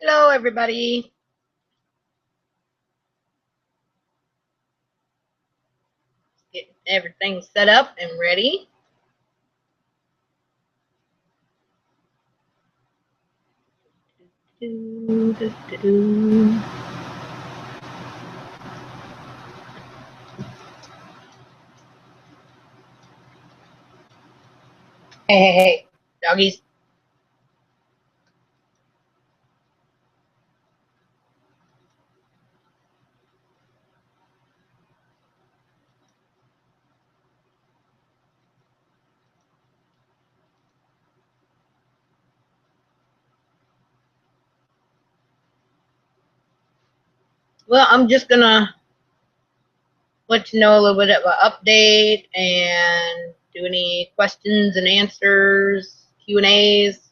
Hello, everybody. Getting everything set up and ready. Hey, doggies. Well, I'm just going to let you know a little bit of an update and do any questions and answers, Q&As.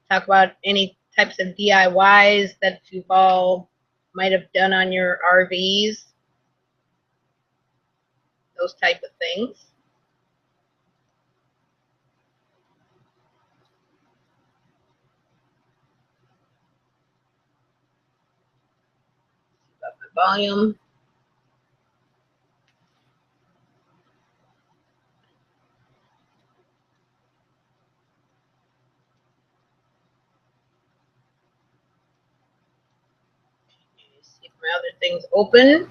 Talk about any types of DIYs that you've all might have done on your RVs. Those type of things. Up the volume. See if my other things open.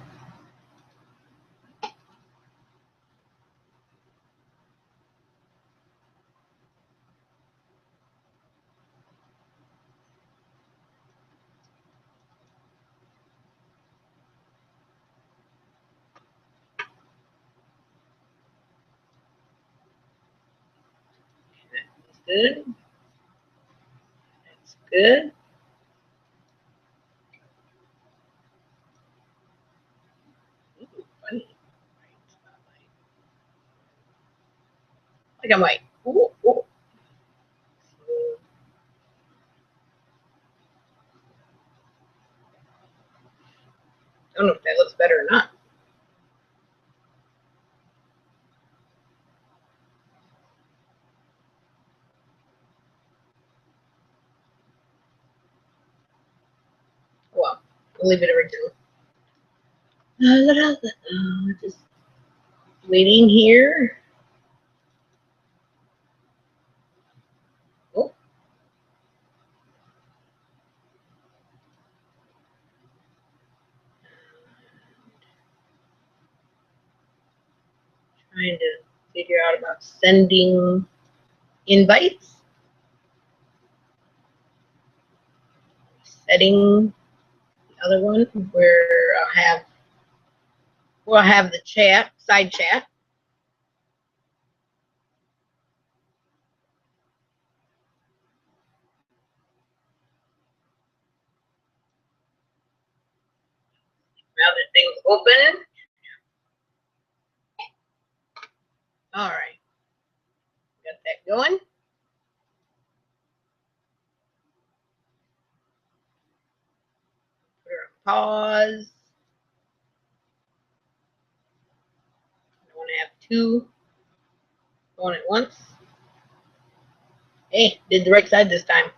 Good. That's good. Ooh, funny. Like I'm like, ooh, ooh. I don't know if that looks better or not. Well, we'll leave it original. Just waiting here. Oh. Trying to figure out about sending invites. Setting the other one where we'll have the chat, side chat. Now that thing's open. All right. Got that going. Put her on pause. I want to have two going at once. Hey, did the right side this time.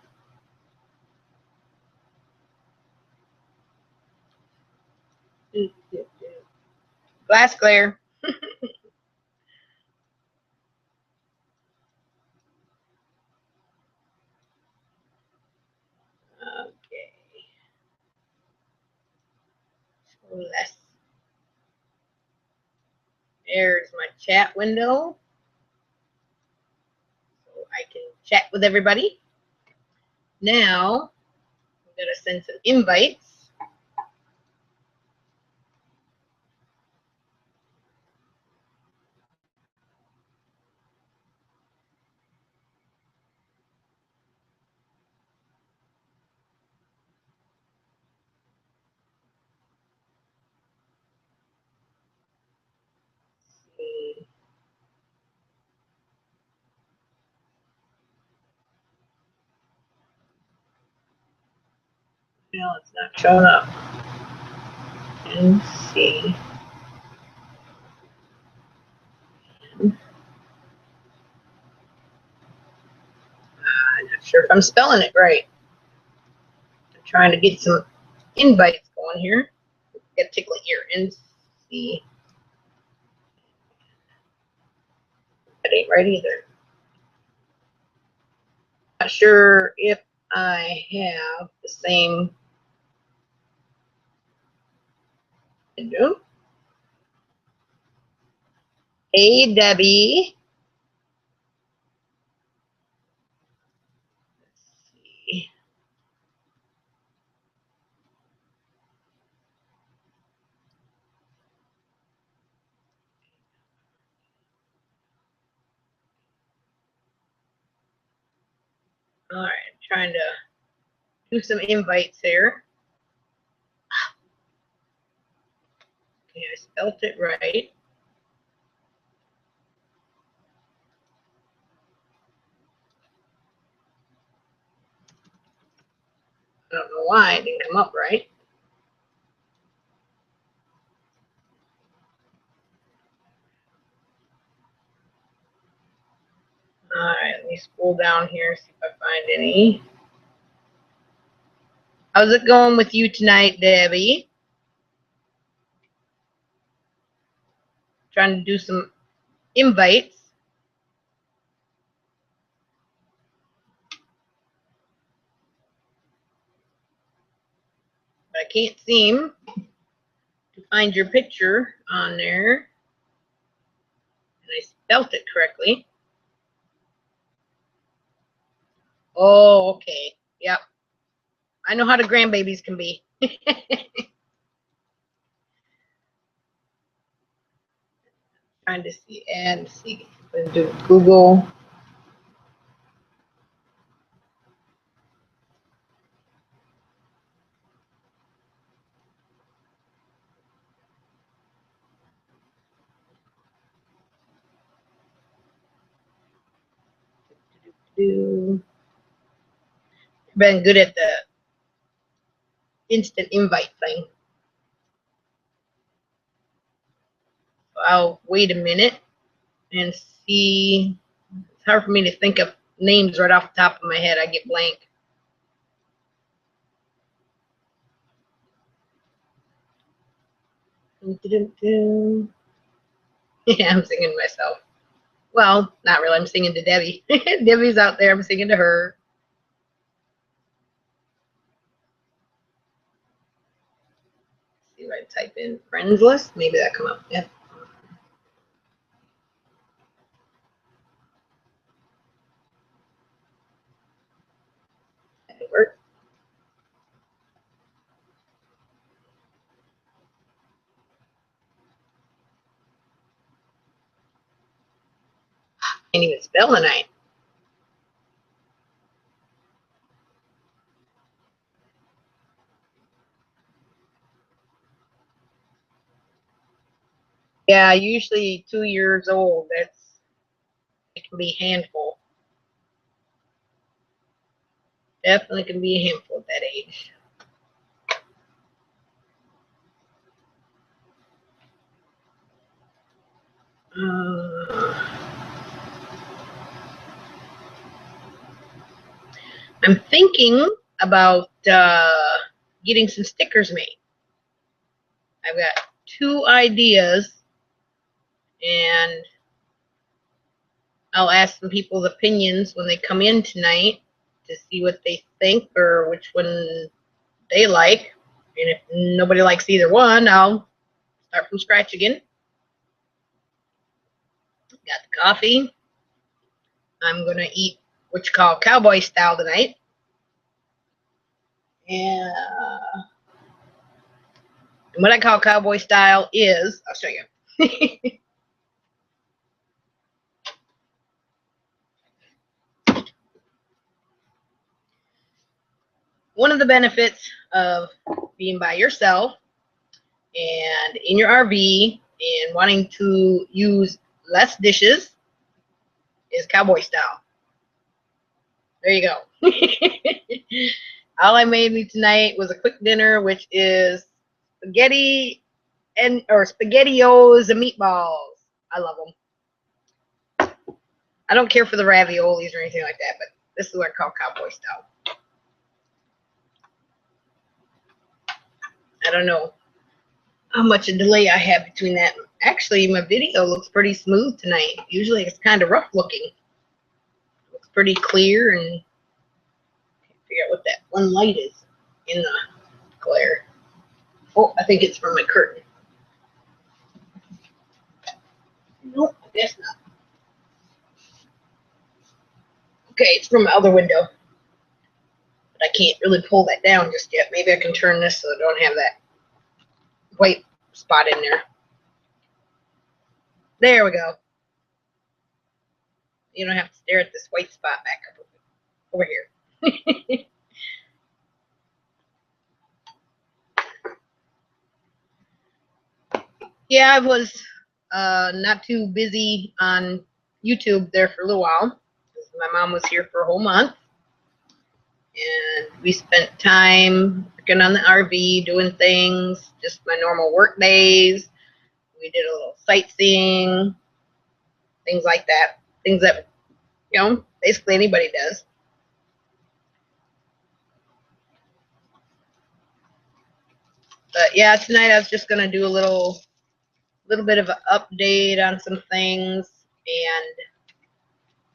Glass clear. Okay. So less. There's my chat window. So I can chat with everybody. Now, I'm going to send some invites. No, it's not showing up. Let's see. I'm not sure if I'm spelling it right. trying to get some invites going here. Get tickle ear and see. That ain't right either. Not sure if I have the same. Hey, Debbie. Let's see. All right, I'm trying to do some invites here. Okay, I spelled it right. I don't know why it didn't come up right. All right, let me scroll down here, see if I find any. How's it going with you tonight, Debbie? Trying to do some invites. But I can't seem to find your picture on there. And I spelled it correctly. Oh, okay. Yep. I know how the grandbabies can be. Trying to see and see. Do Google. Been good at the instant invite thing. So I'll wait a minute and see. It's hard for me to think of names right off the top of my head. I get blank. Yeah, I'm singing to myself. Well, not really. I'm singing to Debbie. Debbie's out there. I'm singing to her. See if I type in friends list. Maybe that come up. Yep. That work. Can't even spell tonight. Yeah, usually 2 years old. It can be a handful. Definitely can be a handful at that age. I'm thinking about getting some stickers made. I've got 2 ideas, and I'll ask some people's opinions when they come in tonight to see what they think or which one they like. And if nobody likes either one, I'll start from scratch again. Got the coffee. I'm going to eat what you call cowboy style tonight. And what I call cowboy style is, I'll show you. One of the benefits of being by yourself and in your RV and wanting to use less dishes is cowboy style. There you go. All I made tonight was a quick dinner, which is spaghetti or SpaghettiOs and meatballs. I love them. I don't care for the raviolis or anything like that, but this is what I call cowboy style. I don't know how much a delay I have between that. Actually, my video looks pretty smooth tonight. Usually it's kind of rough looking. Looks pretty clear, and can't figure out what that one light is in the glare. Oh, I think it's from my curtain. Nope, I guess not. Okay, it's from my other window. But I can't really pull that down just yet. Maybe I can turn this so I don't have that white spot in there. There we go. You don't have to stare at this white spot back up over here. Yeah, I was not too busy on YouTube there for a little while. My mom was here for a whole month. And we spent time working on the RV, doing things, just my normal work days. We did a little sightseeing, things like that. Things that, you know, basically anybody does. But yeah, tonight I was just gonna do a little bit of an update on some things, and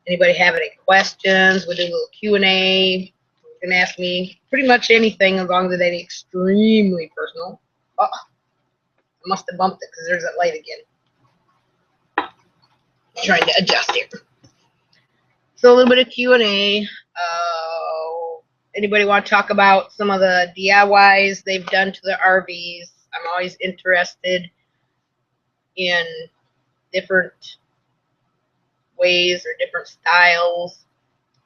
anybody have any questions, we'll do a little Q&A. You can ask me pretty much anything as long as it's extremely personal. Oh, I must have bumped it because there's that light again. Trying to adjust here. So a little bit of Q&A. Anybody want to talk about some of the DIYs they've done to their RVs? I'm always interested in different ways or different styles.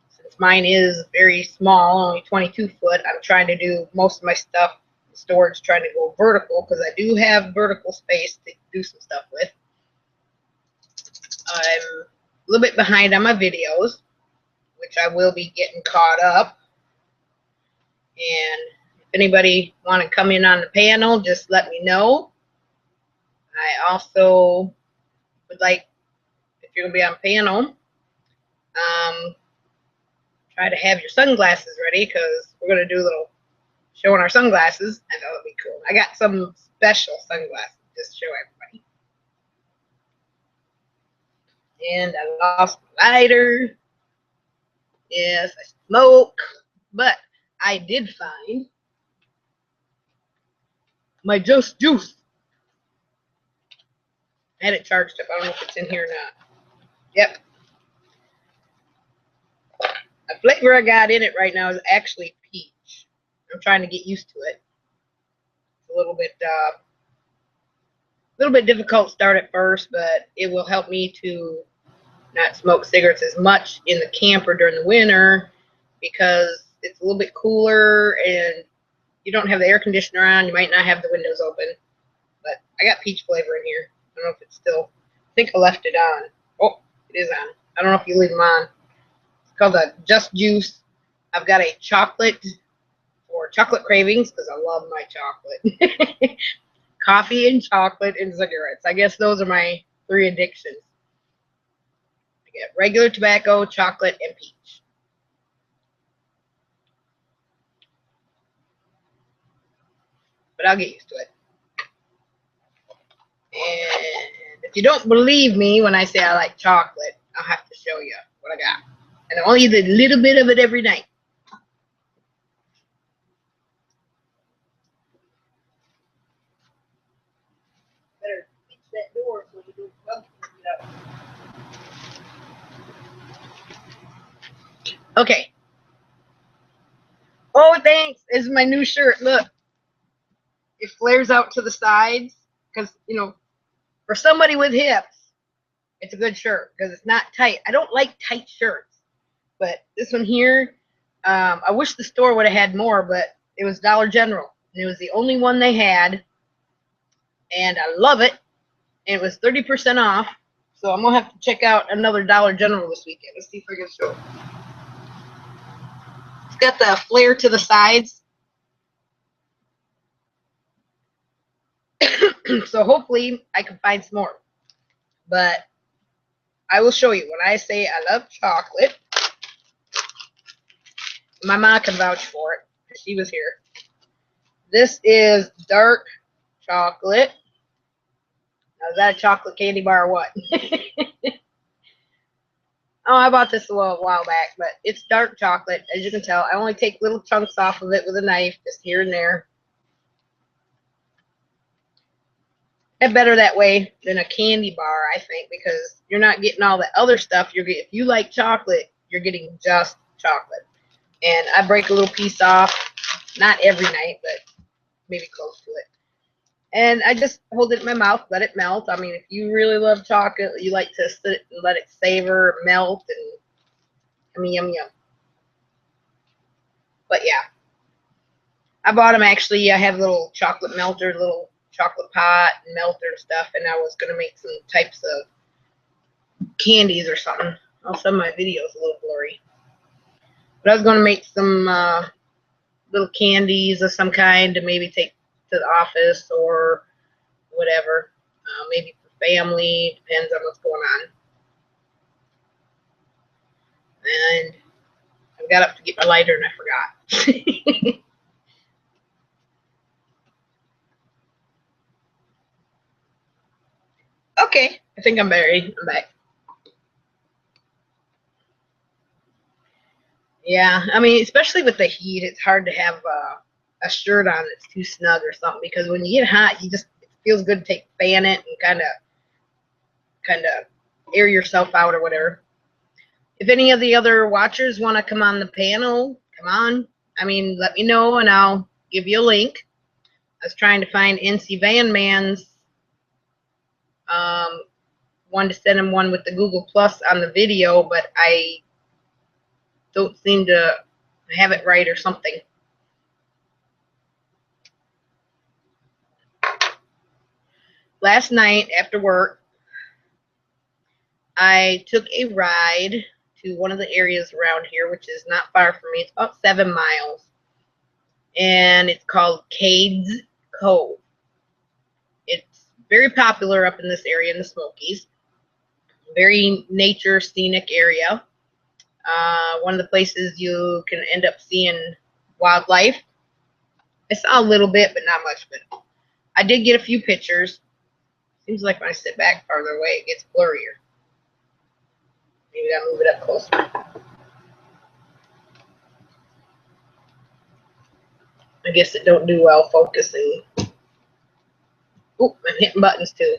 Since mine is very small, only 22 foot, I'm trying to do most of my stuff, storage, trying to go vertical because I do have vertical space to do some stuff with. I'm a little bit behind on my videos, which I will be getting caught up. And if anybody want to come in on the panel, just let me know. I also would like, if you're going to be on panel, try to have your sunglasses ready because we're going to do a little showing our sunglasses. I thought it'd be cool. I got some special sunglasses just to show everybody. And I lost my lighter. Yes, I smoke, but I did find my Just Juice. I had it charged up. I don't know if it's in here or not. Yep. The flavor I got in it right now is actually peach. I'm trying to get used to it. It's a little bit difficult to start at first, but it will help me to not smoke cigarettes as much in the camper during the winter because it's a little bit cooler and you don't have the air conditioner on. You might not have the windows open, but I got peach flavor in here. I don't know if it's still, I think I left it on. Oh, it is on. I don't know if you leave them on. It's called the Just Juice. I've got a chocolate for chocolate cravings because I love my chocolate. Coffee and chocolate and cigarettes. I guess those are my 3 addictions. I get regular tobacco, chocolate, and peach. But I'll get used to it. And if you don't believe me when I say I like chocolate, I'll have to show you what I got. And I only eat a little bit of it every night. Better fix that door so you don't bug it up. Okay. Oh, thanks. This is my new shirt. Look. It flares out to the sides because, you know, for somebody with hips, it's a good shirt because it's not tight. I don't like tight shirts, but this one here, I wish the store would have had more, but it was Dollar General, and it was the only one they had, and I love it, and it was 30% off, so I'm going to have to check out another Dollar General this weekend. Let's see if I can show it. It's got the flare to the sides. So hopefully I can find some more. But I will show you. When I say I love chocolate, my mom can vouch for it. She was here. This is dark chocolate. Now, is that a chocolate candy bar or what? Oh, I bought this a while back, but it's dark chocolate. As you can tell, I only take little chunks off of it with a knife, just here and there. It's better that way than a candy bar, I think, because you're not getting all the other stuff. If you like chocolate, you're getting just chocolate. And I break a little piece off, not every night, but maybe close to it. And I just hold it in my mouth, let it melt. I mean, if you really love chocolate, you like to sit and let it savor, melt, and yummy, yum, yum. But yeah, I bought them actually. I have a little chocolate melter, little chocolate pot and melter and stuff, and I was going to make some types of candies or something. Also, my video's a little blurry. But I was going to make some little candies of some kind to maybe take to the office or whatever. Maybe for family. Depends on what's going on. And I got up to get my lighter and I forgot. Okay, I think I'm ready. I'm back. Yeah, I mean, especially with the heat, it's hard to have a shirt on that's too snug or something, because when you get hot, it feels good to fan it and kind of air yourself out or whatever. If any of the other watchers want to come on the panel, come on. I mean, let me know and I'll give you a link. I was trying to find NC Van Man's one to send him one with the Google Plus on the video, but I don't seem to have it right or something. Last night after work, I took a ride to one of the areas around here, which is not far from me. It's about 7 miles. And it's called Cades Cove. It's very popular up in this area in the Smokies. Very nature scenic area. One of the places you can end up seeing wildlife. I saw a little bit, but not much. But I did get a few pictures. Seems like when I sit back farther away, it gets blurrier. Maybe I'll move it up closer. I guess it don't do well focusing. Oop, I'm hitting buttons too.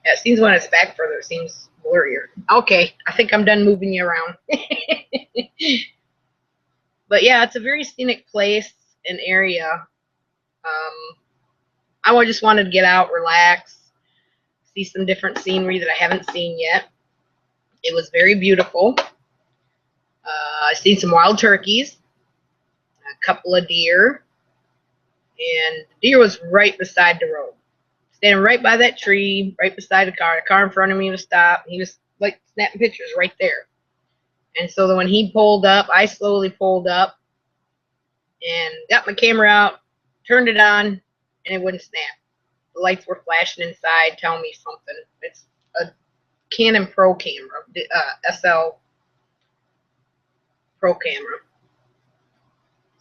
Yeah, it seems when it's back further, it seems blurrier. Okay, I think I'm done moving you around. But yeah, it's a very scenic place and area. I just wanted to get out, relax, see some different scenery that I haven't seen yet. It was very beautiful. I seen some wild turkeys, a couple of deer, and the deer was right beside the road, standing right by that tree, right beside the car. The car in front of me was stopped. He was like snapping pictures right there. And so when he pulled up, I slowly pulled up and got my camera out, turned it on, and it wouldn't snap. The lights were flashing inside, telling me something. It's a Canon Pro camera, SL Pro camera.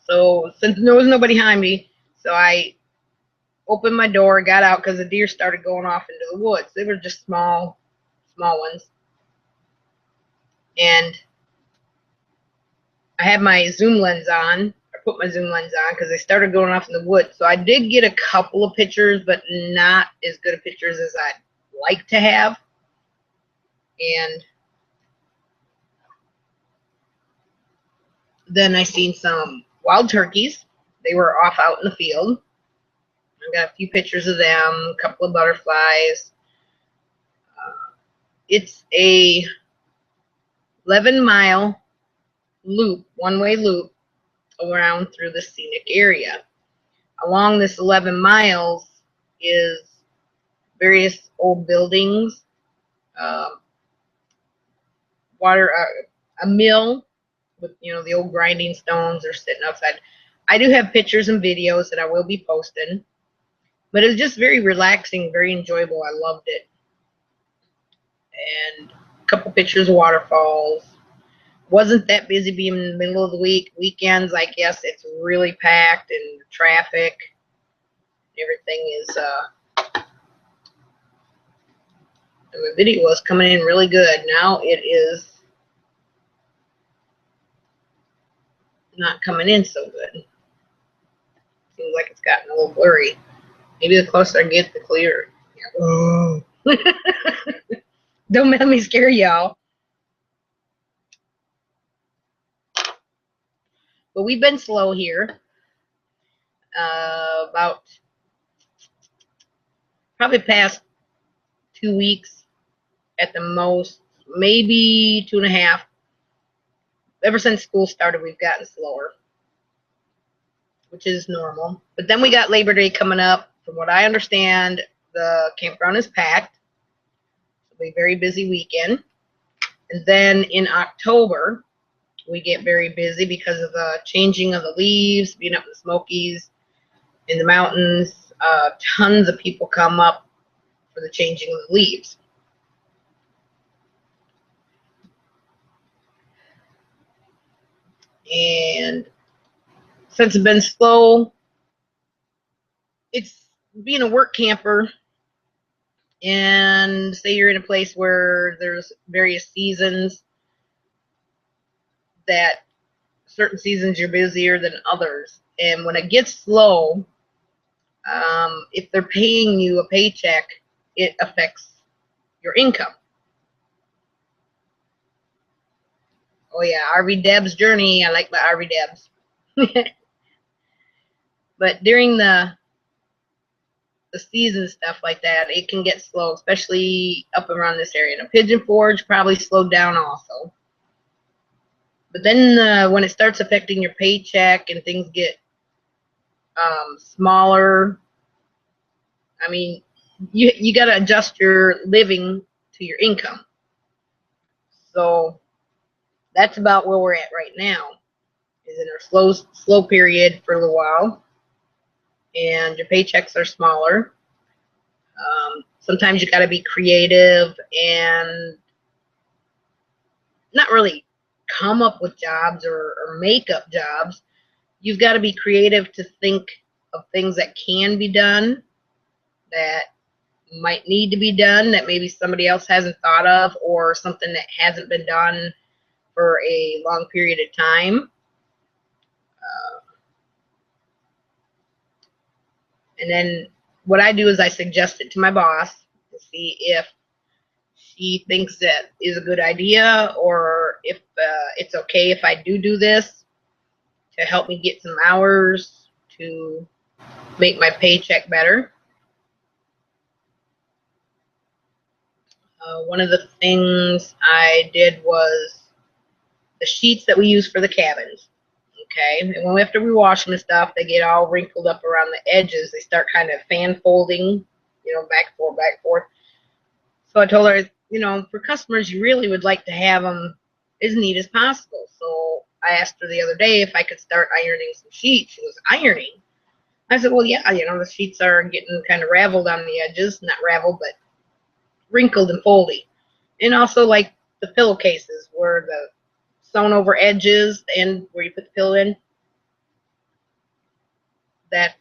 So since there was nobody behind me, so I opened my door, got out, because the deer started going off into the woods. They were just small ones. And I had my zoom lens on. I put my zoom lens on because they started going off in the woods. So I did get a couple of pictures, but not as good of pictures as I'd like to have. And then I seen some wild turkeys. They were off out in the field. I got a few pictures of them, a couple of butterflies. It's a 11-mile loop, one-way loop around through the scenic area. Along this 11 miles is various old buildings, a mill with, the old grinding stones are sitting outside. I do have pictures and videos that I will be posting, but it was just very relaxing, very enjoyable. I loved it. And a couple pictures of waterfalls. wasn't that busy being in the middle of the week. Weekends, I guess it's really packed and traffic. Everything is, the video was coming in really good. Now it is not coming in so good. Seems like it's gotten a little blurry. Maybe the closer I get, the clearer. Oh. Don't let me scare y'all. But we've been slow here. About probably past 2 weeks at the most, maybe 2.5. Ever since school started, we've gotten slower, which is normal. But then we got Labor Day coming up. From what I understand, the campground is packed. It'll be a very busy weekend. And then in October, we get very busy because of the changing of the leaves, being up in the Smokies, in the mountains. Tons of people come up for the changing of the leaves. And since it's been slow, it's being a work camper, and say you're in a place where there's various seasons, that certain seasons you're busier than others. And when it gets slow, if they're paying you a paycheck, it affects your income. Oh yeah, RV Deb's journey. I like my RV Debs. But during the season stuff like that, it can get slow, especially up around this area. Now, Pigeon Forge probably slowed down also. But then when it starts affecting your paycheck and things get smaller, I mean, you got to adjust your living to your income. So that's about where we're at right now. Is in our slow period for a little while, and your paychecks are smaller. Sometimes you got to be creative and not really come up with jobs or make up jobs. You've got to be creative to think of things that can be done, that might need to be done, that maybe somebody else hasn't thought of, or something that hasn't been done for a long period of time. And then what I do is I suggest it to my boss to see if she thinks that is a good idea, or if it's okay if I do this to help me get some hours to make my paycheck better. One of the things I did was the sheets that we use for the cabins. Okay, and when we have to rewash them and stuff, they get all wrinkled up around the edges. They start kind of fan folding, back and forth, back and forth. So I told her, for customers, you really would like to have them as neat as possible. So I asked her the other day if I could start ironing some sheets. She was ironing. I said, well, yeah, the sheets are getting kind of raveled on the edges. Not raveled, but wrinkled and foldy. And also like the pillowcases where the sewn over edges and where you put the pillow in, that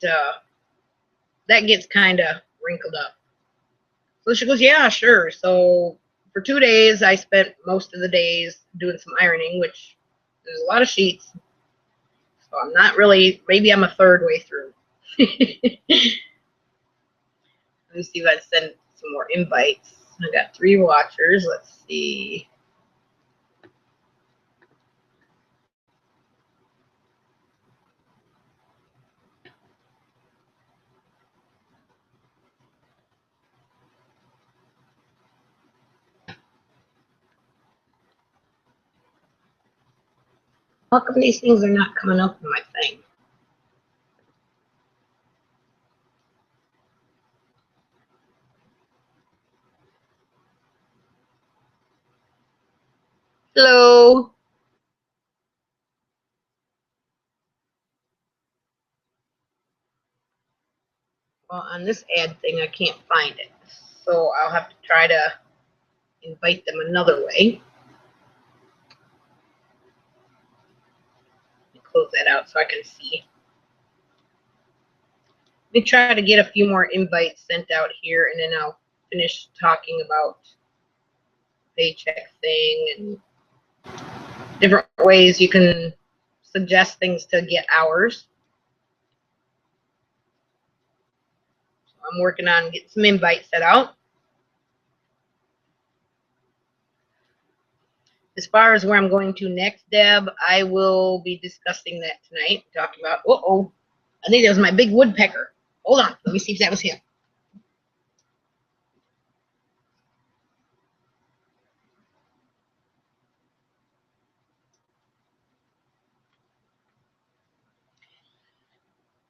gets kind of wrinkled up. So she goes, yeah, sure. So for 2 days, I spent most of the days doing some ironing, which there's a lot of sheets. So I'm not really, maybe I'm a third way through. Let me see if I send some more invites. I got 3 watchers. Let's see. How come these things are not coming up in my thing? Hello. Well, on this ad thing, I can't find it. So I'll have to try to invite them another way. close that out so I can see. Let me try to get a few more invites sent out here, and then I'll finish talking about paycheck thing and different ways you can suggest things to get hours. So I'm working on getting some invites set out. As far as where I'm going to next, Deb, I will be discussing that tonight. Talking about, I think that was my big woodpecker. Hold on, let me see if that was him.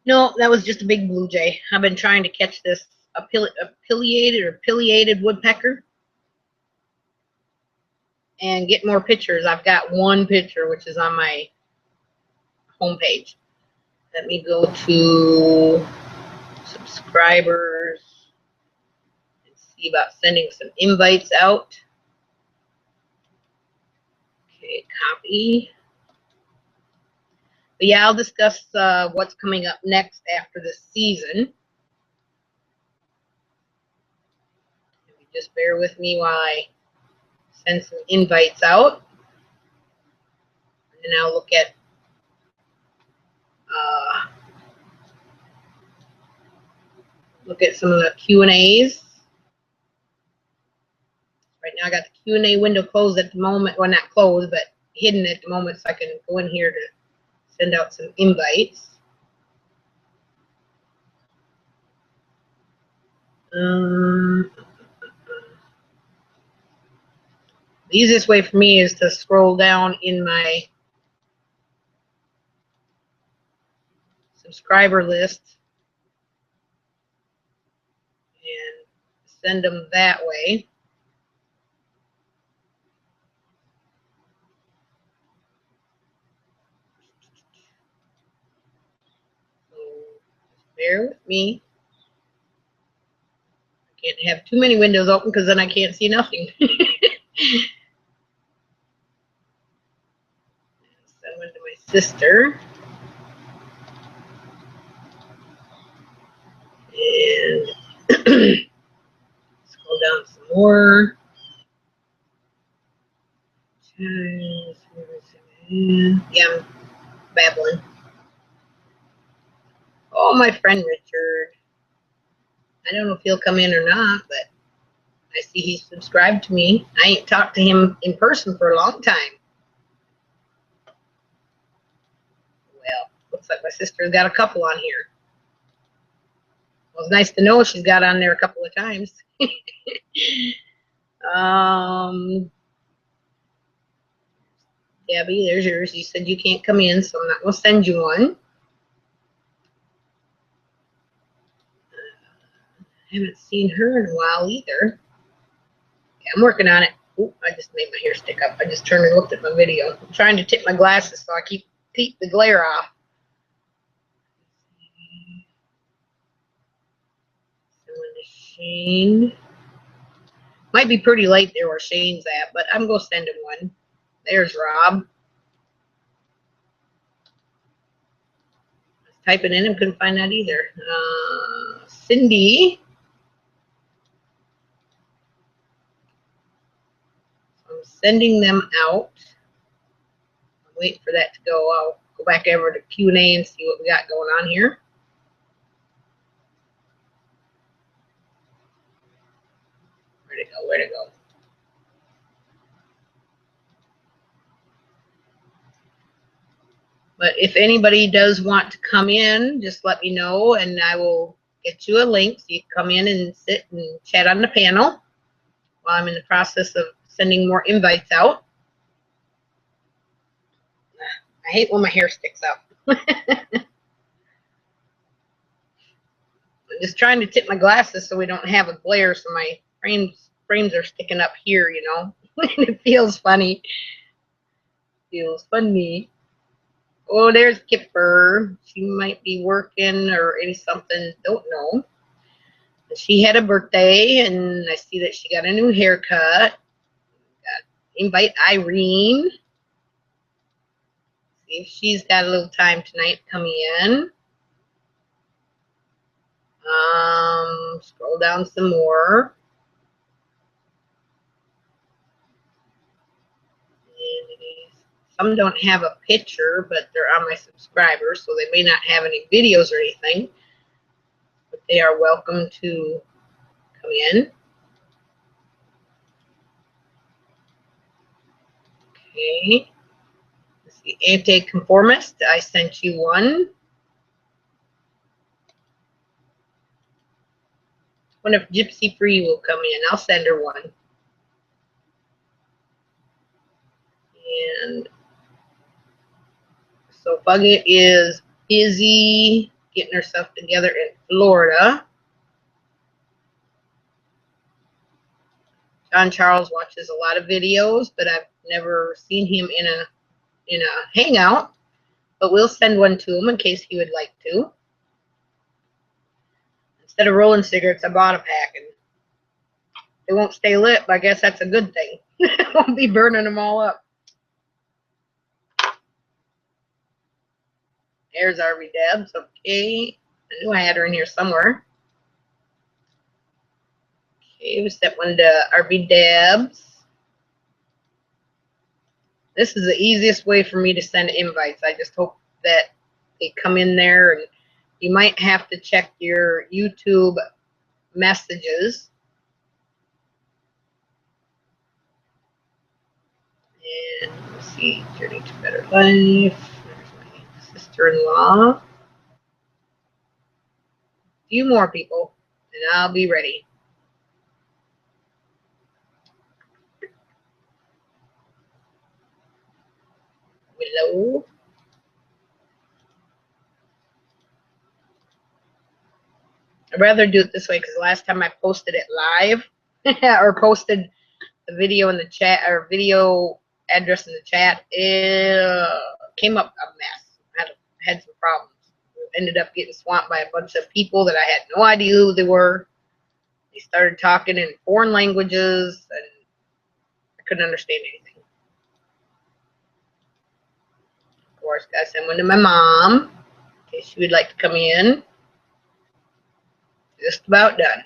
No, that was just a big blue jay. I've been trying to catch this pileated woodpecker and get more pictures. I've got one picture, which is on my homepage. Let me go to subscribers and see about sending some invites out. Okay, copy. But yeah, I'll discuss what's coming up next after the season. Just bear with me while I send some invites out. And I'll look at some of the Q&As. Right now I got the Q&A window closed at the moment. Well, not closed, but hidden at the moment, so I can go in here to send out some invites. The easiest way for me is to scroll down in my subscriber list and send them that way. So bear with me. I can't have too many windows open because then I can't see nothing. Send one to my sister. And scroll down some more. Yeah, I'm babbling. Oh, my friend Richard. I don't know if he'll come in or not, but I see he's subscribed to me. I ain't talked to him in person for a long time. Well, looks like my sister's got a couple on here. Well, it's nice to know she's got on there a couple of times. Gabby, there's yours. You said you can't come in, so I'm not going to send you one. I haven't seen her in a while either. Yeah, I'm working on it. Ooh, I just made my hair stick up. I just turned and looked at my video. I'm trying to tip my glasses so I keep the glare off. Someone to Shane. Might be pretty late there where Shane's at, but I'm going to send him one. There's Rob. I was typing in and couldn't find that either. Cindy. I'm sending them out. I'm waiting for that to go. I'll go back over to Q&A and see what we got going on here. Where'd it go? Where'd it go? But if anybody does want to come in, just let me know and I will get you a link so you can come in and sit and chat on the panel while I'm in the process of sending more invites out. I hate when my hair sticks up. I'm just trying to tip my glasses so we don't have a glare so my frames are sticking up here, you know. It feels funny. Feels funny. Oh, there's Kipper. She might be working or any something. Don't know. But she had a birthday, and I see that she got a new haircut. Got invite Irene. See if she's got a little time tonight coming in. Scroll down some more. Some don't have a picture, but they're on my subscribers, so they may not have any videos or anything. But they are welcome to come in. Okay. Let's see. Anti-conformist. I sent you one. I wonder if Gypsy Free will come in. I'll send her one. And so Buggett is busy getting herself together in Florida. John Charles watches a lot of videos, but I've never seen him in a hangout. But we'll send one to him in case he would like to. Instead of rolling cigarettes, I bought a pack, and they won't stay lit, but I guess that's a good thing. I won't be burning them all up. There's RV Debs. Okay. I knew I had her in here somewhere. Okay, we set one to RV Debs. This is the easiest way for me to send invites. I just hope that they come in there, and you might have to check your YouTube messages. And let's see, Journey to Better Life. There's my sister-in-law. A few more people, and I'll be ready. Willow. I'd rather do it this way because the last time I posted it live or posted the video in the chat or video address in the chat, it came up a mess. I had some problems. Ended up getting swamped by a bunch of people that I had no idea who they were. They started talking in foreign languages, and I couldn't understand anything. Of course, got sent one to my mom in case she would like to come in. Just about done.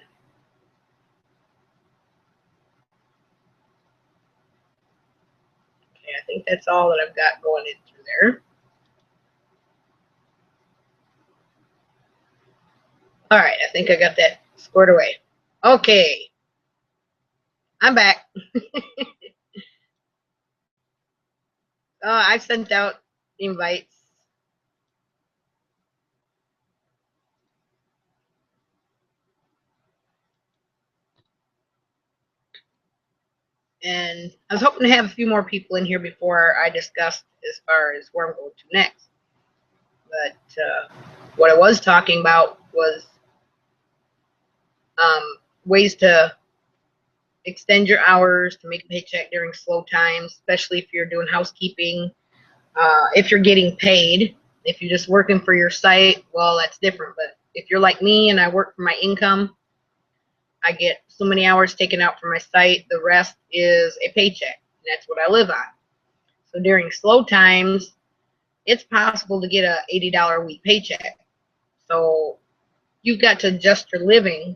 Okay, I think that's all that I've got going in through there. All right, I think I got that squared away. Okay, I'm back. I sent out invites. And I was hoping to have a few more people in here before I discussed as far as where I'm going to next. But what I was talking about was ways to extend your hours to make a paycheck during slow times, especially if you're doing housekeeping. If you're getting paid, if you're just working for your site, well, that's different. But if you're like me and I work for my income, I get so many hours taken out from my site. The rest is a paycheck. And that's what I live on. So during slow times, it's possible to get a $80 a week paycheck. So you've got to adjust your living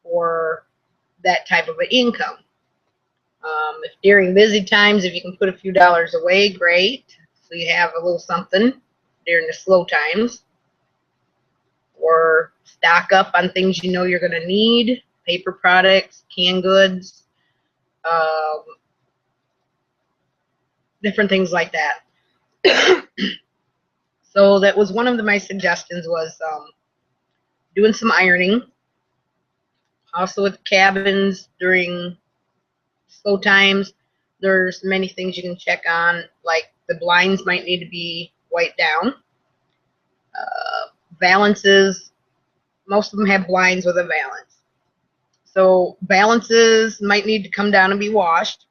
for that type of an income. If during busy times, if you can put a few dollars away, great. So you have a little something during the slow times. Or stock up on things you know you're going to need, paper products, canned goods, different things like that. So that was one of my suggestions was doing some ironing. Also with cabins during slow times, there's many things you can check on, like the blinds might need to be wiped down. Valances, most of them have blinds with a valance. So valances might need to come down and be washed.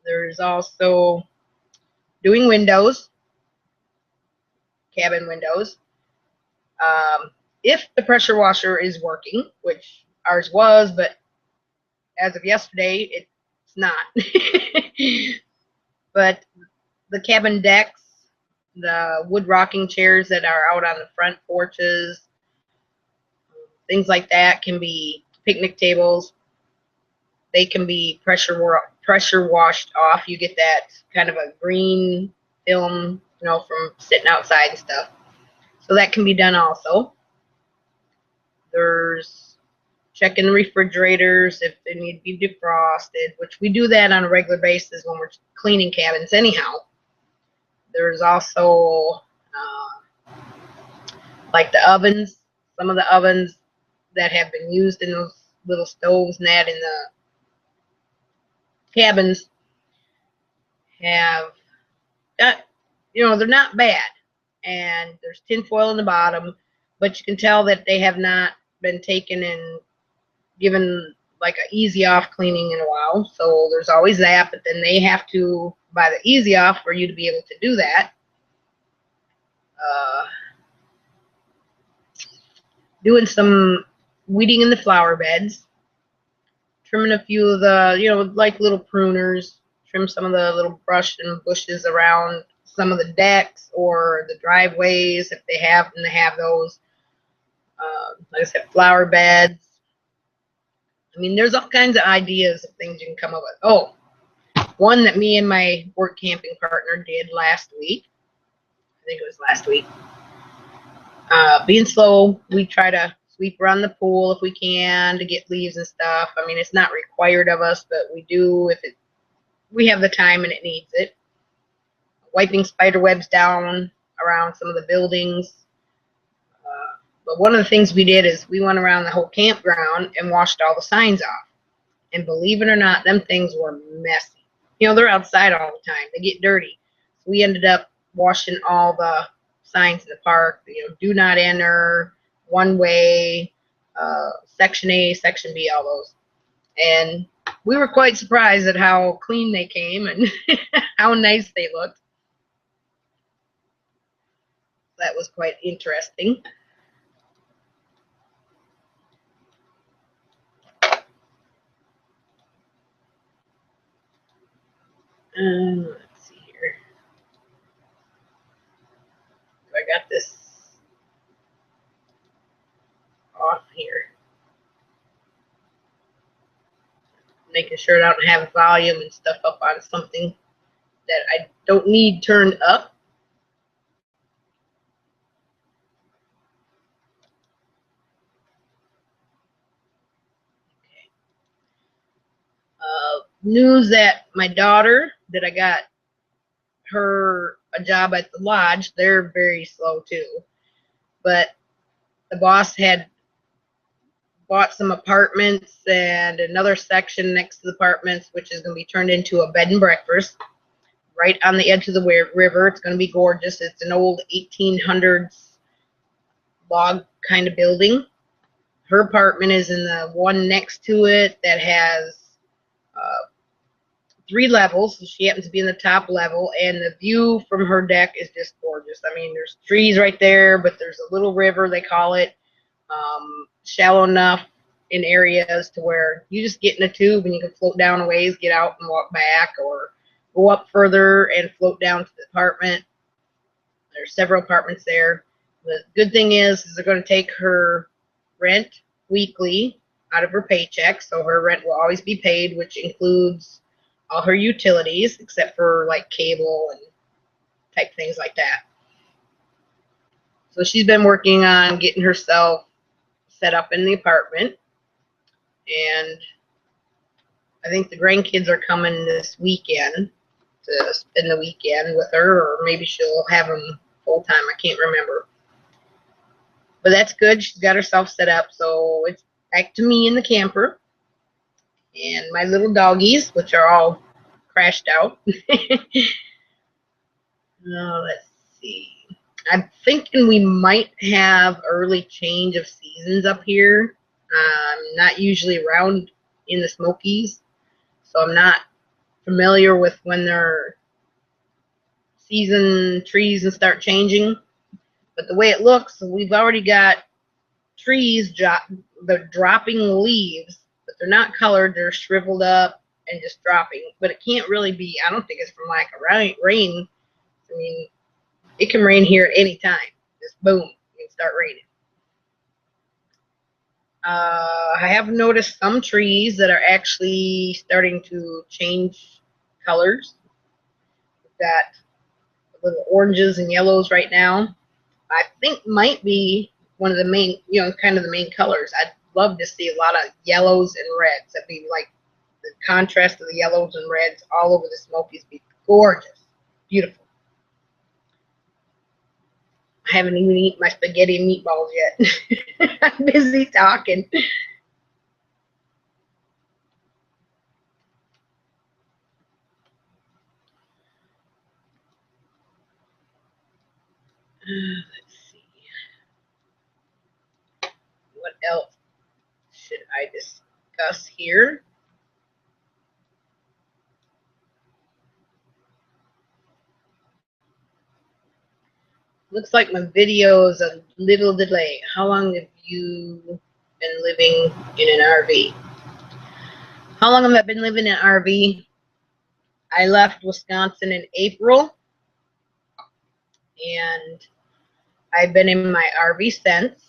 There's also doing windows, cabin windows. If the pressure washer is working, which ours was, but as of yesterday, it's not. But the cabin decks, the wood rocking chairs that are out on the front porches, things like that can be picnic tables. They can be pressure washed off. You get that kind of a green film, from sitting outside and stuff. So that can be done also. There's checking the refrigerators if they need to be defrosted, which we do that on a regular basis when we're cleaning cabins anyhow. There's also like the ovens. Some of the ovens that have been used in those little stoves and that in the cabins have, they're not bad. And there's tinfoil in the bottom, but you can tell that they have not been taken and given like an easy off cleaning in a while. So there's always that, but then they have to buy the easy off for you to be able to do that. Doing some weeding in the flower beds, trimming a few of the, like little pruners, trim some of the little brush and bushes around some of the decks or the driveways if they happen to have those. Like I said, flower beds. I mean, there's all kinds of ideas of things you can come up with. Oh, one that me and my work camping partner did last week. I think it was last week. Being slow, we try to sweep around the pool if we can to get leaves and stuff. I mean, it's not required of us, but we do if we have the time and it needs it. Wiping spider webs down around some of the buildings. But one of the things we did is we went around the whole campground and washed all the signs off. And believe it or not, them things were messy. They're outside all the time. They get dirty. So we ended up washing all the signs in the park. Do not enter, one way, section A, section B, all those. And we were quite surprised at how clean they came and how nice they looked. That was quite interesting. Let's see here. I got this off here. Making sure I don't have volume and stuff up on something that I don't need turned up. News that my daughter, that I got her a job at the lodge. They're very slow too. But the boss had bought some apartments and another section next to the apartments, which is going to be turned into a bed and breakfast right on the edge of the river. It's going to be gorgeous. It's an old 1800s log kind of building. Her apartment is in the one next to it that has 3 levels. So she happens to be in the top level, and the view from her deck is just gorgeous. I mean, there's trees right there, but there's a little river, they call it, shallow enough in areas to where you just get in a tube and you can float down a ways, get out and walk back, or go up further and float down to the apartment. There's several apartments there. The good thing is they're going to take her rent weekly out of her paycheck, so her rent will always be paid, which includes all her utilities except for like cable and type things like that. So she's been working on getting herself set up in the apartment, and I think the grandkids are coming this weekend to spend the weekend with her, or maybe she'll have them full time. I can't remember. But that's good. She's got herself set up, so it's back to me in the camper and my little doggies, which are all crashed out. Let's see. I'm thinking we might have early change of seasons up here. I'm not usually around in the Smokies, so I'm not familiar with when their season trees and start changing. But the way it looks, we've already got trees they're dropping leaves, but they're not colored. They're shriveled up and just dropping. But it can't really be, I don't think it's from lack of rain. I mean, it can rain here at any time. Just boom, it can start raining. I have noticed some trees that are actually starting to change colors. We've got little oranges and yellows right now. I think might be one of the main, kind of the main colors. I'd love to see a lot of yellows and reds. That'd be like the contrast of the yellows and reds all over the Smokies. Be gorgeous, beautiful. I haven't even eaten my spaghetti and meatballs yet. I'm busy talking. Let's see. What else should I discuss here? Looks like my video is a little delayed. How long have you been living in an RV? How long have I been living in an RV? I left Wisconsin in April, and I've been in my RV since.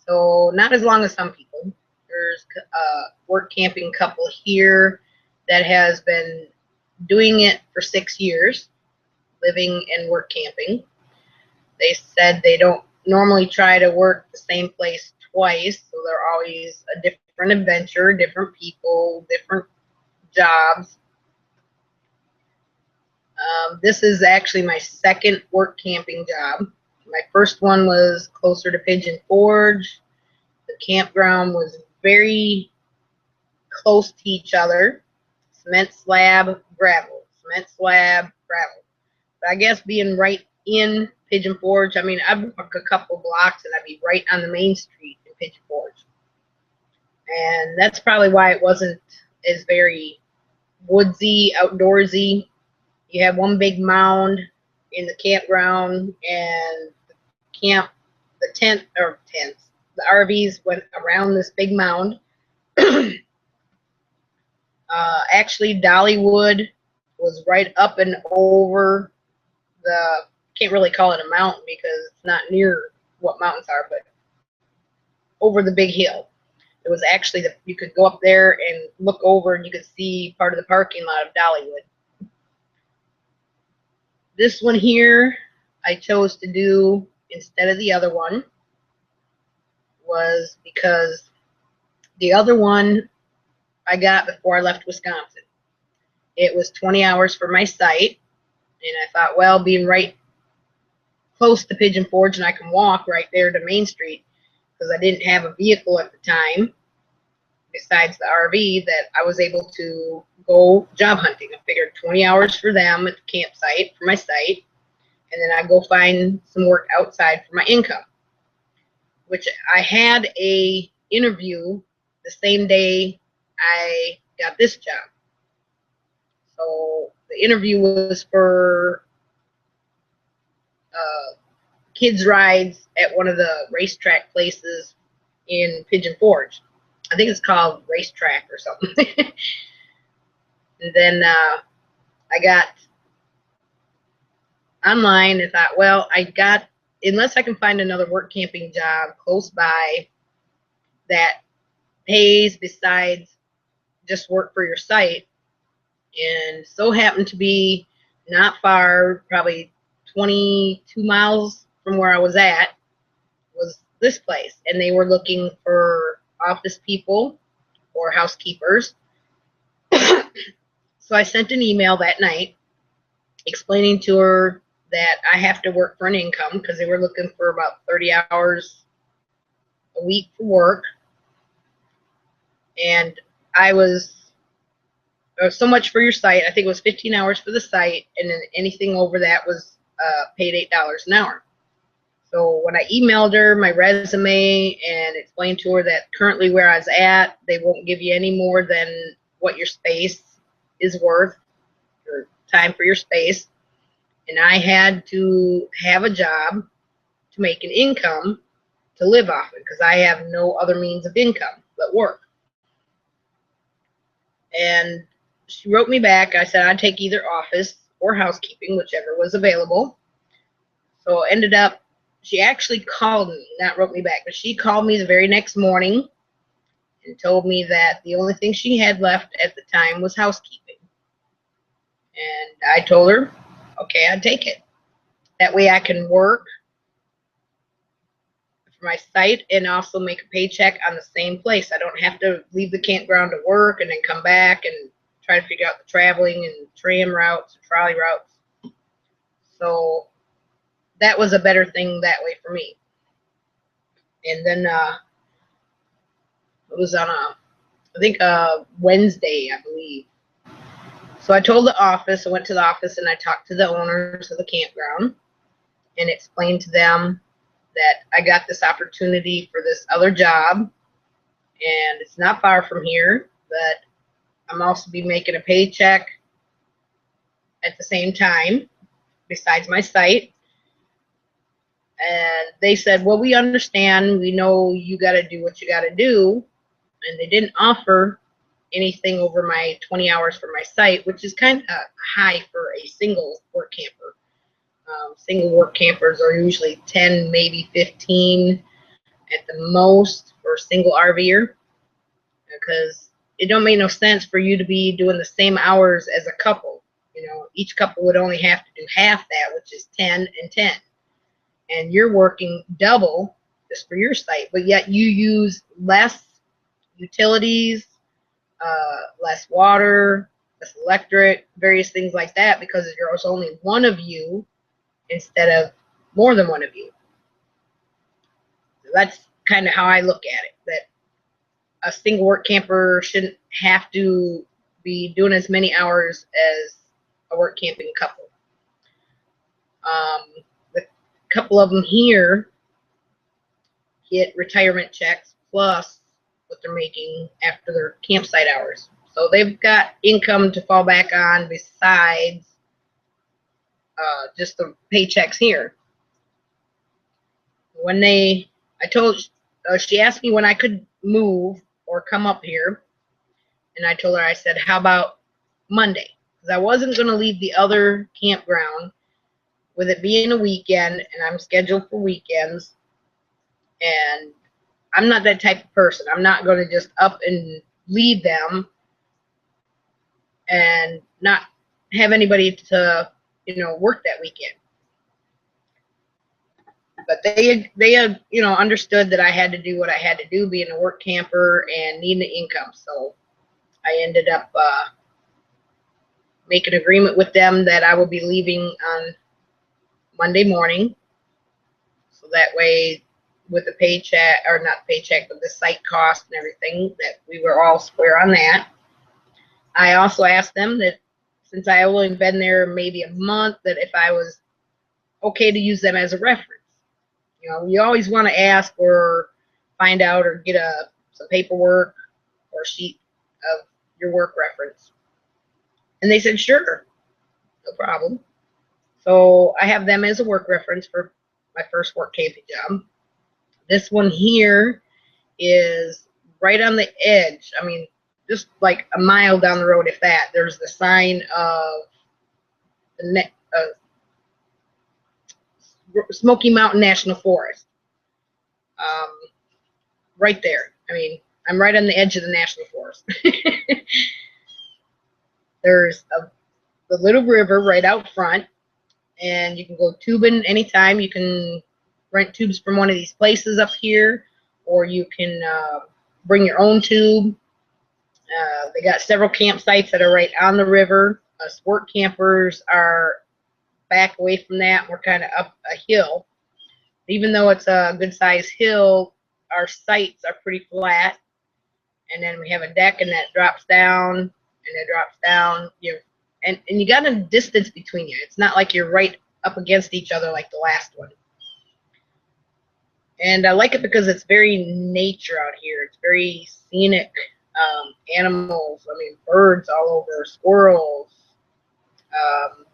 So not as long as some people. There's a work camping couple here that has been doing it for 6 years, living and work camping. They said they don't normally try to work the same place twice, so they're always a different adventure, different people, different jobs. This is actually my second work camping job. My first one was closer to Pigeon Forge. The campground was very close to each other. Cement slab, gravel. Cement slab, gravel. But I guess being right in Pigeon Forge, I mean, I'd walk a couple blocks and I'd be right on the main street in Pigeon Forge. And that's probably why it wasn't as very woodsy, outdoorsy. You have one big mound in the campground, and the tents, the RVs went around this big mound. Actually, Dollywood was right up and over can't really call it a mountain because it's not near what mountains are, but over the big hill. It was actually you could go up there and look over and you could see part of the parking lot of Dollywood. This one here I chose to do instead of the other one was because the other one I got before I left Wisconsin. It was 20 hours for my site, and I thought, well, being right close to Pigeon Forge and I can walk right there to Main Street, because I didn't have a vehicle at the time besides the RV, that I was able to go job hunting. I figured 20 hours for them at the campsite for my site, and then I go find some work outside for my income, which I had a interview the same day I got this job. So the interview was for kids rides at one of the racetrack places in Pigeon Forge. I think it's called Racetrack or something. And then I got online and thought, well, unless I can find another work camping job close by that pays besides just work for your site, and so happened to be not far, probably 22 miles from where I was at, was this place, and they were looking for office people or housekeepers. So I sent an email that night explaining to her that I have to work for an income because they were looking for about 30 hours a week for work, and I was so much for your site. I think it was 15 hours for the site, and then anything over that was paid $8 an hour. So when I emailed her my resume and explained to her that currently where I was at, they won't give you any more than what your space is worth, or time for your space, and I had to have a job to make an income to live off it because I have no other means of income but work. And she wrote me back. I said I'd take either office or housekeeping, whichever was available. So ended up, she actually called me, not wrote me back, but she called me the very next morning and told me that the only thing she had left at the time was housekeeping. And I told her, okay, I'd take it. That way I can work for my site and also make a paycheck on the same place. I don't have to leave the campground to work and then come back and try to figure out the traveling and tram routes and trolley routes. So that was a better thing that way for me. And then it was on I think Wednesday, I believe. So I told the office, I went to the office and I talked to the owners of the campground and explained to them that I got this opportunity for this other job and it's not far from here, but I'm also be making a paycheck at the same time besides my site. And they said, well, we understand. We know you got to do what you got to do. And they didn't offer anything over my 20 hours for my site, which is kind of high for a single work camper. Single work campers are usually 10, maybe 15 at the most for a single RVer, because it don't make no sense for you to be doing the same hours as a couple. You know, each couple would only have to do half that, which is 10 and 10. And you're working double just for your site, but yet you use less utilities, less water, less electric, various things like that, because there's only one of you instead of more than one of you. So that's kind of how I look at it, that a single work camper shouldn't have to be doing as many hours as a work camping couple. The couple of them here get retirement checks plus what they're making after their campsite hours. So they've got income to fall back on besides just the paychecks here. When she asked me when I could move or come up here, and I told her, I said, how about Monday? Because I wasn't going to leave the other campground with it being a weekend, and I'm scheduled for weekends, and I'm not that type of person. I'm not going to just up and leave them and not have anybody to, work that weekend. But they understood that I had to do what I had to do, being a work camper and needing the income. So I ended up making an agreement with them that I will be leaving on Monday morning. So that way, with the paycheck, or not paycheck, but the site cost and everything, that we were all square on that. I also asked them that since I only been there maybe a month, that if I was okay to use them as a reference. You always want to ask or find out or get some paperwork or a sheet of your work reference. And they said, sure, no problem. So I have them as a work reference for my first work camping job. This one here is right on the edge. I mean, just like a mile down the road, if that. There's the sign of the Smoky Mountain National Forest. Right there. I mean, I'm right on the edge of the National Forest. There's the little river right out front, and you can go tubing anytime. You can rent tubes from one of these places up here, or you can bring your own tube. They got several campsites that are right on the river. Us work campers are back away from that. We're kind of up a hill. Even though it's a good sized hill, our sites are pretty flat. And then we have a deck, and that drops down, and it drops down. And you got a distance between you. It's not like you're right up against each other like the last one. And I like it because it's very nature out here. It's very scenic. Animals, I mean, birds all over, squirrels.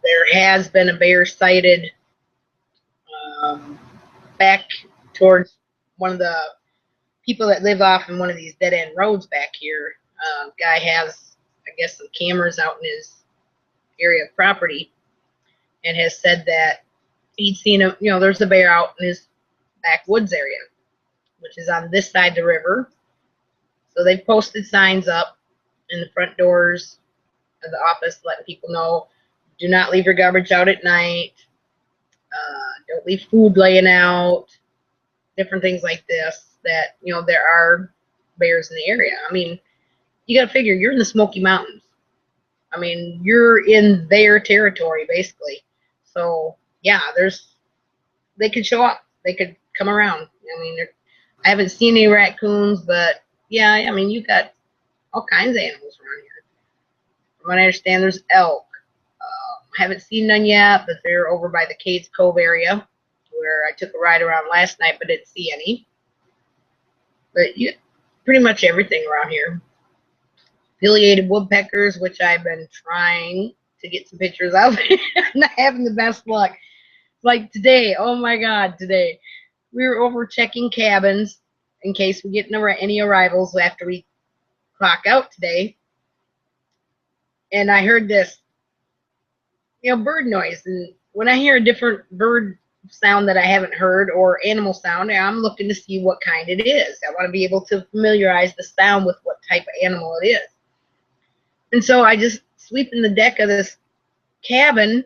There has been a bear sighted back towards one of the people that live off in one of these dead-end roads back here. Guy has, I guess, some cameras out in his area of property, and has said that he'd seen a, there's a bear out in his backwoods area, which is on this side of the river. So they've posted signs up in the front doors of the office letting people know, do not leave your garbage out at night. Don't leave food laying out. Different things like this that, there are bears in the area. I mean, you got to figure you're in the Smoky Mountains. I mean, you're in their territory, basically. So, yeah, they could show up. They could come around. I mean, I haven't seen any raccoons, but, yeah, I mean, you got all kinds of animals around here. From what I understand, there's elk. I haven't seen none yet, but they're over by the Cades Cove area where I took a ride around last night, but didn't see any. But you pretty much everything around here. Affiliated woodpeckers, which I've been trying to get some pictures of. I'm not having the best luck. Like today, oh my God, today. We were over checking cabins in case we get any arrivals after we clock out today. And I heard this, bird noise. And when I hear a different bird sound that I haven't heard or animal sound, I'm looking to see what kind it is. I want to be able to familiarize the sound with what type of animal it is. And so I just sweeping the deck of this cabin.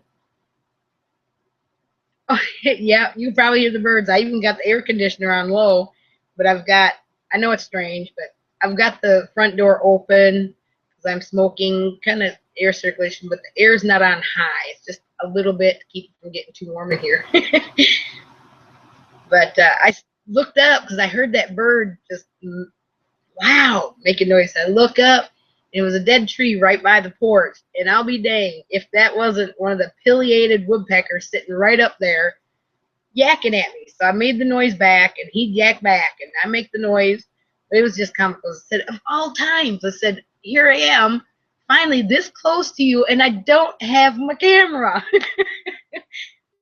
Oh, yeah, you probably hear the birds. I even got the air conditioner on low, but I know it's strange, but I've got the front door open because I'm smoking, kind of air circulation, but the air's not on high. It's just a little bit to keep it from getting too warm in here. But I looked up because I heard that bird just, wow, making noise. I look up. It was a dead tree right by the porch, and I'll be dang if that wasn't one of the pileated woodpeckers sitting right up there yakking at me. So I made the noise back, and he'd yak back, and I make the noise. It was just comical. I said, of all times, I said, here I am, finally this close to you, and I don't have my camera.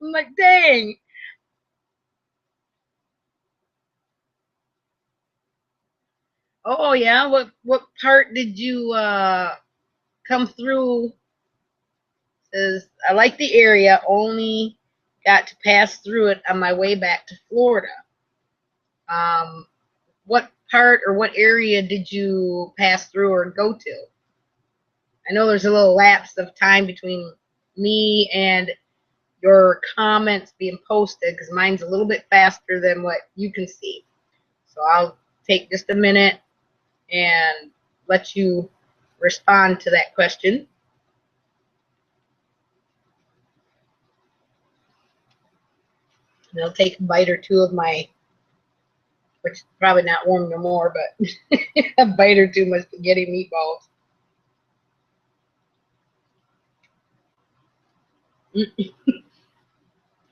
I'm like, dang. Oh, yeah? What part did you come through? Says, I like the area, only got to pass through it on my way back to Florida. What part or what area did you pass through or go to? I know there's a little lapse of time between me and your comments being posted because mine's a little bit faster than what you can see. So I'll take just a minute and let you respond to that question. And I'll take a bite or two of my, which is probably not warm no more, but a bite or two of my spaghetti meatballs.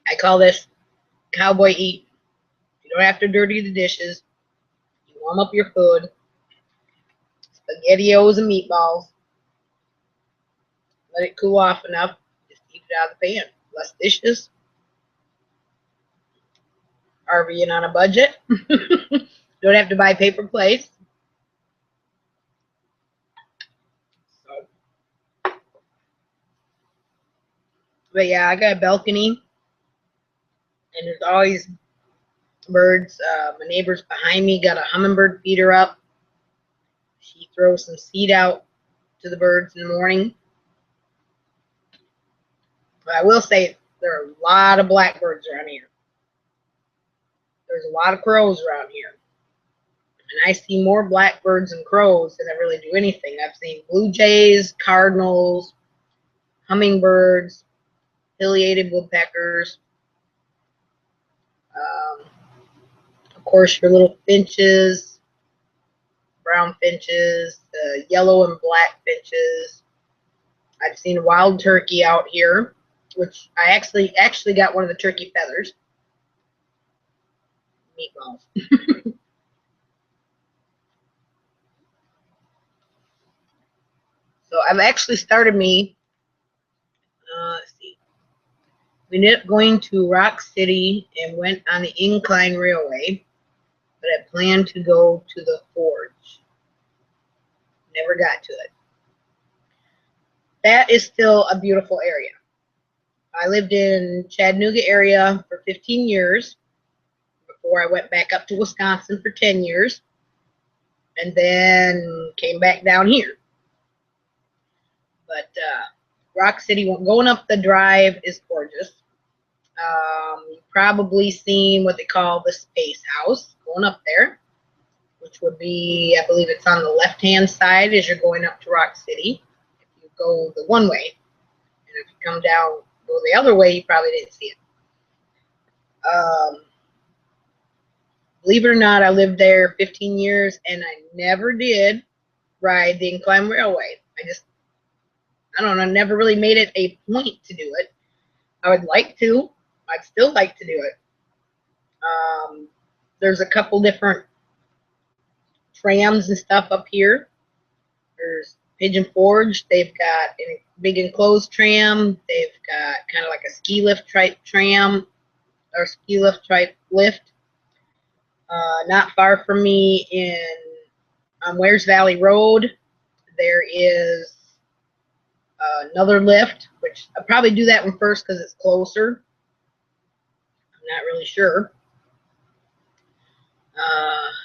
I call this cowboy eat. You don't have to dirty the dishes. You warm up your food. SpaghettiOs and meatballs. Let it cool off enough. Just eat it out of the pan. Less dishes. RVing on a budget. Don't have to buy paper plates. So. But yeah, I got a balcony. And there's always birds. My neighbor's behind me got a hummingbird feeder up. She throws some seed out to the birds in the morning. But I will say there are a lot of blackbirds around here. There's a lot of crows around here. And I see more blackbirds and crows than I really do anything. I've seen blue jays, cardinals, hummingbirds, pileated woodpeckers, of course your little finches, brown finches, yellow and black finches. I've seen a wild turkey out here, which I actually got one of the turkey feathers. Meatballs. So I've actually started me, let's see, we ended up going to Rock City and went on the Incline Railway, but I planned to go to the Forge. Never got to it. That is still a beautiful area. I lived in Chattanooga area for 15 years before I went back up to Wisconsin for 10 years and then came back down here. But Rock City, going up the drive is gorgeous. You've probably seen what they call the Space House going up there, which would be, I believe it's on the left-hand side as you're going up to Rock City. If you go the one way, and if you come down, go the other way, you probably didn't see it. Believe it or not, I lived there 15 years, and I never did ride the Incline Railway. I don't know, never really made it a point to do it. I would like to. I'd still like to do it. There's a couple different trams and stuff up here. There's Pigeon Forge. They've got a big enclosed tram. They've got kind of like a ski lift type tram or ski lift type lift. Not far from me on Wares Valley Road, there is another lift, which I'll probably do that one first because it's closer. I'm not really sure.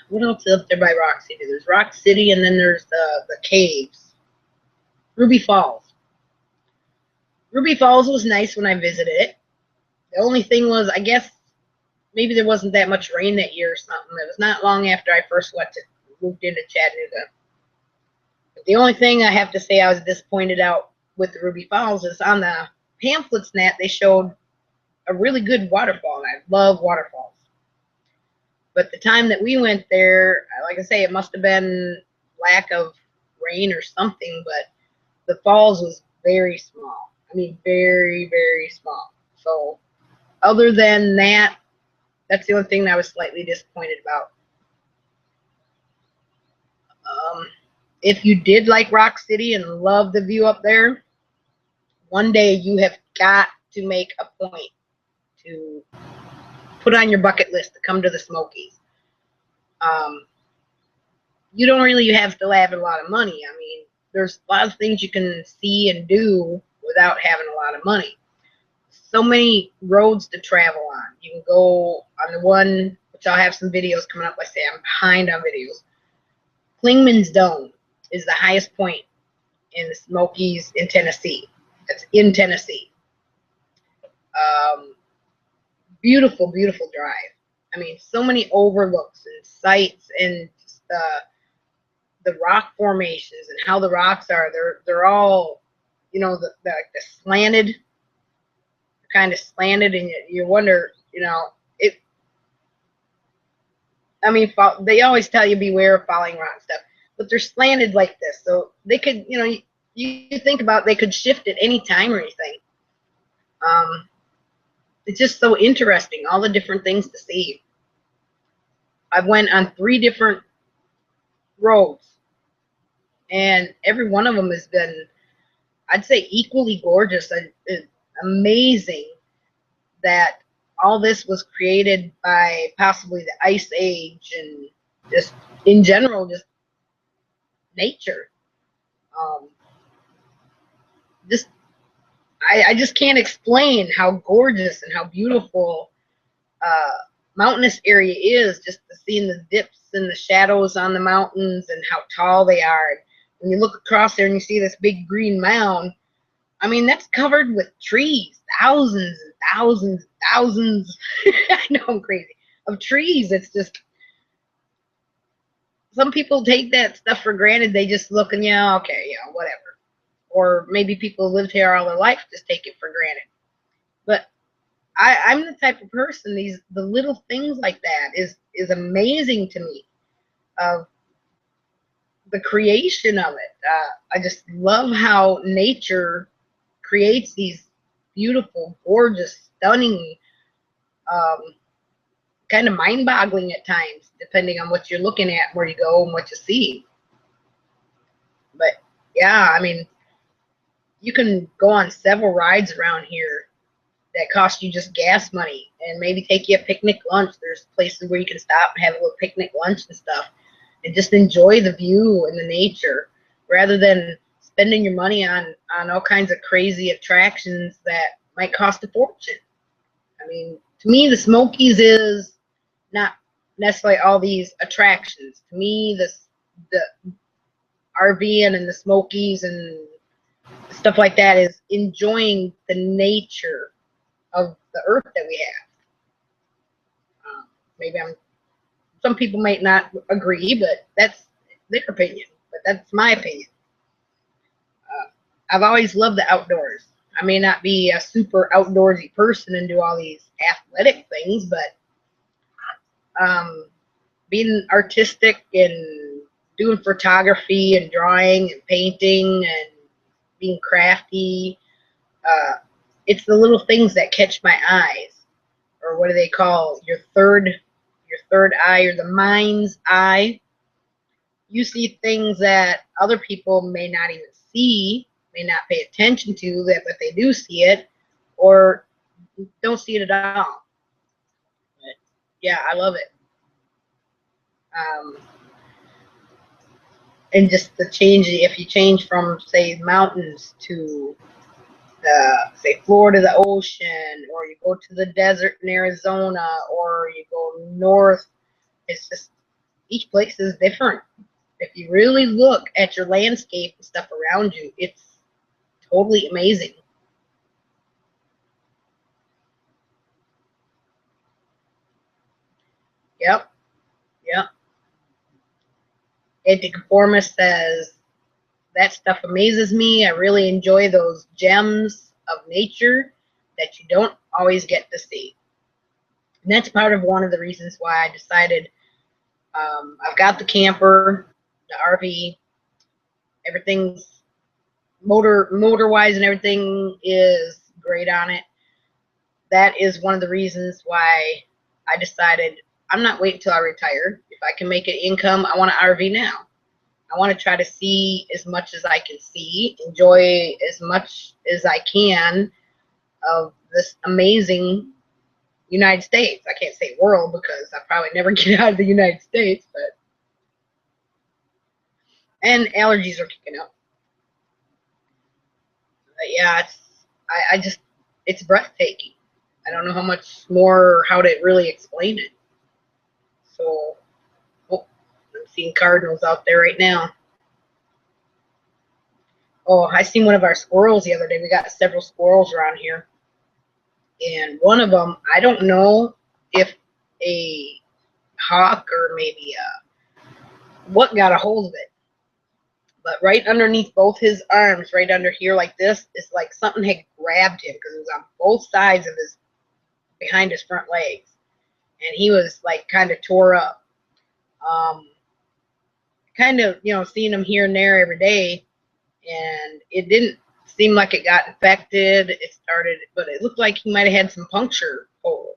What else is up there by Rock City? There's Rock City, and then there's the caves. Ruby Falls. Ruby Falls was nice when I visited it. The only thing was, I guess, maybe there wasn't that much rain that year or something. It was not long after I first moved into Chattanooga. But the only thing I have to say I was disappointed out with the Ruby Falls is on the pamphlets that they showed a really good waterfall, and I love waterfalls. But the time that we went there, like I say, it must have been lack of rain or something, but the falls was very small. I mean, very, very small. So other than that, that's the only thing that I was slightly disappointed about. If you did like Rock City and love the view up there, one day you have got to make a point to put on your bucket list to come to the Smokies. You don't really have to have a lot of money. I mean, there's a lot of things you can see and do without having a lot of money. So many roads to travel on. You can go on the one, which I'll have some videos coming up. I say I'm behind on videos. Clingman's Dome is the highest point in the Smokies in Tennessee. That's in Tennessee. Beautiful, beautiful drive. I mean, so many overlooks and sights and just, the rock formations and how the rocks are. They're all, you know, the slanted, kind of slanted, and you wonder, you know, it. I mean, they always tell you beware of falling rock stuff, but they're slanted like this, so they could, you know, you think about they could shift at any time or anything. It's just so interesting, all the different things to see. I went on 3 different roads, and every one of them has been, I'd say, equally gorgeous and amazing that all this was created by possibly the Ice Age and just in general, just nature. I just can't explain how gorgeous and how beautiful mountainous area is, just seeing the dips and the shadows on the mountains and how tall they are. When you look across there and you see this big green mound, I mean, that's covered with trees, thousands and thousands and thousands. I know I'm crazy, of trees. It's just, some people take that stuff for granted. They just look and, yeah, okay, yeah, whatever. Or maybe people lived here all their life, just take it for granted. But I'm the type of person, the little things like that is amazing to me, of the creation of it. I just love how nature creates these beautiful, gorgeous, stunning, kind of mind-boggling at times, depending on what you're looking at, where you go, and what you see. But yeah, I mean, you can go on several rides around here that cost you just gas money and maybe take you a picnic lunch. There's places where you can stop and have a little picnic lunch and stuff and just enjoy the view and the nature rather than spending your money on all kinds of crazy attractions that might cost a fortune. I mean, to me, the Smokies is not necessarily all these attractions. To me, the RVing and the Smokies and stuff like that is enjoying the nature of the earth that we have. Maybe some people might not agree, but that's their opinion. But that's my opinion. I've always loved the outdoors. I may not be a super outdoorsy person and do all these athletic things, but being artistic and doing photography and drawing and painting and being crafty, it's the little things that catch my eyes. Or what do they call your third eye, or the mind's eye? You see things that other people may not even see, may not pay attention to, that, but they do see it, or don't see it at all. But yeah, I love it. And just the change, if you change from, say, mountains to say Florida, the ocean, or you go to the desert in Arizona, or you go north, it's just each place is different. If you really look at your landscape and stuff around you, it's totally amazing. Yep. Anticonformist says, that stuff amazes me. I really enjoy those gems of nature that you don't always get to see. And that's part of one of the reasons why I decided I've got the camper, the RV, everything's motor-wise and everything is great on it. That is one of the reasons why I decided I'm not waiting until I retire. If I can make an income, I want an RV now. I want to try to see as much as I can see, enjoy as much as I can of this amazing United States. I can't say world because I probably never get out of the United States, and allergies are kicking up. But yeah, it's breathtaking. I don't know how much more, how to really explain it. So, oh, I'm seeing cardinals out there right now. Oh, I seen one of our squirrels the other day. We got several squirrels around here. And one of them, I don't know if a hawk or maybe what got a hold of it. But right underneath both his arms, right under here like this, it's like something had grabbed him because it was on both sides of his, behind his front legs. And he was like kind of tore up. Kind of, seeing him here and there every day. And it didn't seem like it got infected. It started, but it looked like he might have had some puncture holes.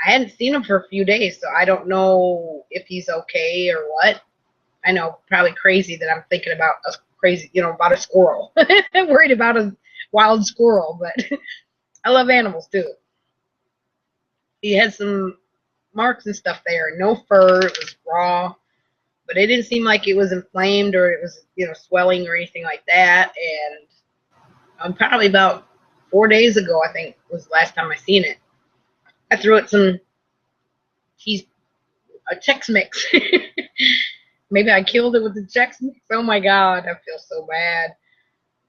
I hadn't seen him for a few days, so I don't know if he's okay or what. I know, probably crazy that I'm thinking about a crazy, about a squirrel. I'm worried about a wild squirrel, but I love animals too. He had some marks and stuff there. No fur. It was raw. But it didn't seem like it was inflamed or it was, swelling or anything like that. And probably about 4 days ago, I think, was the last time I seen it. I threw it some a Chex Mix. Maybe I killed it with the Chex Mix. Oh my God, I feel so bad.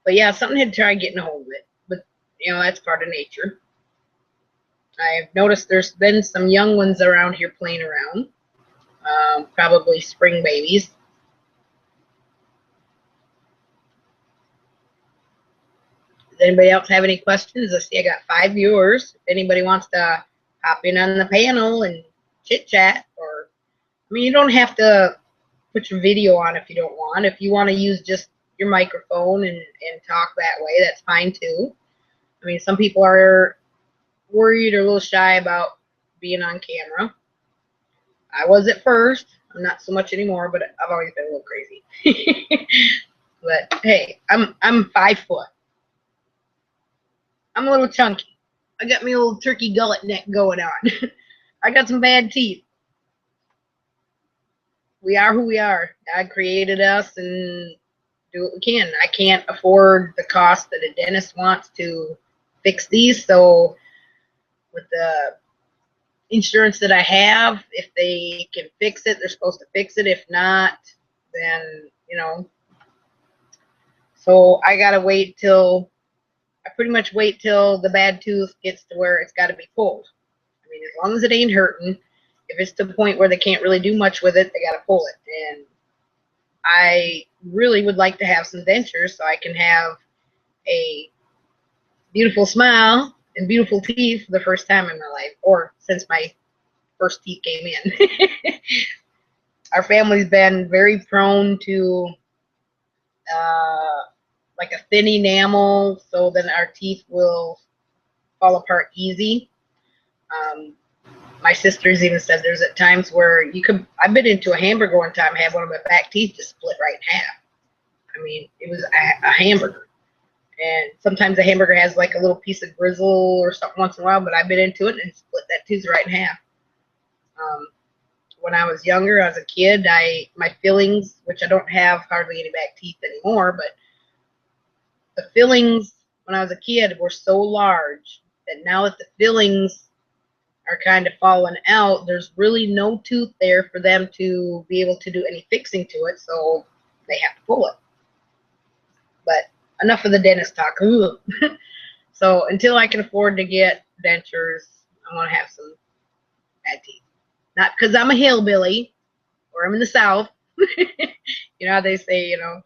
But yeah, something had tried getting a hold of it. But, that's part of nature. I've noticed there's been some young ones around here playing around. Probably spring babies. Does anybody else have any questions? I see I got 5 viewers. If anybody wants to hop in on the panel and chit chat, or you don't have to put your video on if you don't want. If you want to use just your microphone and talk that way, that's fine too. Some people are worried or a little shy about being on camera. I was at first. I'm not so much anymore, but I've always been a little crazy. But hey, I'm 5 foot. I'm a little chunky. I got me a little turkey gullet neck going on. I got some bad teeth. We are who we are. God created us and do what we can. I can't afford the cost that a dentist wants to fix these, so with the insurance that I have, if they can fix it, they're supposed to fix it. If not, then, you know, so I gotta wait till, I pretty much wait till the bad tooth gets to where it's got to be pulled. I mean, as long as it ain't hurting, if it's to the point where they can't really do much with it, they got to pull it. And I really would like to have some dentures so I can have a beautiful smile and beautiful teeth for the first time in my life, or since my first teeth came in. Our family's been very prone to like a thin enamel, so then our teeth will fall apart easy. My sisters even said there's at times where you could, I bit into a hamburger one time, had one of my back teeth just split right in half. I mean, it was a hamburger. And sometimes a hamburger has like a little piece of grizzle or something once in a while, but I bit into it and split that tooth right in half. When I was younger, as a kid, my fillings, which I don't have hardly any back teeth anymore, but the fillings when I was a kid were so large that now that the fillings are kind of falling out, there's really no tooth there for them to be able to do any fixing to it, so they have to pull it. But enough of the dentist talk. So until I can afford to get dentures, I want to have some bad teeth. Not because I'm a hillbilly or I'm in the South. You know how they say, you know,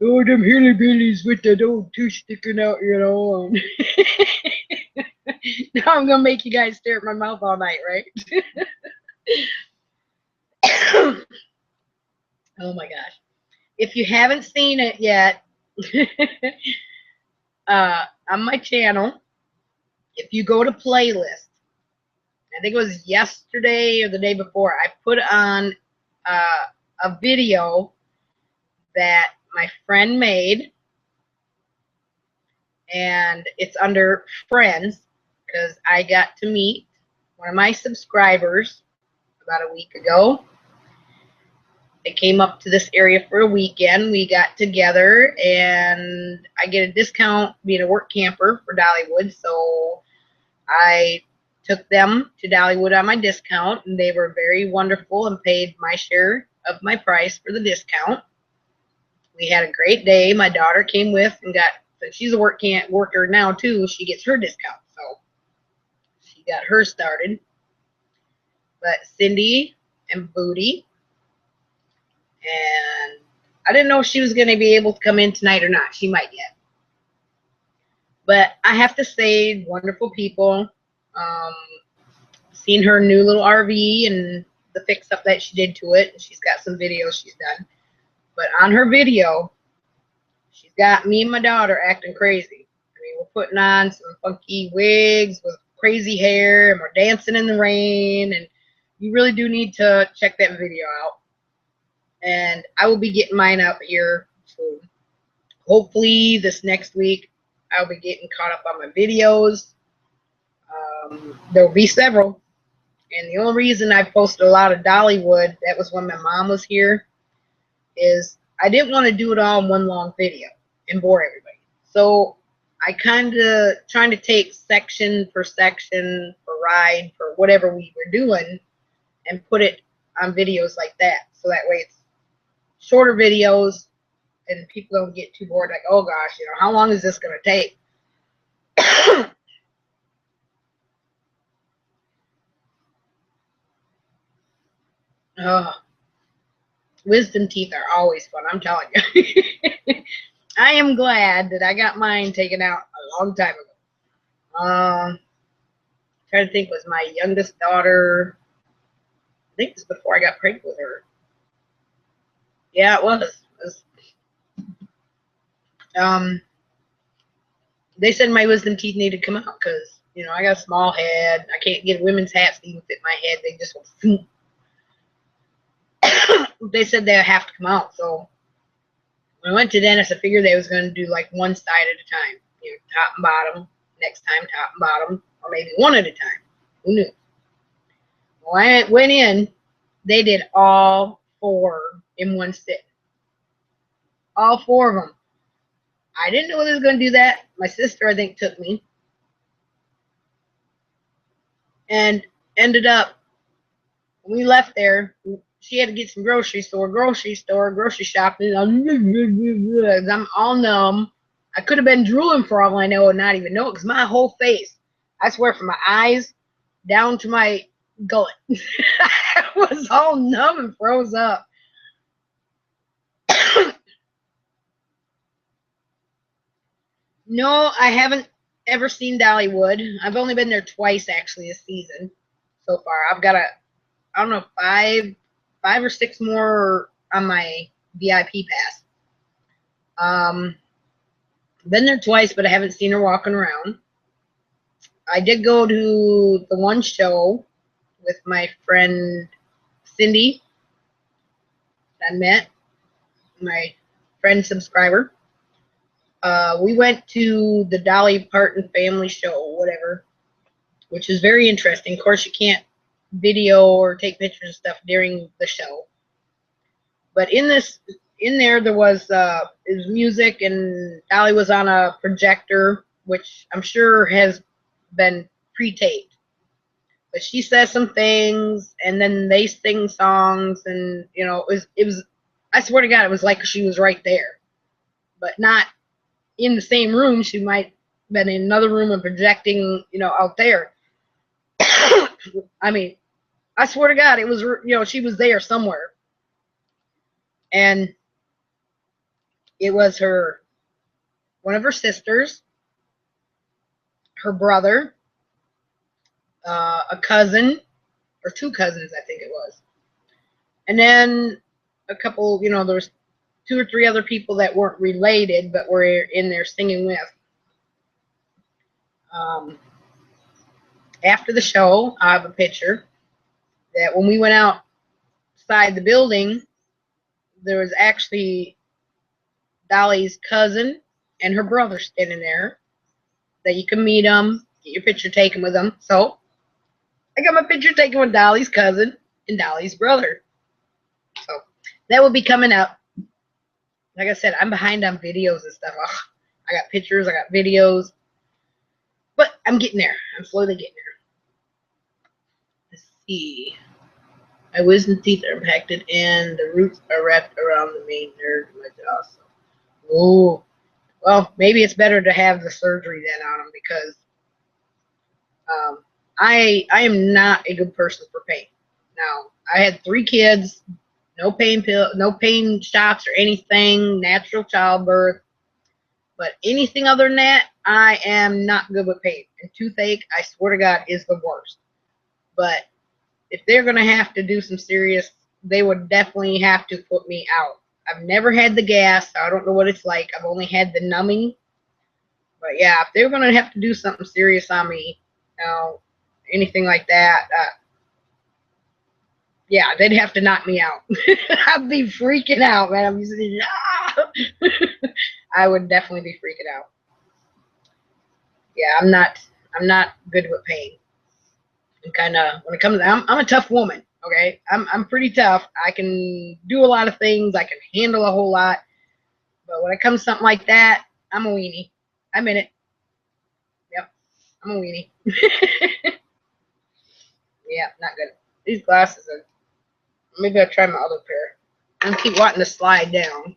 oh, them hillbillies with that old tooth sticking out, you know. Now I'm going to make you guys stare at my mouth all night, right? Oh my gosh. If you haven't seen it yet, on my channel, if you go to playlist, I think it was yesterday or the day before, I put on a video that my friend made, and it's under friends because I got to meet one of my subscribers about a week ago. They came up to this area for a weekend. We got together, and I get a discount being a work camper for Dollywood, so I took them to Dollywood on my discount, and they were very wonderful and paid my share of my price for the discount. We had a great day. My daughter came with and got, since she's a worker now too, she gets her discount, so she got her started. But Cindy and Booty, and I didn't know if she was going to be able to come in tonight or not. She might yet. But I have to say, wonderful people. Seen her new little RV and the fix-up that she did to it. She's got some videos she's done. But on her video, she's got me and my daughter acting crazy. I mean, we're putting on some funky wigs with crazy hair, and we're dancing in the rain. And you really do need to check that video out. And I will be getting mine up here soon. Hopefully this next week I'll be getting caught up on my videos. There will be several. And the only reason I posted a lot of Dollywood, that was when my mom was here, is I didn't want to do it all in one long video and bore everybody. So I kind of trying to take section for section for ride for whatever we were doing and put it on videos like that. So that way it's shorter videos and people don't get too bored like, oh gosh, you know, how long is this going to take? Wisdom teeth are always fun, I'm telling you. I am glad that I got mine taken out a long time ago. Trying to think, was my youngest daughter, I think it was before I got pregnant with her. Yeah, it was. They said my wisdom teeth needed to come out because, you know, I got a small head. I can't get women's hats to even fit my head. They just won't. They said they have to come out. So when I went to the dentist, I figured they was going to do like one side at a time. You know, top and bottom. Next time, top and bottom. Or maybe one at a time. Who knew? When I went in, they did all four in one sit. all 4 of them. I didn't know they was going to do that. My sister, I think, took me. And ended up, when we left there, she had to get some grocery shopping. I'm all numb. I could have been drooling for all I know and not even know it, because my whole face, I swear, from my eyes down to my gullet, I was all numb and froze up. No, I haven't ever seen Dollywood. I've only been there twice, actually, this season so far. I've got I don't know, five or 6 more on my VIP pass. Been there twice, but I haven't seen her walking around. I did go to the one show with my friend Cindy. I met my friend subscriber. We went to the Dolly Parton family show, whatever, which is very interesting. Of course, you can't video or take pictures and stuff during the show. But in there was music, and Dolly was on a projector, which I'm sure has been pre-taped. But she says some things, and then they sing songs, and it was. I swear to God, it was like she was right there, but not in the same room. She might have been in another room and projecting, out there. I mean, I swear to God, it was, she was there somewhere. And it was one of her sisters, her brother, a cousin, or 2 cousins, I think it was. And then a couple, there was 2 or 3 other people that weren't related, but were in there singing with. After the show, I have a picture that when we went outside the building, there was actually Dolly's cousin and her brother standing there, that you can meet them, get your picture taken with them. So I got my picture taken with Dolly's cousin and Dolly's brother. So that will be coming up. Like I said, I'm behind on videos and stuff. Oh, I got pictures, I got videos, but I'm getting there. I'm slowly getting there. Let's see. My wisdom teeth are impacted, and the roots are wrapped around the main nerve of my jaw. So, oh, well, maybe it's better to have the surgery then on them, because I am not a good person for pain. Now, I had 3 kids, no pain shots or anything, natural childbirth. But anything other than that, I am not good with pain. And toothache, I swear to God, is the worst. But if they're going to have to do some serious, they would definitely have to put me out. I've never had the gas. So I don't know what it's like. I've only had the numbing. But yeah, if they're going to have to do something serious on me, anything like that, yeah, they'd have to knock me out. I'd be freaking out, man. I'm just, I would definitely be freaking out. Yeah, I'm not good with pain. I'm kind of, when it comes, I'm a tough woman. Okay, I'm pretty tough. I can do a lot of things. I can handle a whole lot. But when it comes to something like that, I'm a weenie. I'm in it. Yep, I'm a weenie. Yeah, not good. These glasses are. Maybe I'll try my other pair. I keep wanting to slide down.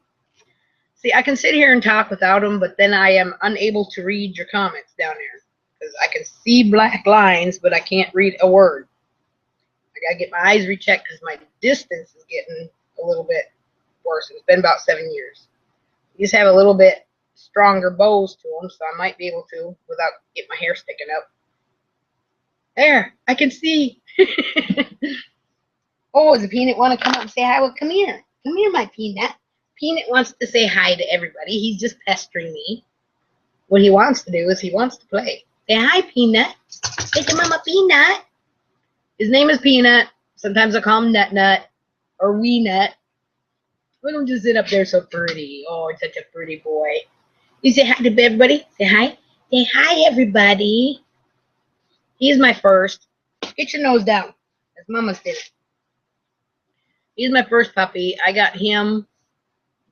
See, I can sit here and talk without them, but then I am unable to read your comments down there, because I can see black lines, but I can't read a word. I gotta get my eyes rechecked, because my distance is getting a little bit worse. It's been about 7 years. These have a little bit stronger bows to them, so I might be able to without getting my hair sticking up. There, I can see. Oh, does Peanut want to come up and say hi? Well, come here. Come here, my Peanut. Peanut wants to say hi to everybody. He's just pestering me. What he wants to do is he wants to play. Say hi, Peanut. Say to Mama Peanut. His name is Peanut. Sometimes I call him Nut Nut or Wee Nut. Let him just sit up there so pretty. Oh, it's such a pretty boy. You say hi to everybody. Say hi. Say hi, everybody. He's my first. Get your nose down. That's Mama's did it. He's my first puppy. I got him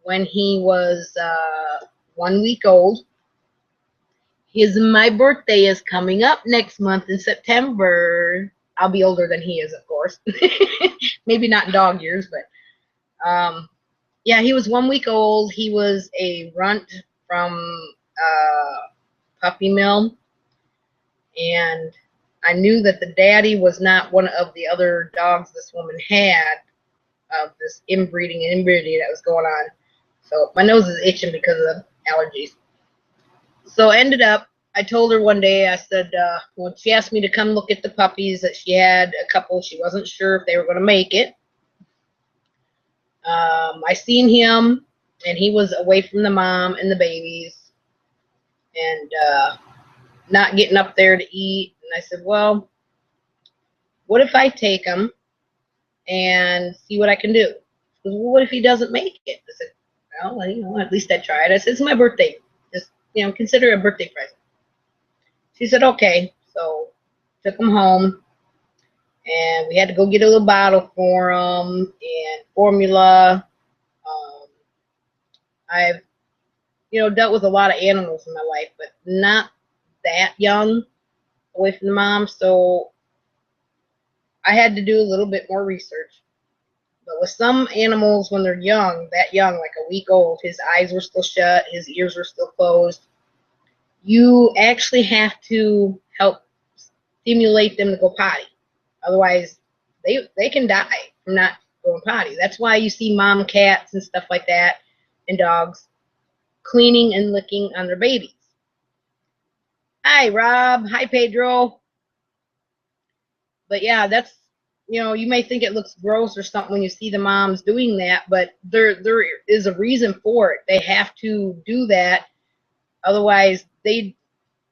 when he was 1 week old. My birthday is coming up next month in September. I'll be older than he is, of course. Maybe not in dog years, but yeah, he was 1 week old. He was a runt from puppy mill, and I knew that the daddy was not one of the other dogs this woman had of this inbreeding that was going on. So my nose is itching because of allergies. So ended up, I told her one day, I said, when she asked me to come look at the puppies, that she had a couple, she wasn't sure if they were going to make it. I seen him, and he was away from the mom and the babies, and not getting up there to eat. And I said, well, what if I take him and see what I can do? She goes, well, what if he doesn't make it? I said, well, you know, at least I tried. I said, it's my birthday. Just, you know, consider it a birthday present. She said, okay. So took him home, and we had to go get a little bottle for him and formula. I've, you know, dealt with a lot of animals in my life, but not that young away from the mom. So I had to do a little bit more research. But with some animals, when they're young, that young, like a week old, his eyes were still shut, his ears were still closed. You actually have to help stimulate them to go potty. Otherwise, they can die from not going potty. That's why you see mom cats and stuff like that, and dogs cleaning and licking on their babies. Hi, Rob. Hi, Pedro. But yeah, that's, you know, you may think it looks gross or something when you see the moms doing that, but there is a reason for it. They have to do that. Otherwise, they,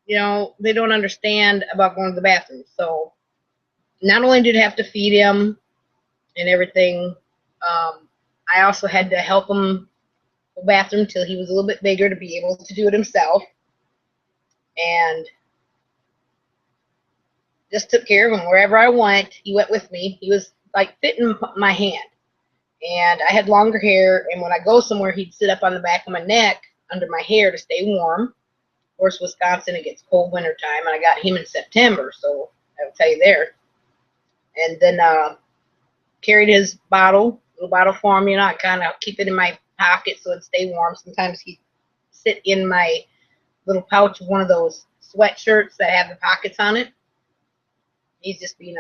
you know, they don't understand about going to the bathroom. So not only did I have to feed him and everything, I also had to help him go to the bathroom till he was a little bit bigger to be able to do it himself. And just took care of him wherever I went. He went with me. He was like fitting my hand. And I had longer hair, and when I go somewhere, he'd sit up on the back of my neck under my hair to stay warm. Of course, Wisconsin, it gets cold winter time, and I got him in September, so I'll tell you there. And then carried his little bottle for him. You know, I kind of keep it in my pocket so it'd stay warm. Sometimes he'd sit in my little pouch of one of those sweatshirts that have the pockets on it. He's just being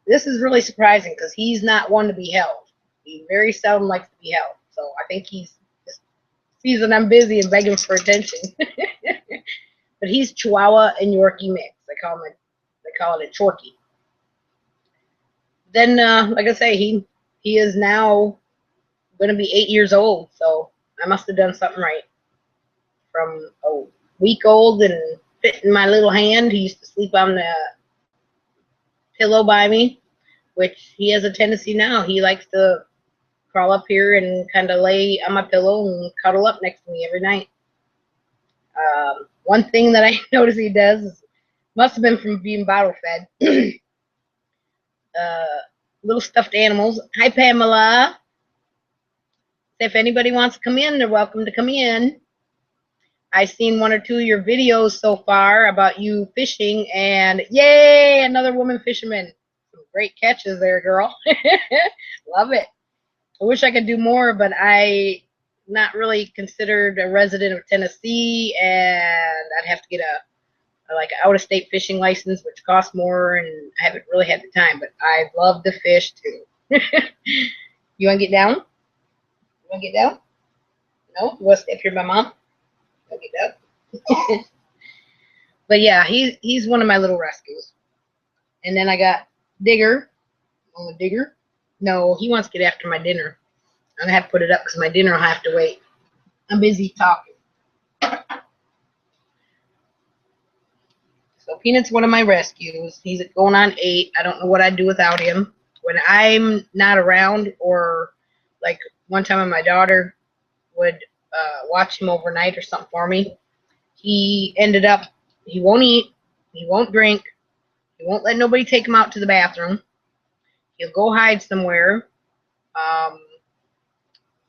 this is really surprising because he's not one to be held. He very seldom likes to be held. So I think he's just sees that I'm busy and begging for attention. But he's Chihuahua and Yorkie mix. They call it a Chorkie. Then, like I say, he is now going to be 8 years old. So I must have done something right. From a week old and fit in my little hand, he used to sleep on the pillow by me, which he has a tendency now. He likes to crawl up here and kind of lay on my pillow and cuddle up next to me every night. One thing that I notice he does must have been from being bottle fed. Little stuffed animals. Hi, Pamela. If anybody wants to come in, they're welcome to come in. I've seen one or two of your videos so far about you fishing, and yay, another woman fisherman. Some great catches there, girl. Love it. I wish I could do more, but I not really considered a resident of Tennessee, and I'd have to get a like out-of-state fishing license, which costs more, and I haven't really had the time, but I love to fish too. You want to get down? You want to get down? No? You want to stay up here by mom? You want to get down? But yeah, he's one of my little rescues. And then I got Digger. Oh, Digger? No, he wants to get after my dinner. I'm going to have to put it up because my dinner will have to wait. I'm busy talking. So Peanut's one of my rescues. He's going on 8. I don't know what I'd do without him. When I'm not around, or like one time when my daughter would watch him overnight or something for me, he ended up, he won't eat, he won't drink, he won't let nobody take him out to the bathroom. He'll go hide somewhere.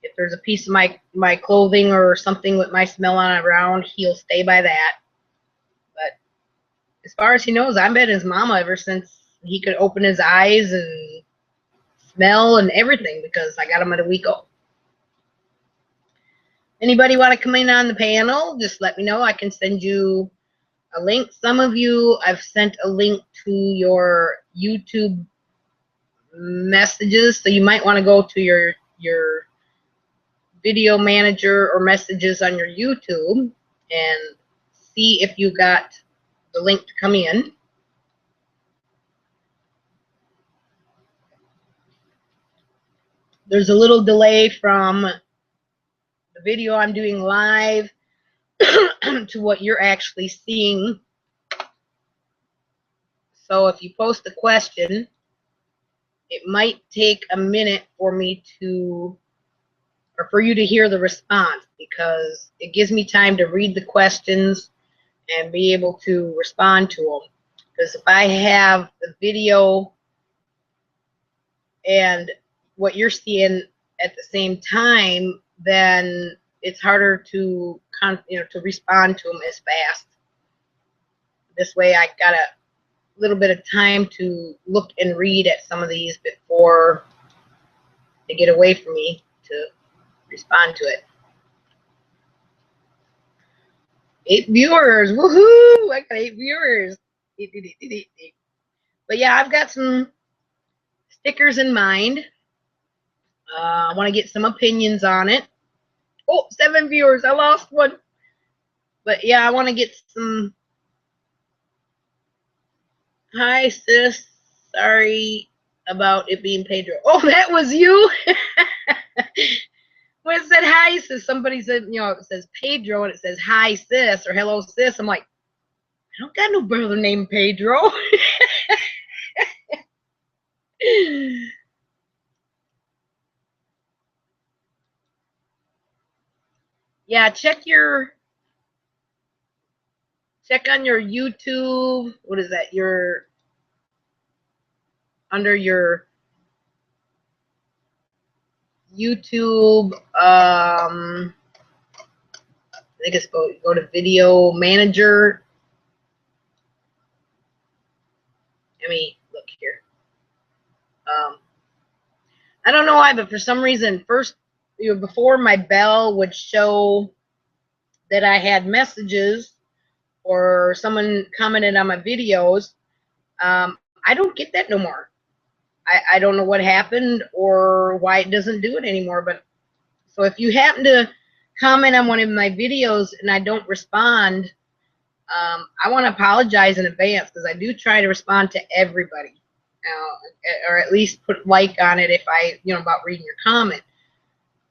If there's a piece of my clothing or something with my smell on it around, he'll stay by that. But as far as he knows, I've been his mama ever since he could open his eyes and smell and everything, because I got him at a week old. Anybody want to come in on the panel, just let me know. I can send you a link. Some of you, I've sent a link to your YouTube messages, so you might want to go to your video manager or messages on your YouTube and see if you got the link to come in. There's a little delay from the video I'm doing live to what you're actually seeing. So if you post a question, it might take a minute for me to, or for you to hear the response, because it gives me time to read the questions and be able to respond to them. Because if I have the video and what you're seeing at the same time, then it's harder to to respond to them as fast. This way I got a little bit of time to look and read at some of these before they get away from me to respond to it. 8 viewers, woohoo! I got 8 viewers. But yeah, I've got some stickers in mind. I want to get some opinions on it. Oh, 7 viewers. I lost one. But yeah, I want to get some. Hi, sis. Sorry about it being Pedro. Oh, that was you? When it said hi, sis, somebody said, it says Pedro and it says hi, sis, or hello, sis. I'm like, I don't got no brother named Pedro. Yeah, check on your YouTube. What is that? Under your YouTube, I think it's go to video manager. Let me look here. I don't know why, but for some reason, first, before my bell would show that I had messages or someone commented on my videos, I don't get that no more. I don't know what happened or why it doesn't do it anymore. But so if you happen to comment on one of my videos and I don't respond, I want to apologize in advance, because I do try to respond to everybody, or at least put like on it if I, about reading your comment.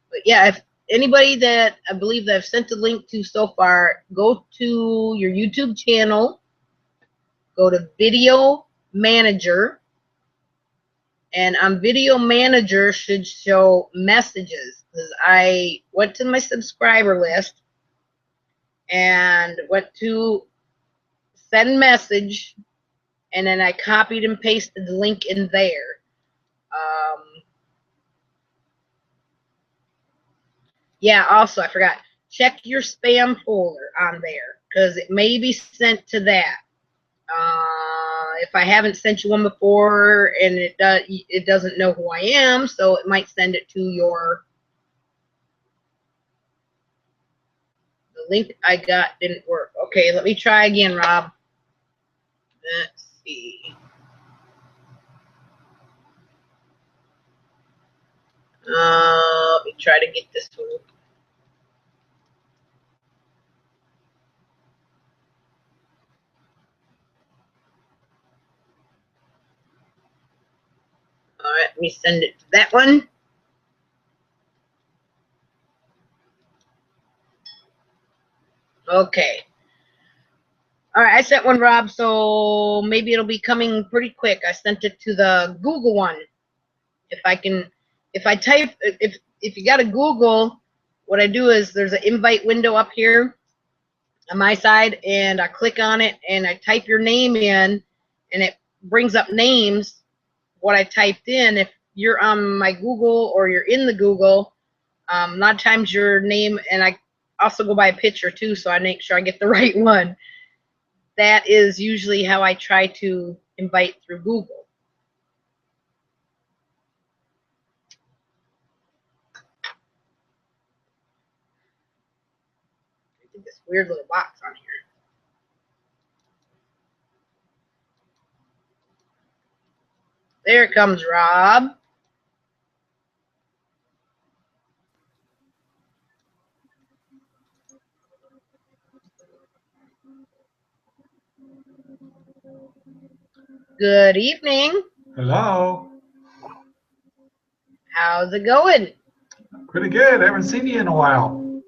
But yeah, if anybody that I believe that I've sent a link to so far, go to your YouTube channel, go to Video Manager, and on Video Manager should show messages, because I went to my subscriber list and went to send message, and then I copied and pasted the link in there. Yeah, also, I forgot, check your spam folder on there, because it may be sent to that. If I haven't sent you one before and it doesn't know who I am, so it might send it to the link I got didn't work. Okay, let me try again, Rob. Let's see. Let me try to get this one. All right, let me send it to that one. Okay. All right, I sent one, Rob, so maybe it'll be coming pretty quick. I sent it to the Google one. If I type, if you got a Google, what I do is there's an invite window up here on my side, and I click on it and I type your name in, and it brings up names, what I typed in. If you're on my Google or you're in the Google, A lot of times your name, and I also go by a picture too, so I make sure I get the right one. That is usually how I try to invite through Google. I think this weird little box on here. There comes Rob. Good evening. Hello. How's it going? Pretty good. I haven't seen you in a while.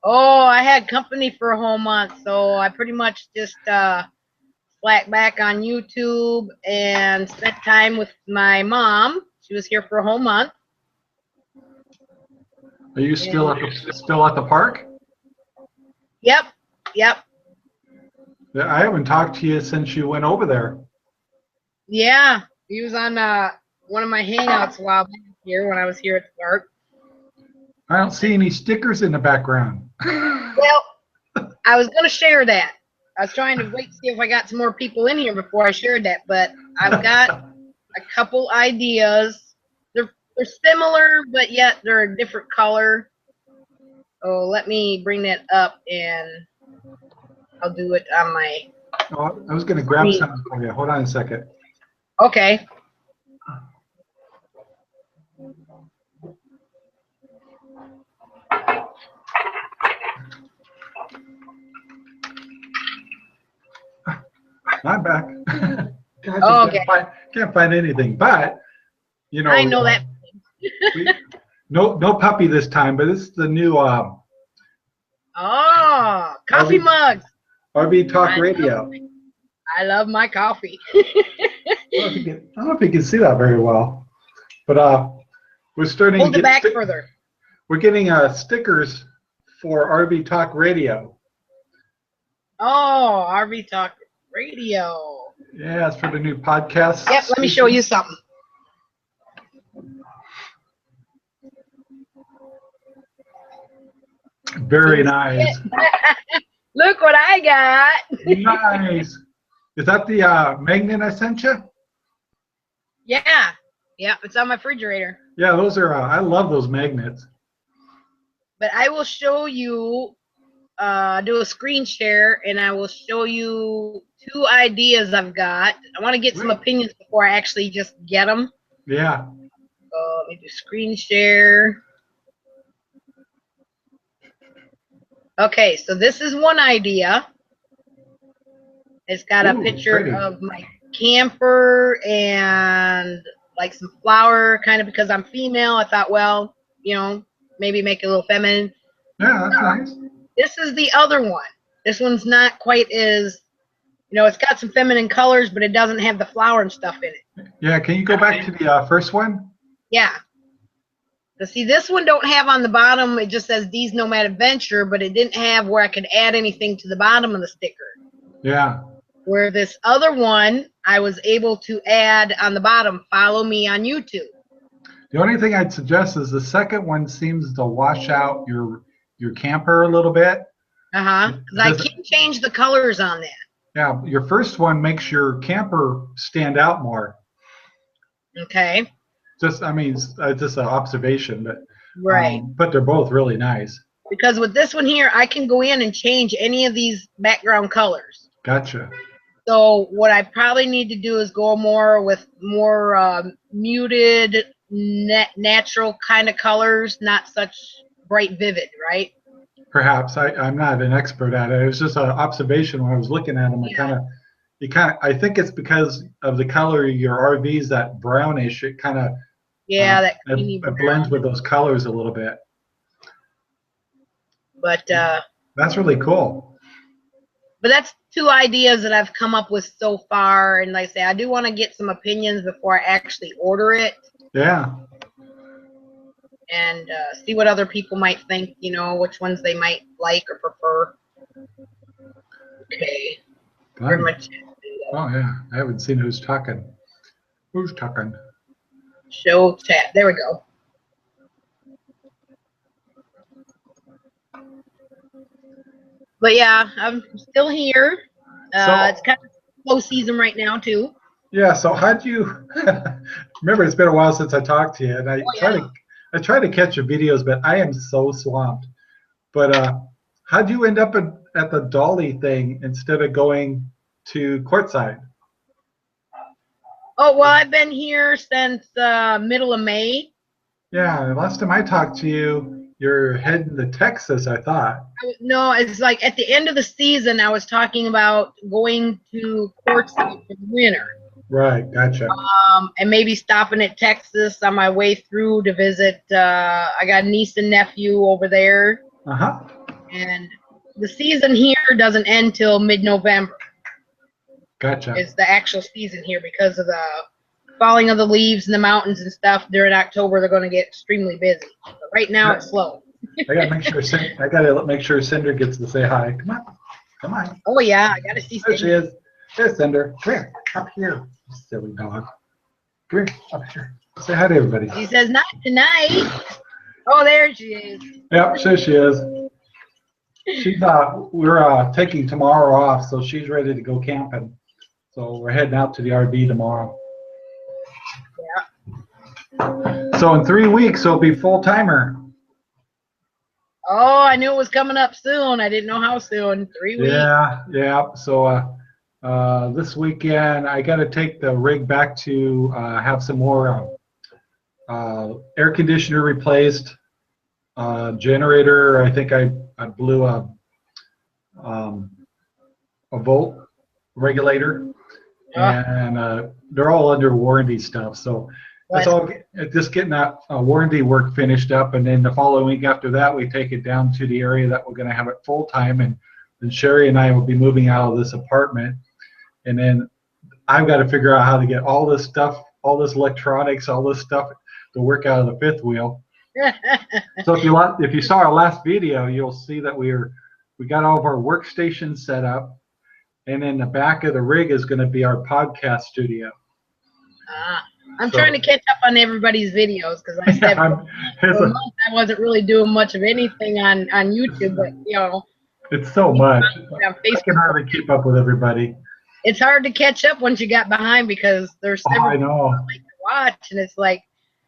Oh, I had company for a whole month, so I pretty much just slacked back on YouTube and spent time with my mom. She was here for a whole month. Are you still at the park? Yep, yep. Yeah, I haven't talked to you since you went over there. Yeah, he was on one of my hangouts a while back here when I was here at the park. I don't see any stickers in the background. Well, I was going to share that. I was trying to wait to see if I got some more people in here before I shared that, but I've got a couple ideas. They're similar, but yet they're a different color. Oh, let me bring that up, and I'll do it on my Oh, I was going to grab something for you. Hold on a second. Okay. I'm back. God, Oh, okay. Can't find anything, but you know. I know that. No puppy this time, but this is the new. Coffee mugs. RV Talk Radio. I love my coffee. I don't know if you can see that very well, but we're starting Hold to it back further. We're getting stickers for RV Talk Radio. Oh, RV Talk Radio. Yeah, it's for the new podcast. Yep, let me show you something. Very nice. Look what I got. Nice. Is that the magnet I sent you? Yeah. Yeah, it's on my refrigerator. Yeah, those are, I love those magnets. But I will show you, do a screen share, and I will show you 2 ideas I've got. I want to get some opinions before I actually just get them. Yeah. Let me do screen share. Okay, so this is one idea. It's got a picture of my camper and like some flower, kind of because I'm female. I thought, well, you know, maybe make it a little feminine. Yeah, that's nice. This is the other one. This one's not quite as, you know, it's got some feminine colors, but it doesn't have the flower and stuff in it. Yeah, can you go back to the first one? Yeah. But see, this one don't have on the bottom, it just says D's Nomad Adventure, but it didn't have where I could add anything to the bottom of the sticker. Yeah. Where this other one, I was able to add on the bottom, follow me on YouTube. The only thing I'd suggest is the second one seems to wash out your camper a little bit. Because I can change the colors on that. Yeah, your first one makes your camper stand out more. Okay. Just, I mean, it's just an observation, but right. But they're both really nice. Because with this one here, I can go in and change any of these background colors. Gotcha. So what I probably need to do is go more with more muted, natural kind of colors, not such bright, vivid, right? Perhaps. I'm not an expert at it. It was just an observation when I was looking at them. I think it's because of the color of your RVs, that brownish. It kind of that it blends with those colors a little bit. But that's really cool. But that's 2 ideas that I've come up with so far, and like I say, I do want to get some opinions before I actually order it. Yeah. And see what other people might think, you know, which ones they might like or prefer. Okay. Oh, yeah. I haven't seen who's talking. Who's talking? Show chat. There we go. But yeah, I'm still here. It's So kind of slow season right now too. yeah, so how'd you remember it's been a while since I talked to you and Oh yeah. I try to catch your videos, but I am so swamped. But how'd you end up at the Dolly thing instead of going to courtside? Oh well, I've been here since middle of May. Yeah, the last time I talked to you, you're heading to Texas, I thought. No, it's like at the end of the season, I was talking about going to courtside for the winter. Right, gotcha. And maybe stopping at Texas on my way through to visit. I got a niece and nephew over there, Uh-huh. and the season here doesn't end till mid-November. Gotcha. Is the actual season here because of the falling of the leaves in the mountains and stuff. During October, they're going to get extremely busy. But right now, Yeah, it's slow. I gotta make sure Cinder gets to say hi. Come on. Come on. Oh yeah, I got to see There she Cindy. is. There's Cinder. Come here. Up here. Silly dog. Come here. Up here. Say hi to everybody. She says, "Not tonight." Oh, there she is. Yep, there she is. She's we're taking tomorrow off, so she's ready to go camping. So we're heading out to the RV tomorrow. Yeah. So in 3 weeks, it'll be full timer. Oh, I knew it was coming up soon. I didn't know how soon. 3 weeks. Yeah, yeah. So this weekend, I got to take the rig back to have some more air conditioner replaced. Generator, I think I blew a volt regulator, and they're all under warranty stuff. So that's all. Just getting that warranty work finished up, and then the following week after that, we take it down to the area that we're going to have it full time, and then Sherry and I will be moving out of this apartment, and then I've got to figure out how to get all this stuff, all this electronics, all this stuff to work out of the fifth wheel. So if you saw our last video, you'll see that we got all of our workstations set up, and in the back of the rig is going to be our podcast studio. I'm trying to catch up on everybody's videos because I said for a month I wasn't really doing much of anything on YouTube, but it's so much. I can hardly keep up with everybody. It's hard to catch up once you got behind because there's several people I like to watch, and it's like,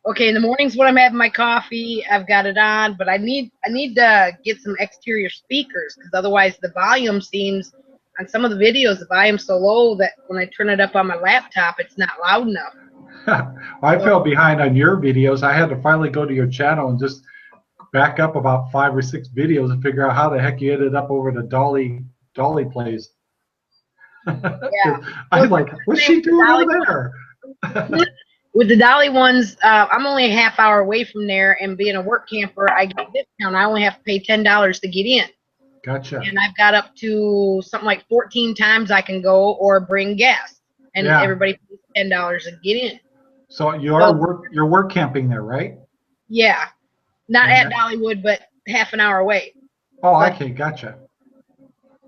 okay, in the mornings when I'm having my coffee, I've got it on, but I need to get some exterior speakers because otherwise the volume seems on some of the videos the volume's so low that when I turn it up on my laptop, it's not loud enough. I fell behind on your videos. I had to finally go to your channel and just back up about 5 or 6 videos and figure out how the heck you ended up over to Dolly Plays. Yeah. I was like, what's she doing over there? With the Dolly ones, I'm only a half hour away from there, and being a work camper, I get a discount. I only have to pay $10 to get in. Gotcha. And I've got up to something like 14 times I can go or bring gas, and everybody pays $10 to get in. So you're work camping there, right? Yeah, not at Dollywood, but half an hour away. Oh, okay, gotcha.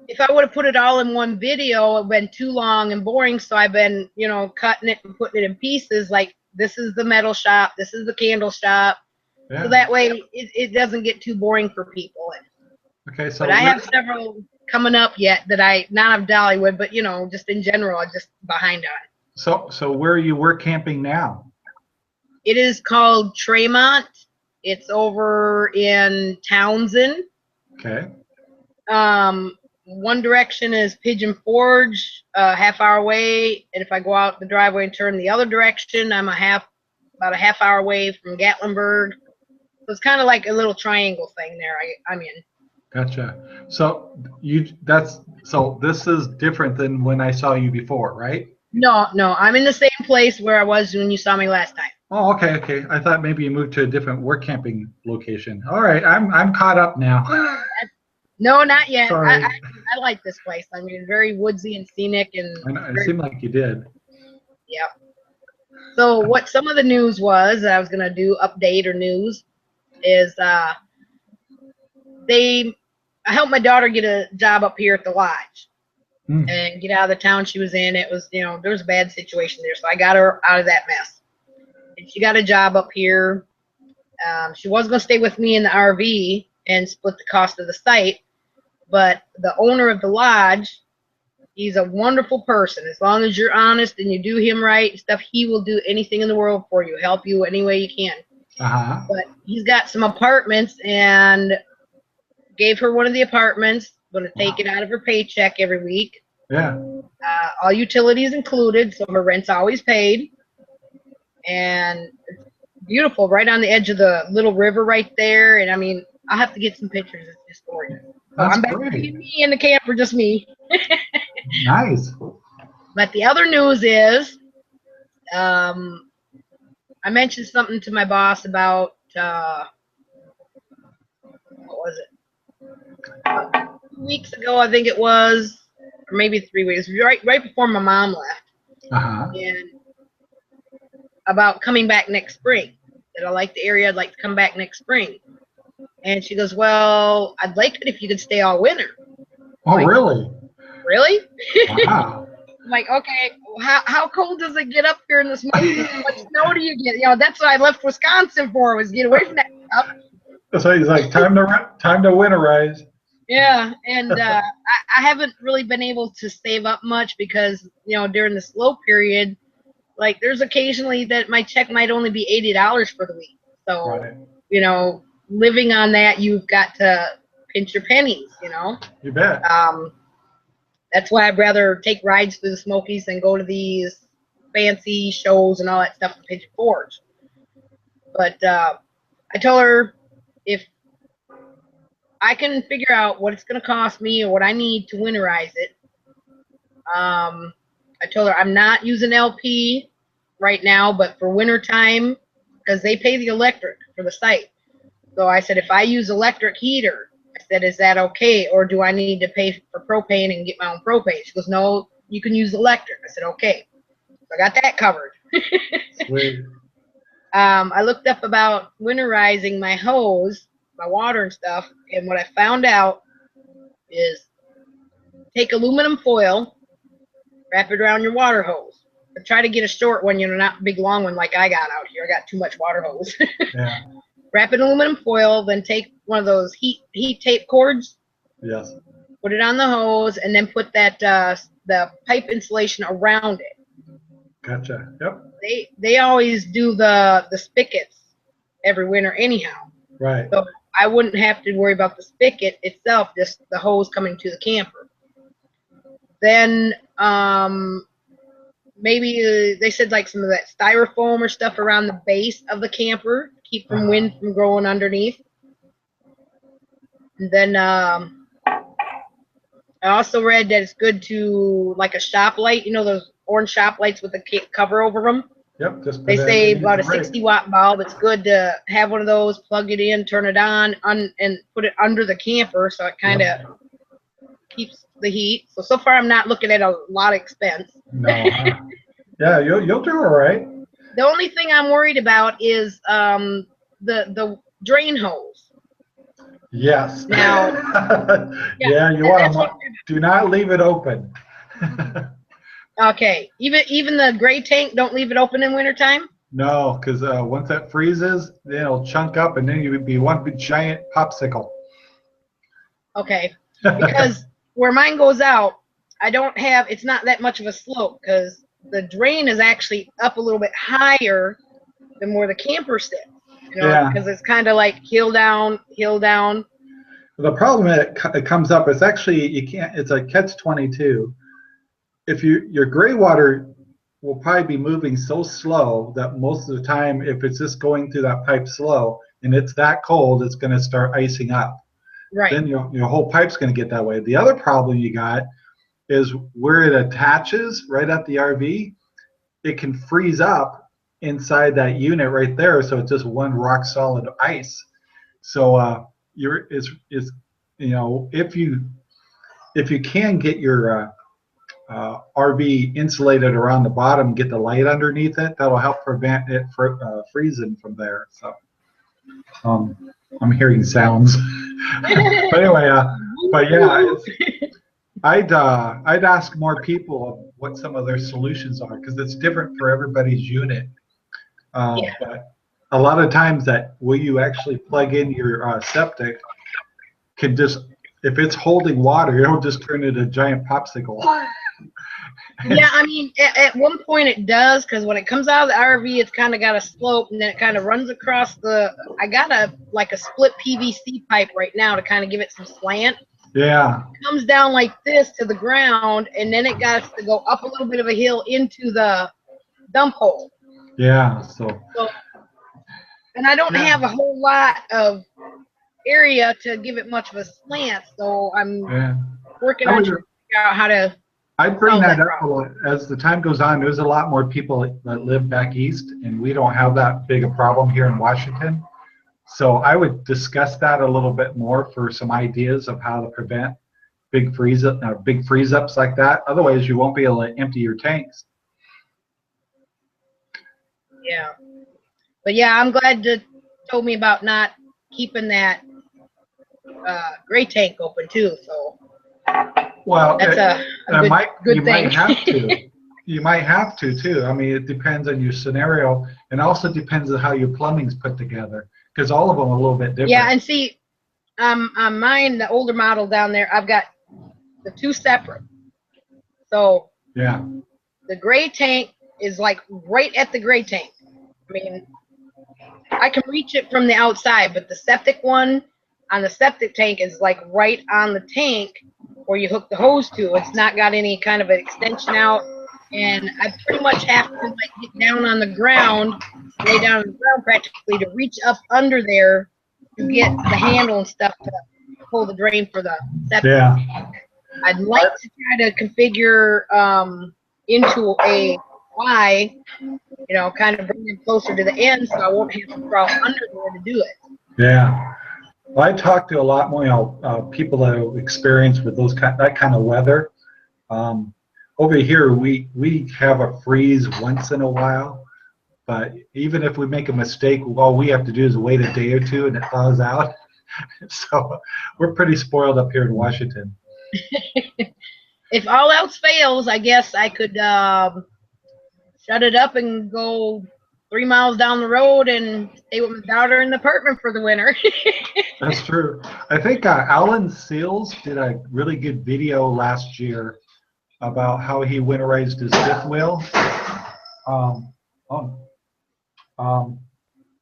If I would have put it all in one video, it would have been too long and boring. So I've been, cutting it and putting it in pieces. Like this is the metal shop, this is the candle shop. Yeah. So that way it doesn't get too boring for people. Okay, so but I have several coming up yet that not of Dollywood, but just in general, I'm just behind on. So where are you work camping now? It is called Tremont. It's over in Townsend. Okay. One direction is Pigeon Forge, half hour away, and if I go out the driveway and turn the other direction, I'm about a half hour away from Gatlinburg. So it's kind of like a little triangle thing there. I'm in. Gotcha. So this is different than when I saw you before, right? No, I'm in the same place where I was when you saw me last time. Oh, okay. I thought maybe you moved to a different work camping location. All right, I'm caught up now. No, not yet. I like this place. I mean, very woodsy and scenic, and it seemed like you did. Yeah. So what some of the news was that I was gonna do update or news is I helped my daughter get a job up here at the lodge and get out of the town she was in. It was there was a bad situation there, so I got her out of that mess. And she got a job up here. She was gonna stay with me in the RV and split the cost of the site. but the owner of the lodge, he's a wonderful person. As long as you're honest and you do him right and stuff, he will do anything in the world for you, help you any way you can. But he's got some apartments and gave her one of the apartments. Going to take it out of her paycheck every week. Yeah. All utilities included, so her rent's always paid. And it's beautiful, right on the edge of the little river right there. And I mean, I'll have to get some pictures. It's just gorgeous. So I'm back to me in the camper, just me. Nice. But the other news is, I mentioned something to my boss about, what was it? 2 weeks ago, I think it was, or maybe 3 weeks, right before my mom left. And about coming back next spring. That I like the area, I'd like to come back next spring. And she goes, well, I'd like it if you could stay all winter. Oh, like, really? Really? Wow. I'm like, okay, how cold does it get up here in this mountain? How much snow do you get? You know, that's what I left Wisconsin for, was get away from that stuff. So he's like, time to winterize. Yeah, and I haven't really been able to save up much because, you know, during the slow period, like there's occasionally that my check might only be $80 for the week. So, you know, living on that, you've got to pinch your pennies, you know. You bet. That's why I'd rather take rides through the Smokies than go to these fancy shows and all that stuff in Pigeon Forge. But I told her if I can figure out what it's going to cost me or what I need to winterize it, I told her I'm not using LP right now, but for winter time, because they pay the electric for the site. So I said, if I use electric heater, I said, is that okay? Or do I need to pay for propane and get my own propane? She goes, no, you can use electric. I said, okay. So I got that covered. Sweet. I looked up about winterizing my hose, my water and stuff, and what I found out is take aluminum foil, wrap it around your water hose. But try to get a short one, you know, not a big long one like I got out here. I got too much water hose. Yeah. Wrap it in aluminum foil, then take one of those heat tape cords. Yes. Put it on the hose, and then put that the pipe insulation around it. Gotcha. Yep. They always do the spigots every winter anyhow. Right. So I wouldn't have to worry about the spigot itself, just the hose coming to the camper. Then maybe they said like some of that styrofoam or stuff around the base of the camper, keep from wind from growing underneath. And then I also read that it's good to, like a shop light, you know, those orange shop lights with the cover over them. Yep. Just they say about a 60-watt bulb. It's good to have one of those, plug it in, turn it on, and put it under the camper so it kind of keeps the heat. So far I'm not looking at a lot of expense. No. Yeah, you'll do all right. The only thing I'm worried about is the drain hose. Yes. Now, yeah, you want to do not leave it open. Okay, even the gray tank, don't leave it open in wintertime? No, because once that freezes, then it'll chunk up, and then you would be one big giant popsicle. Okay, because where mine goes out, I don't have, it's not that much of a slope, because the drain is actually up a little bit higher than where the camper sits. You know, because it's kind of like hill down, hill down. The problem it comes up is actually you can't. It's a catch-22. If your gray water will probably be moving so slow that most of the time, if it's just going through that pipe slow and it's that cold, it's going to start icing up. Right. Then your whole pipe's going to get that way. The other problem you got is where it attaches right at the RV. It can freeze up inside that unit right there, so it's just one rock solid ice. So it's you know, if you can get your RV insulated around the bottom, get the light underneath it, that'll help prevent it freezing from there. So I'm hearing sounds. But anyway, but yeah, I'd ask more people what some of their solutions are, because it's different for everybody's unit. But a lot of times that where you actually plug in your septic can just if it's holding water, it'll just turn into a giant popsicle. Yeah, I mean, at one point it does, because when it comes out of the RV, it's kind of got a slope, and then it kind of runs across the. I got a split PVC pipe right now to kind of give it some slant. Yeah. It comes down like this to the ground, and then it got to go up a little bit of a hill into the dump hole. Yeah. And I don't have a whole lot of area to give it much of a slant, so I'm working on trying to figure out how to. I'd bring that up a lot. As the time goes on, there's a lot more people that live back east, and we don't have that big a problem here in Washington. So I would discuss that a little bit more for some ideas of how to prevent big freeze-ups like that. Otherwise, you won't be able to empty your tanks. Yeah. But yeah, I'm glad you told me about not keeping that gray tank open too. So well, that's a good thing. Might have to. You might have to too. I mean, it depends on your scenario, and also depends on how your plumbing's put together, because all of them are a little bit different. Yeah, and see, on mine, the older model down there, I've got the two separate. So yeah, the gray tank is like right at the gray tank. I mean, I can reach it from the outside, but the septic one on the septic tank is like right on the tank where you hook the hose to. It's not got any kind of an extension out, and I pretty much have to like get down on the ground, lay down on the ground practically to reach up under there to get the handle and stuff to pull the drain for the septic. Yeah. I'd like to try to configure into a Y, kind of bring it closer to the end so I won't have to crawl under there to do it. Yeah. Well, I talked to a lot more people that have experience with that kind of weather. Over here, we have a freeze once in a while, but even if we make a mistake, all we have to do is wait a day or two and it thaws out. So we're pretty spoiled up here in Washington. If all else fails, I guess I could shut it up and go 3 miles down the road and stay with my daughter in the apartment for the winter. That's true. I think Alan Seals did a really good video last year about how he winterized his fifth wheel.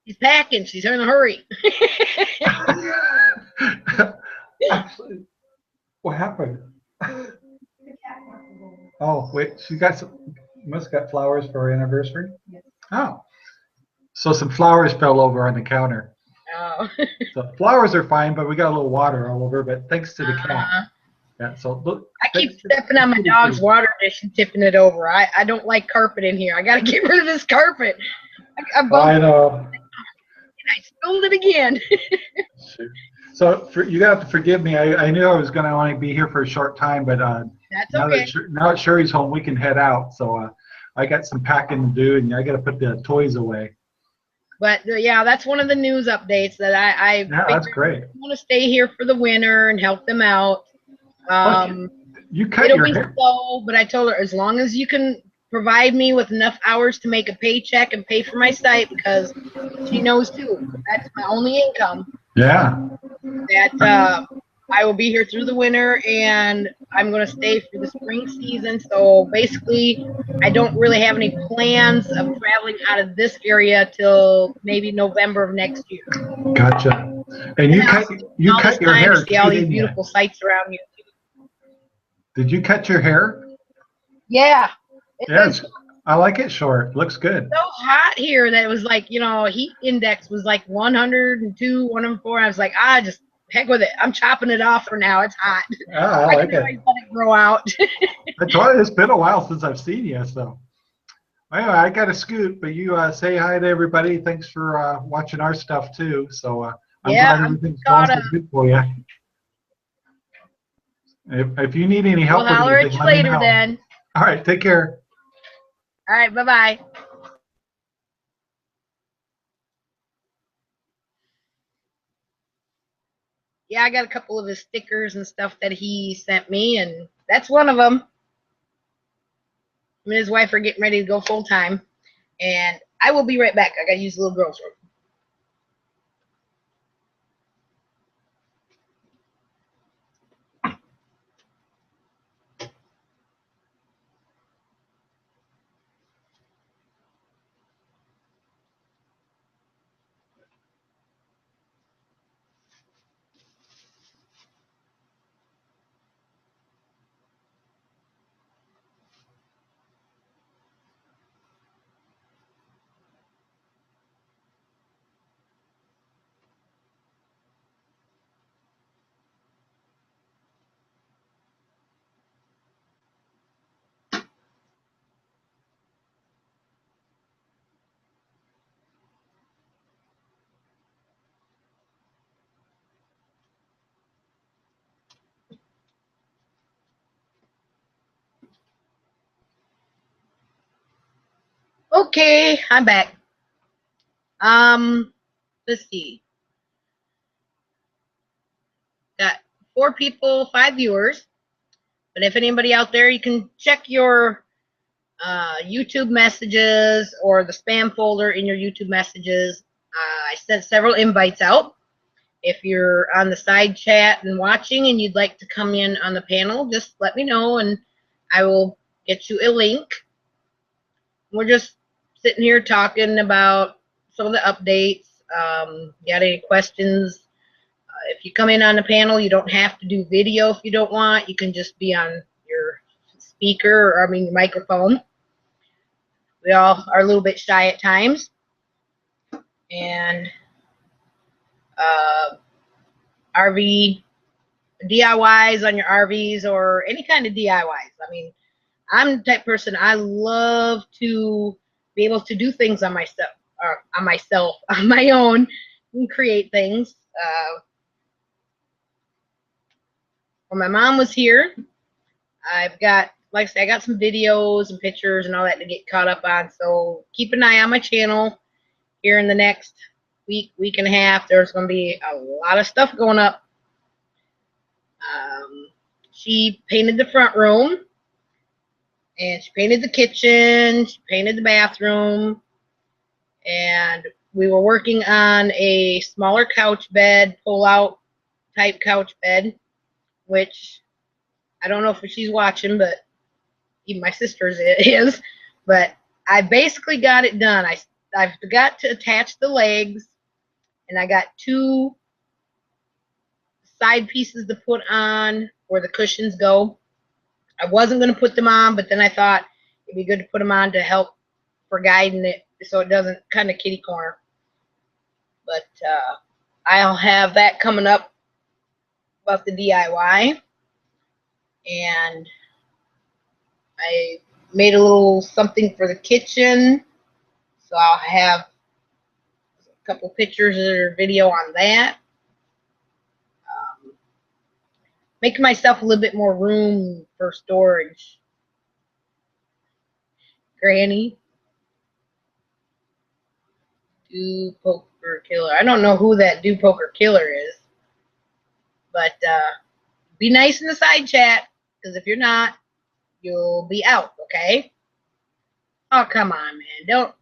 She's packing. She's in a hurry. What happened? Oh, wait. She must got flowers for her anniversary? Yes. Oh. So some flowers fell over on the counter. Oh. So flowers are fine, but we got a little water all over. But thanks to the cat. Yeah, so look. I keep stepping on my dog's water dish and tipping it over. I don't like carpet in here. I got to get rid of this carpet. I know. And I spilled it again. So you got to forgive me. I knew I was going to only be here for a short time, but that's okay. Now that Sherry's home, we can head out. So I got some packing to do, and I got to put the toys away. But yeah, that's one of the news updates that I yeah, that's great. I want to stay here for the winter and help them out. You cut it'll your be hair. slow, but I told her as long as you can provide me with enough hours to make a paycheck and pay for my site, because she knows too that's my only income. Yeah. That I will be here through the winter, and I'm going to stay for the spring season. So basically, I don't really have any plans of traveling out of this area till maybe November of next year. Gotcha. And you cut your hair. See all these beautiful sights around you. Did you cut your hair? Yeah. Yes. I like it short. Looks good. So hot here that it was like, heat index was like 102, 104. I was like, just heck with it. I'm chopping it off for now. It's hot. I like it. Let it grow out. I told you it's been a while since I've seen you, so. Anyway, I got to scoot, but you say hi to everybody. Thanks for watching our stuff too. So I'm glad everything's going so good for you. If you need any help we'll holler with anything, at you later then. All right, take care. All right, bye-bye. Yeah, I got a couple of his stickers and stuff that he sent me, and that's one of them. Him and his wife are getting ready to go full-time, and I will be right back. I got to use the little girl's room. Okay, I'm back. Let's see. Got 4 people, 5 viewers. But if anybody out there, you can check your YouTube messages or the spam folder in your YouTube messages. I sent several invites out. If you're on the side chat and watching and you'd like to come in on the panel, just let me know and I will get you a link. We're just sitting here talking about some of the updates. Got any questions? If you come in on the panel, you don't have to do video if you don't want. You can just be on your speaker, or I mean your microphone. We all are a little bit shy at times. And RV DIYs on your RVs or any kind of DIYs. I mean, I'm the type of person, I love to be able to do things on myself, on my own, and create things. When my mom was here, I've got, like I said, I got some videos and pictures and all that to get caught up on. So keep an eye on my channel. Here in the next week and a half, there's going to be a lot of stuff going up. She painted the front room, and she painted the kitchen, she painted the bathroom, and we were working on a smaller couch bed, pull-out type couch bed, which I don't know if she's watching, but even my sister's is. But I basically got it done. I forgot to attach the legs, and I got 2 side pieces to put on where the cushions go. I wasn't going to put them on, but then I thought it'd be good to put them on to help for guiding it so it doesn't kind of kitty corner. But I'll have that coming up about the DIY. And I made a little something for the kitchen, so I'll have a couple pictures or video on that. Making myself a little bit more room for storage. Granny. Do Poker Killer. I don't know who that Do Poker Killer is. But be nice in the side chat, because if you're not, you'll be out, okay? Oh, come on, man. Don't.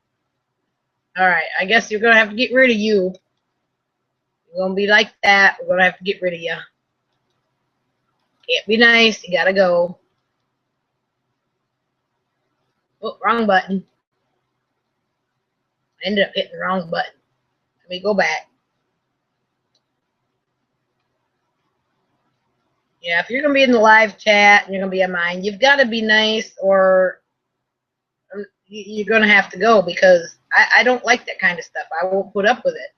Alright, I guess you're going to have to get rid of you. You're going to be like that. We're going to have to get rid of you. Can't be nice. You got to go. Oh, wrong button. I ended up hitting the wrong button. Let me go back. Yeah, if you're going to be in the live chat and you're going to be on mine, you've got to be nice, or you're going to have to go, because I don't like that kind of stuff. I won't put up with it.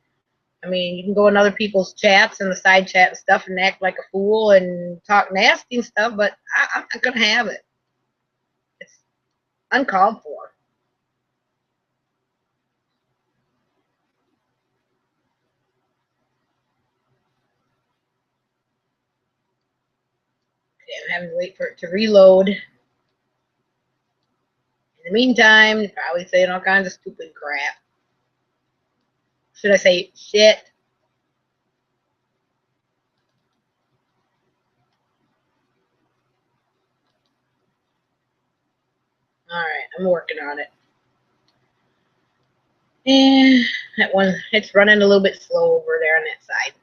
I mean, you can go in other people's chats and the side chat and stuff and act like a fool and talk nasty and stuff, but I'm not going to have it. It's uncalled for. Okay, I'm having to wait for it to reload. In the meantime, you're probably saying all kinds of stupid crap. Should I say shit? Alright, I'm working on it. And that one, it's running a little bit slow over there on that side.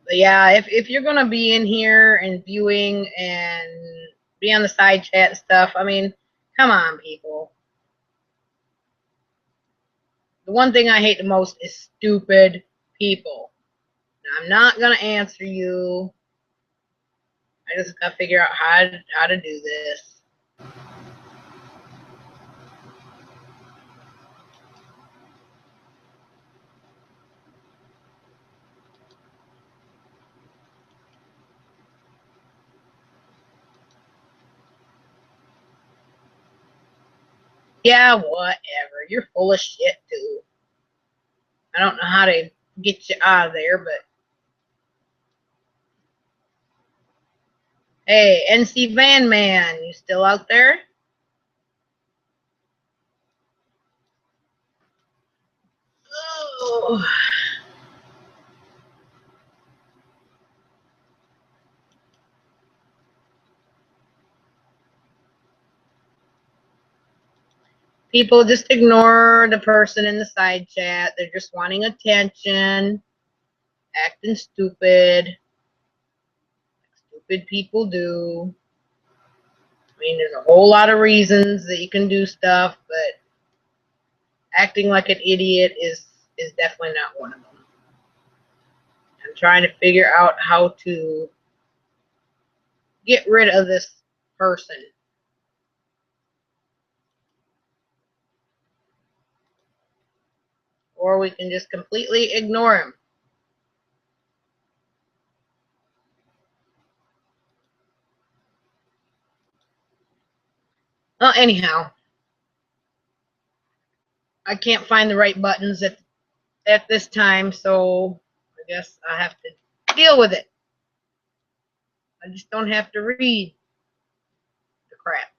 But yeah, if you're going to be in here and viewing and be on the side chat and stuff, I mean, come on, people. The one thing I hate the most is stupid people. Now, I'm not going to answer you. I just got to figure out how to do this. Yeah, whatever. You're full of shit, too. I don't know how to get you out of there, but Hey, NC Van Man, you still out there? Oh. People just ignore the person in the side chat. They're just wanting attention, acting stupid. Stupid people do. I mean, there's a whole lot of reasons that you can do stuff, but acting like an idiot is definitely not one of them. I'm trying to figure out how to get rid of this person. Or we can just completely ignore him. Well, anyhow, I can't find the right buttons at this time, so I guess I have to deal with it. I just don't have to read the crap.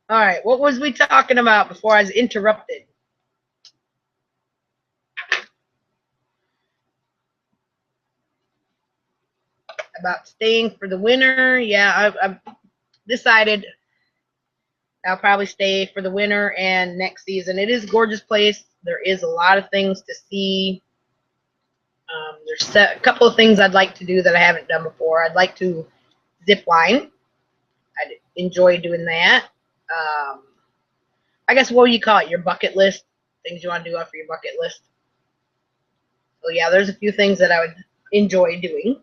All right, what was we talking about before I was interrupted? About staying for the winter. Yeah, I've decided I'll probably stay for the winter and next season. It is a gorgeous place. There is a lot of things to see. There's a couple of things I'd like to do that I haven't done before. I'd like to zip line. I'd enjoy doing that. I guess what do you call it? Your bucket list. Things you want to do off your bucket list. So yeah, there's a few things that I would enjoy doing.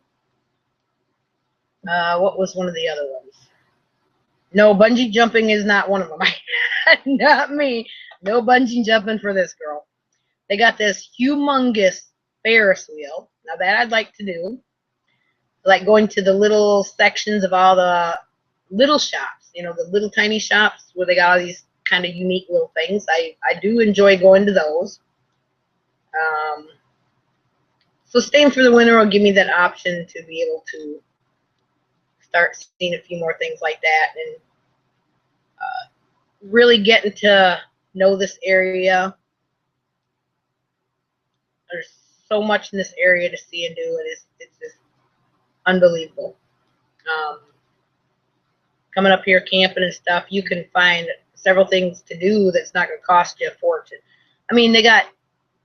What was one of the other ones? No, bungee jumping is not one of them. Not me. No bungee jumping for this girl. They got this humongous Ferris wheel. Now that I'd like to do. Like going to the little sections of all the little shops, you know, the little tiny shops where they got all these kind of unique little things. I do enjoy going to those. So staying for the winter will give me that option to be able to start seeing a few more things like that and really getting to know this area. There's so much in this area to see and do. It's just unbelievable. Coming up here camping and stuff, you can find several things to do that's not going to cost you a fortune. I mean, they got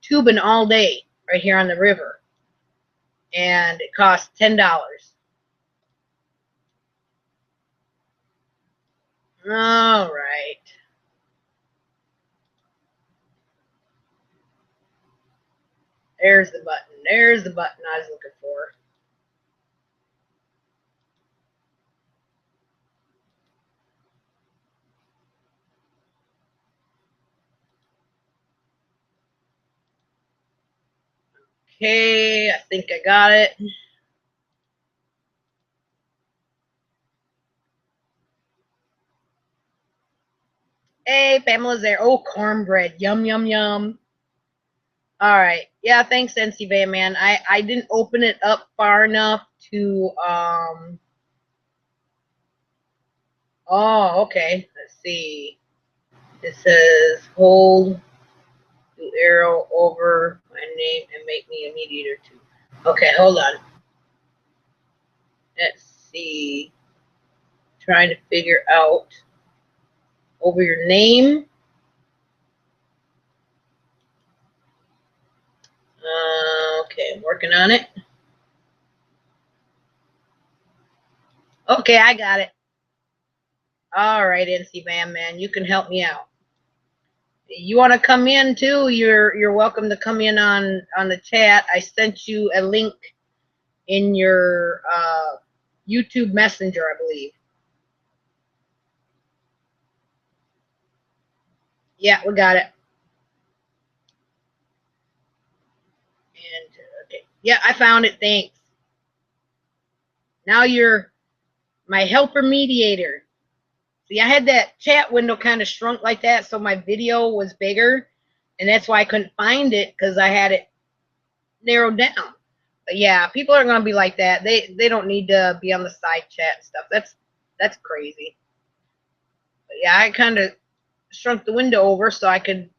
tubing all day right here on the river, and it costs $10. All right. There's the button. There's the button I was looking for. Okay, I think I got it. Hey, Pamela's there. Oh, cornbread. Yum, yum, yum. All right. Yeah, thanks, NC Van Man. I didn't open it up far enough to oh, okay. Let's see. It says hold the arrow over my name and make me a mediator too. Okay, hold on. Let's see. Trying to figure out over your name. Okay, I'm working on it. Okay, I got it. All right, NC Van Man, you can help me out. You want to come in too? You're welcome to come in on the chat. I sent you a link in your YouTube Messenger, I believe. Yeah, we got it. And okay, yeah, I found it. Thanks. Now you're my helper mediator. See, I had that chat window kind of shrunk like that, so my video was bigger, and that's why I couldn't find it because I had it narrowed down. But yeah, people are gonna be like that. They don't need to be on the side chat and stuff. That's crazy. But yeah, I kind of shrunk the window over so I could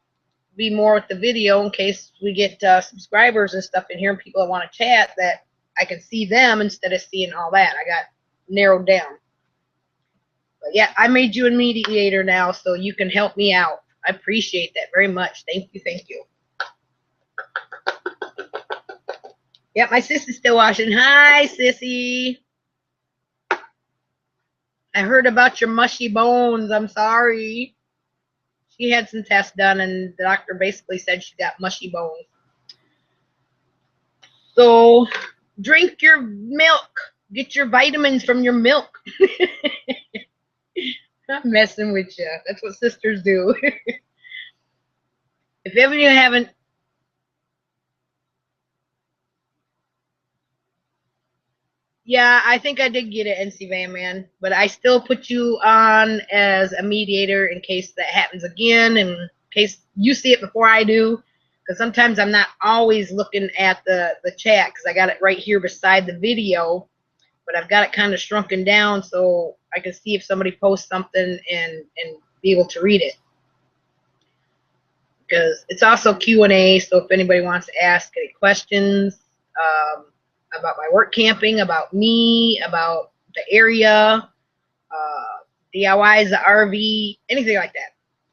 be more with the video in case we get subscribers and stuff in here and people that want to chat, that I can see them instead of seeing all that. I got narrowed down. But yeah, I made you a mediator now so you can help me out. I appreciate that very much. Thank you, thank you. Yep, my sister's still watching. Hi, sissy. I heard about your mushy bones. I'm sorry. She had some tests done, and the doctor basically said she got mushy bones. So drink your milk. Get your vitamins from your milk. I'm messing with you. That's what sisters do. If ever you haven't, yeah, I think I did get it, NC Van Man, but I still put you on as a mediator in case that happens again, and in case you see it before I do, because sometimes I'm not always looking at the chat because I got it right here beside the video, but I've got it kind of shrunken down so I can see if somebody posts something and be able to read it. Because it's also Q&A, so if anybody wants to ask any questions about my work camping, about me, about the area, DIYs, the RV, anything like that,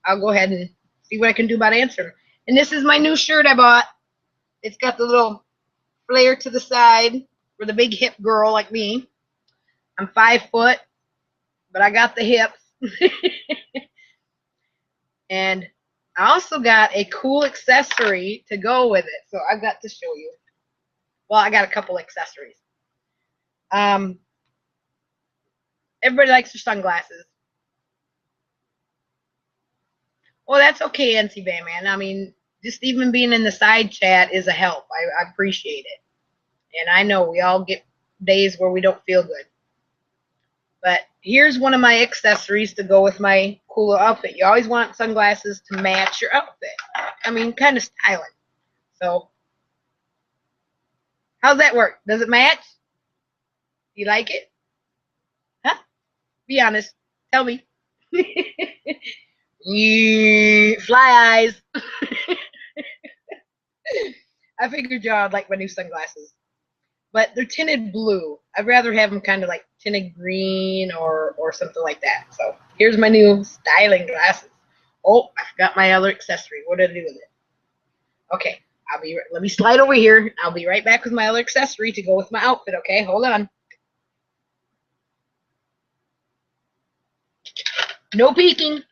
I'll go ahead and see what I can do about answering. And this is my new shirt I bought. It's got the little flare to the side for the big hip girl like me. I'm 5 foot, but I got the hips. And I also got a cool accessory to go with it, so I've got to show you. Well, I got a couple accessories. Everybody likes their sunglasses. Well, that's okay, NC Van Man. I mean, just even being in the side chat is a help. I appreciate it. And I know we all get days where we don't feel good. But here's one of my accessories to go with my cooler outfit. You always want sunglasses to match your outfit. I mean, kind of styling. So, how's that work? Does it match? You like it? Huh? Be honest. Tell me. Fly eyes. I figured y'all would like my new sunglasses. But they're tinted blue. I'd rather have them kind of like tinted green or something like that. So here's my new styling glasses. Oh, I forgot my other accessory. What did I do with it? Okay, let me slide over here. I'll be right back with my other accessory to go with my outfit, okay? Hold on. No peeking.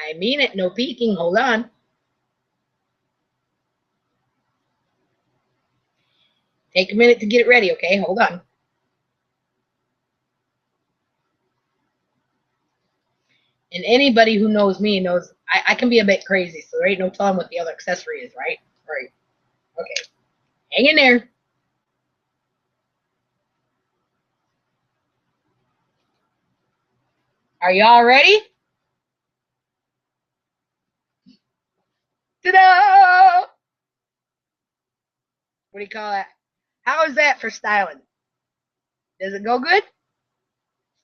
I mean it, no peeking. Hold on. Take a minute to get it ready, okay? Hold on. And anybody who knows me knows I can be a bit crazy, so there ain't no telling what the other accessory is, right? Right. Okay. Hang in there. Are y'all ready? Ta-da! What do you call that? How is that for styling? Does it go good?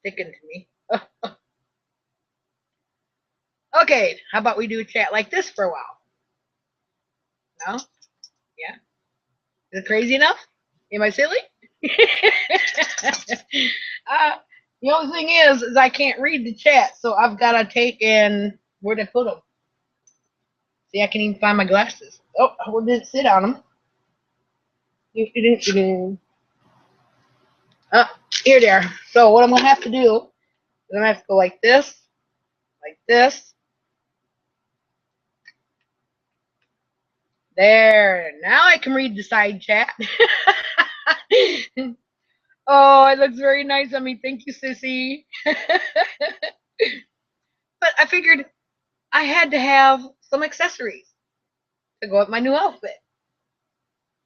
Sticking to me. Okay, how about we do a chat like this for a while? No? Yeah? Is it crazy enough? Am I silly? The only thing is I can't read the chat, so I've got to take in, where'd I put them? See, I can even find my glasses. Oh, where did it sit on them? Oh, here they are. So what I'm going to have to do is I'm going to have to go like this, There. Now I can read the side chat. Oh, it looks very nice on me. Thank you, sissy. But I figured I had to have some accessories to go with my new outfit.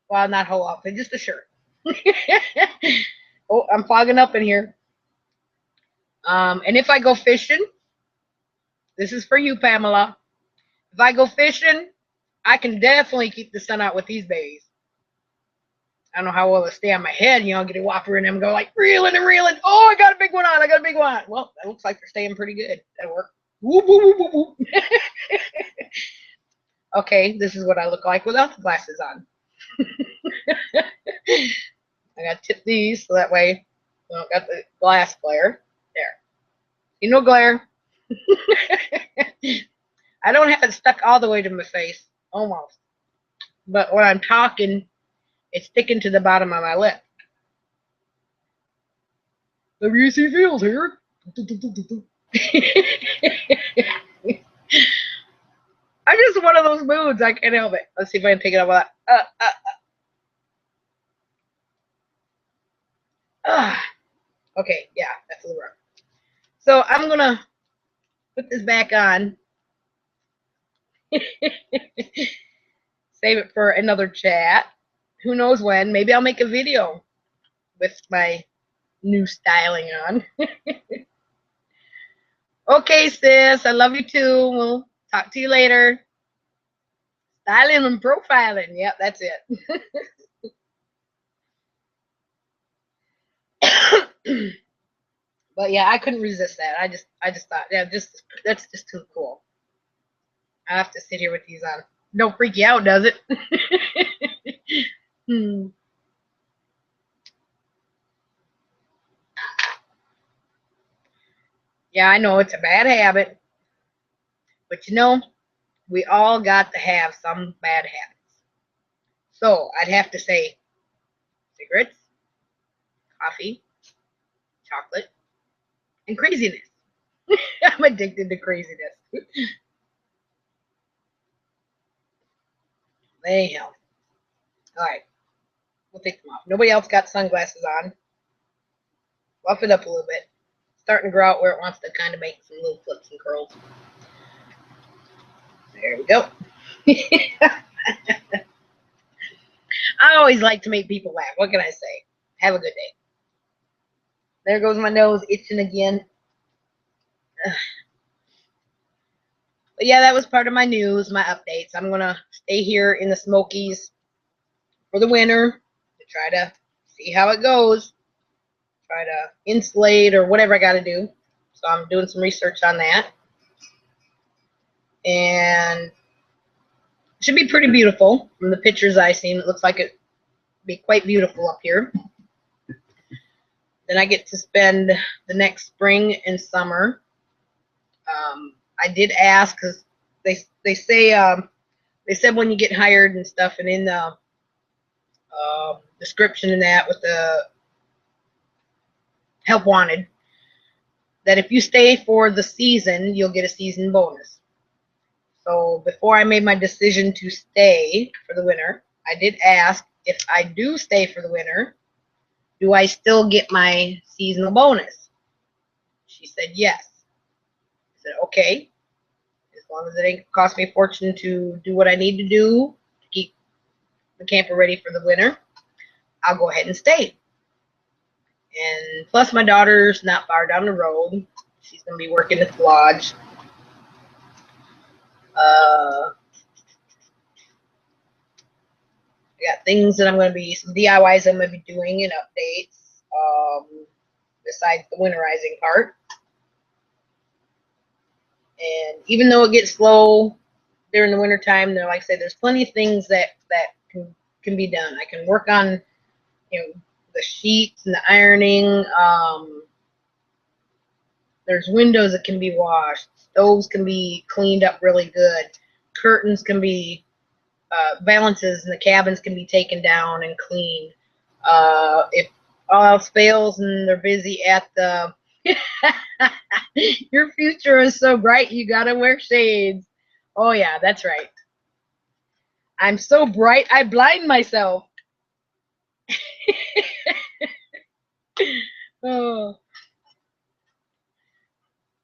Well, not whole outfit, just a shirt. Oh, I'm fogging up in here. And if I go fishing, this is for you, Pamela. If I go fishing, I can definitely keep the sun out with these babies. I don't know how well they stay on my head. You know, get a whopper in them, go like reeling and reeling. Oh, I got a big one on. I got a big one. Well, that looks like they're staying pretty good. That'll work. Whoop, whoop, whoop, whoop. Okay, this is what I look like without the glasses on. I got to tip these so that way I don't got the glass glare. There. See, no glare. I don't have it stuck all the way to my face. Almost. But when I'm talking, it's sticking to the bottom of my lip. WC Fields here. I'm just one of those moods. I can't help it. Let's see if I can take it off with that. Okay, yeah, that's a little rough. So I'm going to put this back on. Save it for another chat. Who knows when? Maybe I'll make a video with my new styling on. Okay, sis. I love you too. We'll talk to you later. Styling and profiling. Yep, that's it. But yeah, I couldn't resist that. I just thought, yeah, that's just too cool. I have to sit here with these on. Don't freak you out, does it? Yeah, I know it's a bad habit, but you know, we all got to have some bad habits. So I'd have to say cigarettes, coffee, chocolate, and craziness. I'm addicted to craziness. Anyhow. All right. We'll take them off. Nobody else got sunglasses on. Buff it up a little bit. Starting to grow out where it wants to kind of make some little flips and curls. There we go. I always like to make people laugh. What can I say? Have a good day. There goes my nose itching again. But yeah, that was part of my news, my updates. I'm going to stay here in the Smokies for the winter to try to see how it goes. Try to insulate or whatever I got to do. So I'm doing some research on that. And it should be pretty beautiful. From the pictures I've seen, it looks like it'd be quite beautiful up here. Then I get to spend the next spring and summer. I did ask because they said when you get hired and stuff, and in the description and that with the help wanted, that if you stay for the season, you'll get a season bonus. So before I made my decision to stay for the winter, I did ask if I do stay for the winter, do I still get my seasonal bonus? She said yes. I said, okay, as long as it ain't cost me a fortune to do what I need to do to keep the camper ready for the winter, I'll go ahead and stay. And plus my daughter's not far down the road. She's going to be working at the lodge. I got things that I'm going to be, some DIYs I'm going to be doing and updates, besides the winterizing part. And even though it gets slow during the winter time, like I said, there's plenty of things that can be done. I can work on, you know, the sheets and the ironing. There's windows that can be washed. Stoves can be cleaned up really good. Curtains can be, valances in the cabins can be taken down and cleaned. If all else fails and they're busy at the your future is so bright you gotta wear shades. Oh yeah, that's right. I'm so bright I blind myself. Oh,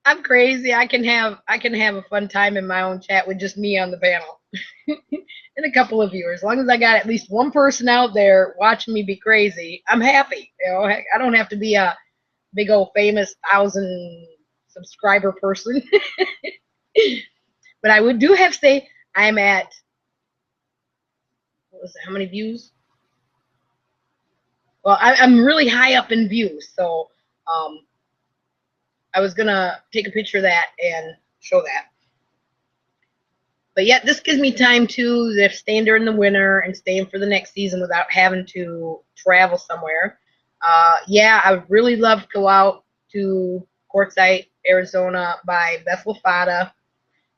I'm crazy. I can have a fun time in my own chat with just me on the panel. And a couple of viewers. As long as I got at least one person out there watching me be crazy, I'm happy. You know, I don't have to be a big old famous 1,000 subscriber person. But I do have to say I'm at what was it, how many views? Well, I'm really high up in views, so I was gonna take a picture of that and show that. But yeah, this gives me time to stay in during the winter and stay in for the next season without having to travel somewhere. Yeah, I would really love to go out to Quartzsite, Arizona by Beth Fada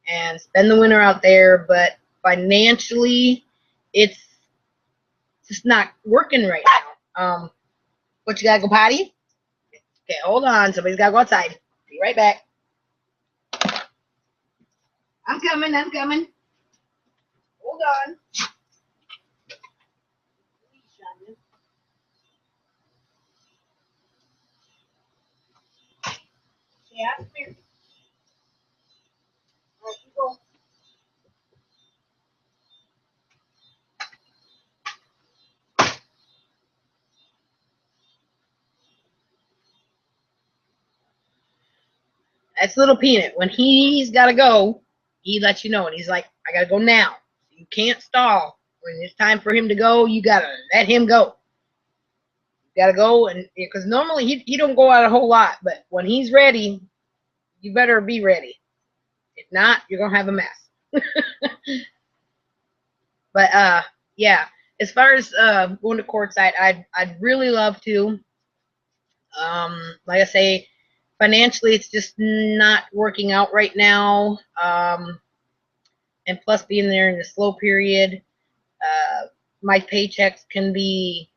and spend the winter out there, but financially, it's just not working right now. What, you gotta go potty? Okay, hold on. Somebody's gotta go outside. Be right back. I'm coming. I'm coming. Hold on. Yeah, come here. All right, you go. That's little Peanut. When he's gotta go, he lets you know, and he's like, "I gotta go now. You can't stall. When it's time for him to go, you gotta let him go. You gotta go." And because normally he don't go out a whole lot, but when he's ready, you better be ready. If not, you're gonna have a mess. But yeah, as far as going to Quartzsite, I'd really love to. Like I say, financially, it's just not working out right now. And plus, being there in the slow period, my paychecks can be,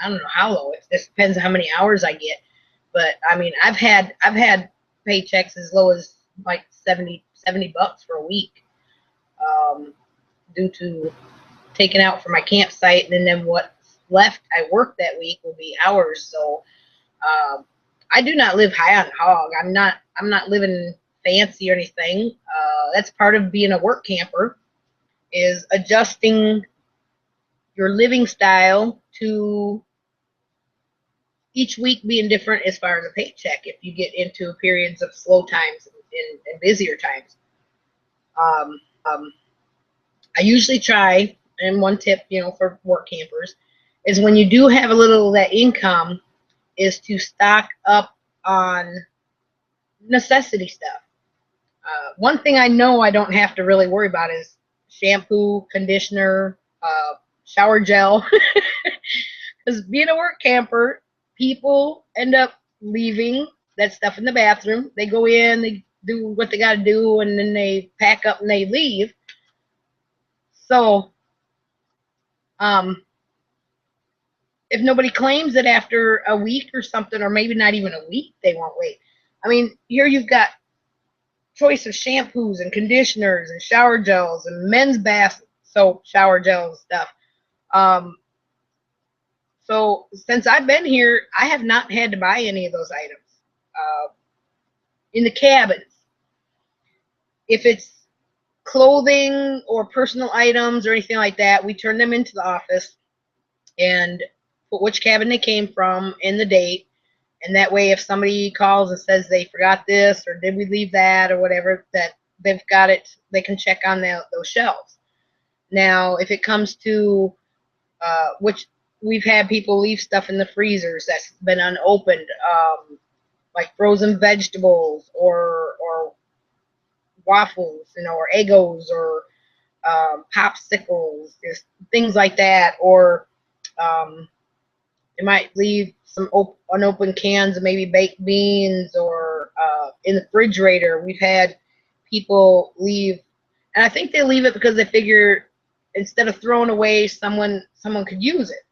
I don't know how low. It just depends on how many hours I get. But I mean, I've had paychecks as low as like $70 for a week, due to taken out for my campsite, and then what's left I work that week will be hours. So I do not live high on the hog. I'm not living fancy or anything. That's part of being a work camper, is adjusting your living style to each week being different as far as a paycheck if you get into periods of slow times and busier times. I usually try, and one tip, for work campers, is when you do have a little of that income, is to stock up on necessity stuff. One thing I know I don't have to really worry about is shampoo, conditioner, shower gel. Because being a work camper, people end up leaving that stuff in the bathroom. They go in, they do what they got to do, and then they pack up and they leave. So, if nobody claims it after a week or something, or maybe not even a week, they won't wait. I mean, here you've got choice of shampoos and conditioners and shower gels and men's bath soap, shower gels, stuff. So since I've been here, I have not had to buy any of those items. In the cabins, if it's clothing or personal items or anything like that, we turn them into the office and put which cabin they came from and the date. And that way, if somebody calls and says they forgot this or did we leave that or whatever, that they've got it, they can check on those shelves. Now, if it comes to which we've had people leave stuff in the freezers that's been unopened, like frozen vegetables or waffles, or Eggos or popsicles, just things like that, or they might leave some unopened cans of maybe baked beans, or in the refrigerator. We've had people leave, and I think they leave it because they figure instead of throwing away, someone could use it.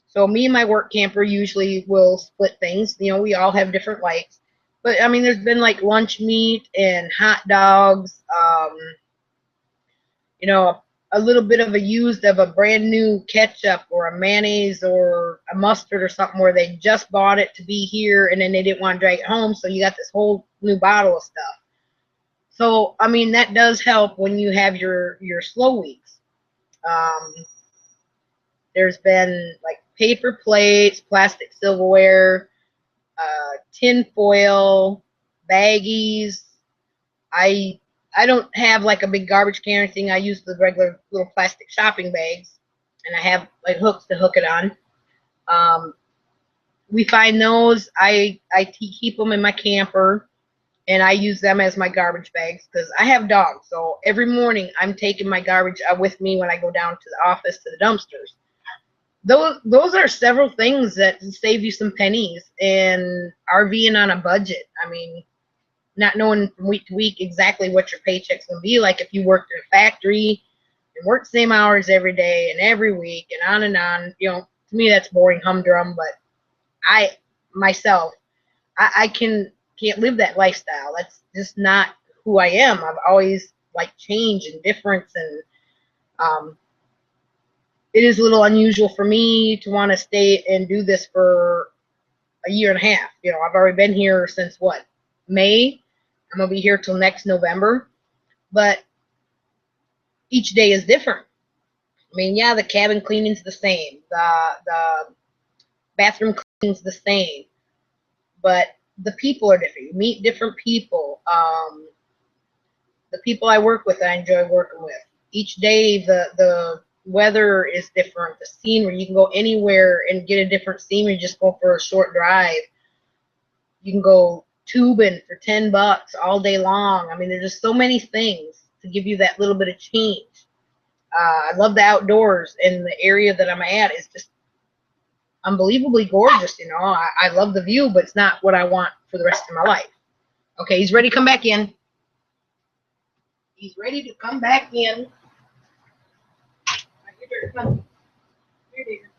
So me and my work camper usually will split things. We all have different likes. But, I mean, there's been like lunch meat and hot dogs, a little bit of a brand new ketchup or a mayonnaise or a mustard or something where they just bought it to be here and then they didn't want to drag it home. So you got this whole new bottle of stuff. So, I mean, that does help when you have your slow weeks. There's been like paper plates, plastic silverware, tin foil, baggies. I don't have like a big garbage can or anything. I use the regular little plastic shopping bags. and I have like hooks to hook it on. We find those. I keep them in my camper, and I use them as my garbage bags because I have dogs. So every morning I'm taking my garbage with me when I go down to the office to the dumpsters. Those are several things that save you some pennies and RVing on a budget. I mean, not knowing from week to week exactly what your paycheck's gonna be like if you worked in a factory and work the same hours every day and every week and on and on. You know, to me that's boring humdrum. But I myself, I can't live that lifestyle. That's just not who I am. I've always liked change and difference, and it is a little unusual for me to want to stay and do this for a year and a half. You know, I've already been here since what, May? I'm gonna be here till next November, but each day is different. I mean, yeah, the cabin cleaning's the same, the bathroom cleaning's the same, but the people are different. You meet different people. The people I work with, I enjoy working with. Each day, the weather is different. The scenery, you can go anywhere and get a different scenery. Just go for a short drive. You can go tubing for $10 all day long. I mean, there's just so many things to give you that little bit of change. I love the outdoors, and the area that I'm at is just unbelievably gorgeous. You know, I love the view, but it's not what I want for the rest of my life. Okay, he's ready to come back in. He's ready to come back in. Come here, dear.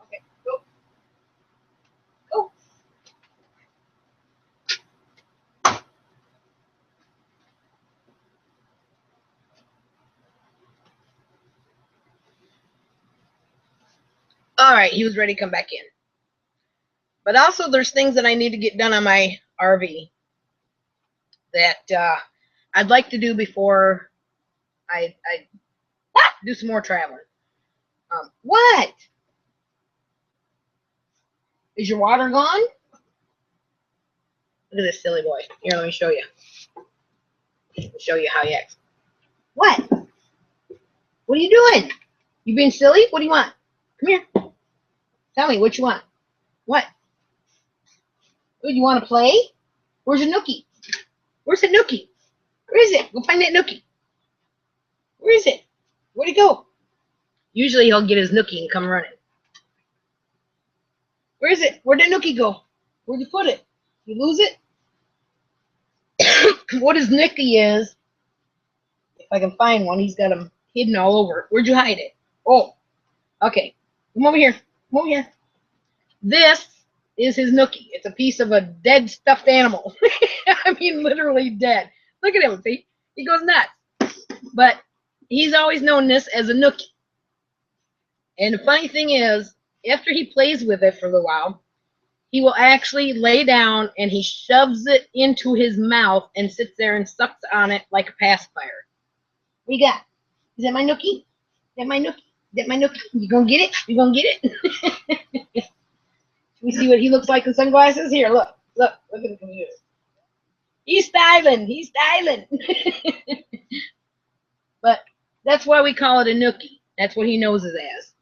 Okay, go. Go. All right, he was ready to come back in. But also, there's things that I need to get done on my RV that I'd like to do before I do some more traveling. What? Is your water gone? Look at this silly boy. Here, let me show you. Show you how he acts. What? What are you doing? You being silly? What do you want? Come here. Tell me what you want. What? Oh, you want to play? Where's your nookie? Where's the nookie? Where is it? Go find that nookie. Where is it? Where'd it go? Usually he'll get his nookie and come running. Where is it? Where'd the nookie go? Where'd you put it? You lose it? What his nookie is, if I can find one, he's got him hidden all over. Where'd you hide it? Oh, okay. Come over here. Come over here. This is his nookie. It's a piece of a dead stuffed animal. I mean, literally dead. Look at him. See? He goes nuts. But he's always known this as a nookie. And the funny thing is, after he plays with it for a little while, he will actually lay down and he shoves it into his mouth and sits there and sucks on it like a pacifier. What you got? Is that my nookie? Is that my nookie? Is that my nookie? You gonna get it? You gonna get it? We see what he looks like in sunglasses. Here, look at the computer. He's styling. He's styling. But that's why we call it a nookie. That's what he knows it as.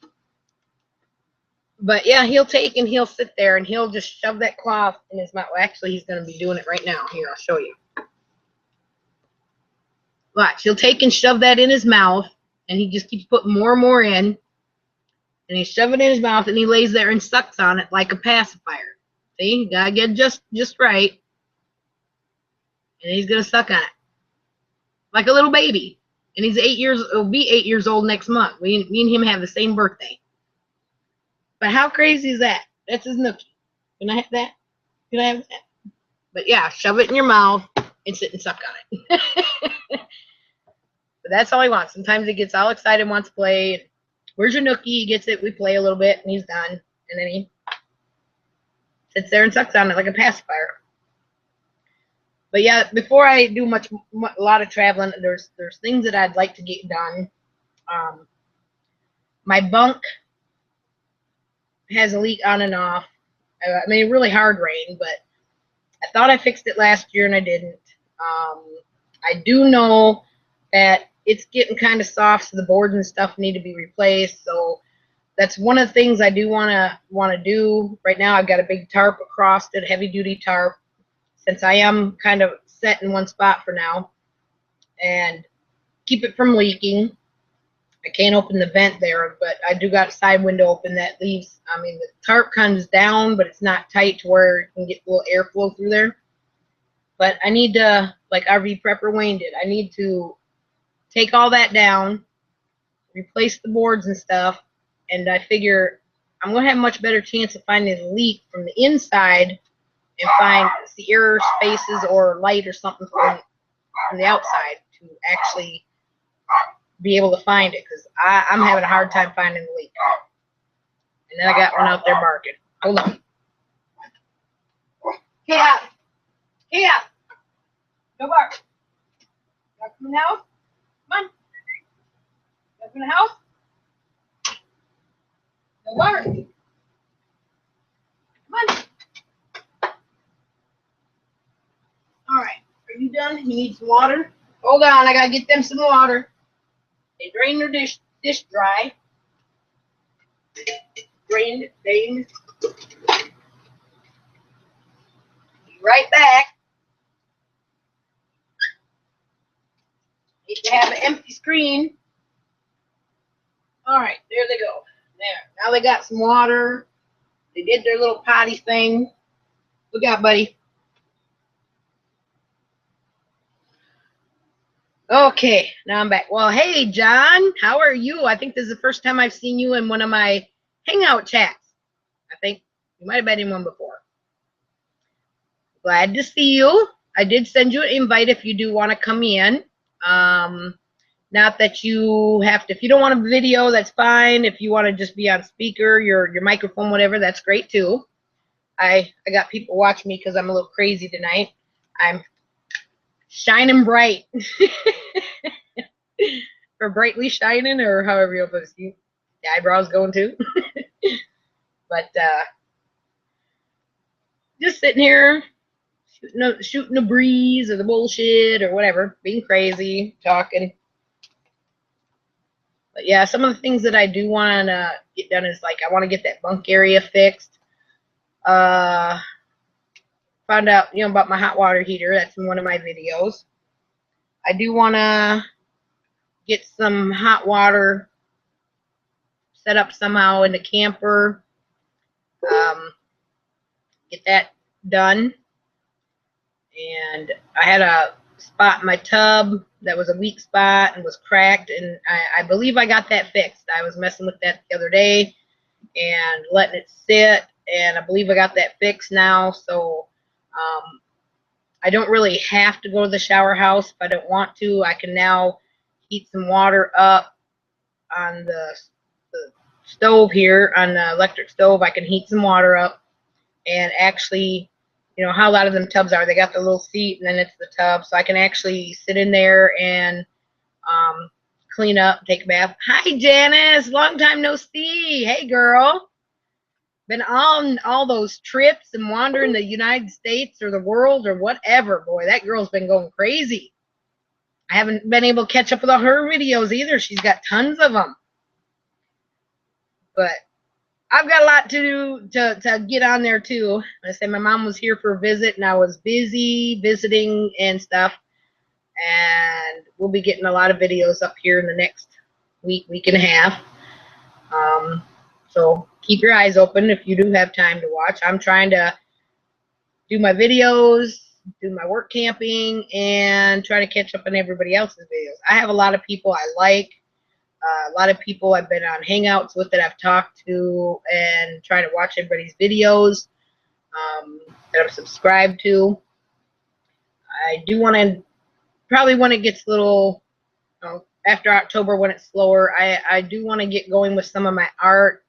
But yeah, he'll take and he'll sit there and he'll just shove that cloth in his mouth. Well, actually, he's going to be doing it right now. Here, I'll show you. Watch. He'll take and shove that in his mouth, and he just keeps putting more and more in. And he shoves it in his mouth, and he lays there and sucks on it like a pacifier. See? You got to get just right. And he's going to suck on it like a little baby. And he's 8 years. He'll be 8 years old next month. Me and him have the same birthday. But how crazy is that? That's his nookie. Can I have that? Can I have that? But yeah, shove it in your mouth and sit and suck on it. But that's all he wants. Sometimes he gets all excited, wants to play. Where's your nookie? He gets it. We play a little bit, and he's done. And then he sits there and sucks on it like a pacifier. But yeah, before I do a lot of traveling, there's things that I'd like to get done. My bunk has a leak on and off. I mean, really hard rain, but I thought I fixed it last year and I didn't. I do know that it's getting kind of soft, so the boards and stuff need to be replaced. So that's one of the things I do want to do. Right now I've got a big tarp across it, heavy duty tarp, since I am kind of set in one spot for now, and keep it from leaking. I can't open the vent there, but I do got a side window open that leaves, I mean, the tarp comes down, but it's not tight to where you can get a little airflow through there. But I need to, like RV Prepper Wayne did, I need to take all that down, replace the boards and stuff, and I figure I'm going to have a much better chance of finding the leak from the inside and find the air spaces or light or something from the outside to actually be able to find it, because I'm having a hard time finding the leak. And then I got one out there barking. Hold on. Cat! Cat! Go bark. Back from the house? Come on. Back from the house? Go bark. Come on. Alright. Are you done? You need some water? Hold on. I got to get them some water. They drained their dish dry. Drained. Be right back. Need to have an empty screen. All right, there they go. There. Now they got some water. They did their little potty thing. Look out, buddy. Okay, now I'm back. Well, hey, John, how are you? I think this is the first time I've seen you in one of my hangout chats. I think you might have been in one before. Glad to see you. I did send you an invite if you do want to come in. Not that you have to, if you don't want a video, that's fine. If you want to just be on speaker, your microphone, whatever, that's great too. I got people watching me because I'm a little crazy tonight. I'm shining bright. Or brightly shining, or however you put it. The eyebrows going too. But just sitting here shooting the breeze or the bullshit or whatever, being crazy, talking. But yeah, some of the things that I do want to get done is, like, I want to get that bunk area fixed. Found out, about my hot water heater. That's in one of my videos. I do want to get some hot water set up somehow in the camper. Get that done. And I had a spot in my tub that was a weak spot and was cracked, and I believe I got that fixed. I was messing with that the other day and letting it sit, and I believe I got that fixed now. So I don't really have to go to the shower house if I don't want to. I can now heat some water up on the stove here, on the electric stove. I can heat some water up and actually, how a lot of them tubs are. They got the little seat and then it's the tub. So I can actually sit in there and clean up, take a bath. Hi, Janice. Long time no see. Hey, girl. Been on all those trips and wandering the United States or the world or whatever. Boy, that girl's been going crazy. I haven't been able to catch up with all her videos either. She's got tons of them. But I've got a lot to do to get on there too. I said my mom was here for a visit and I was busy visiting and stuff. And we'll be getting a lot of videos up here in the next week and a half. So keep your eyes open if you do have time to watch. I'm trying to do my videos, do my work camping, and try to catch up on everybody else's videos. I have a lot of people I like. A lot of people I've been on Hangouts with that I've talked to and try to watch everybody's videos that I'm subscribed to. I do want to, probably when it gets a little, after October when it's slower, I do want to get going with some of my art,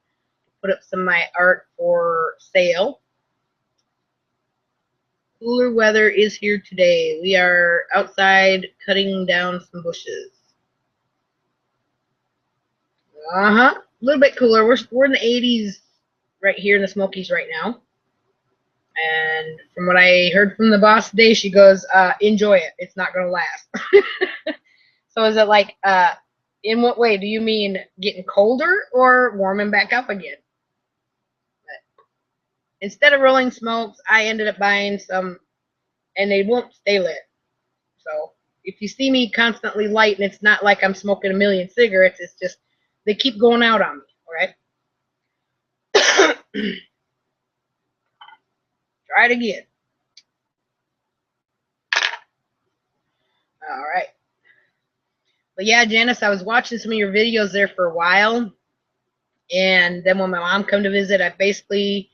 put up some of my art for sale. Cooler weather is here today. We are outside cutting down some bushes. A little bit cooler. We're in the 80s right here in the Smokies right now. And from what I heard from the boss today, she goes, enjoy it. It's not going to last. So is it like, in what way? Do you mean getting colder or warming back up again? But instead of rolling smokes, I ended up buying some, and they won't stay lit. So if you see me constantly lighting, it's not like I'm smoking a million cigarettes. It's just they keep going out on me, all right? Try it again. All right. But yeah, Janice, I was watching some of your videos there for a while. And then when my mom came to visit, I basically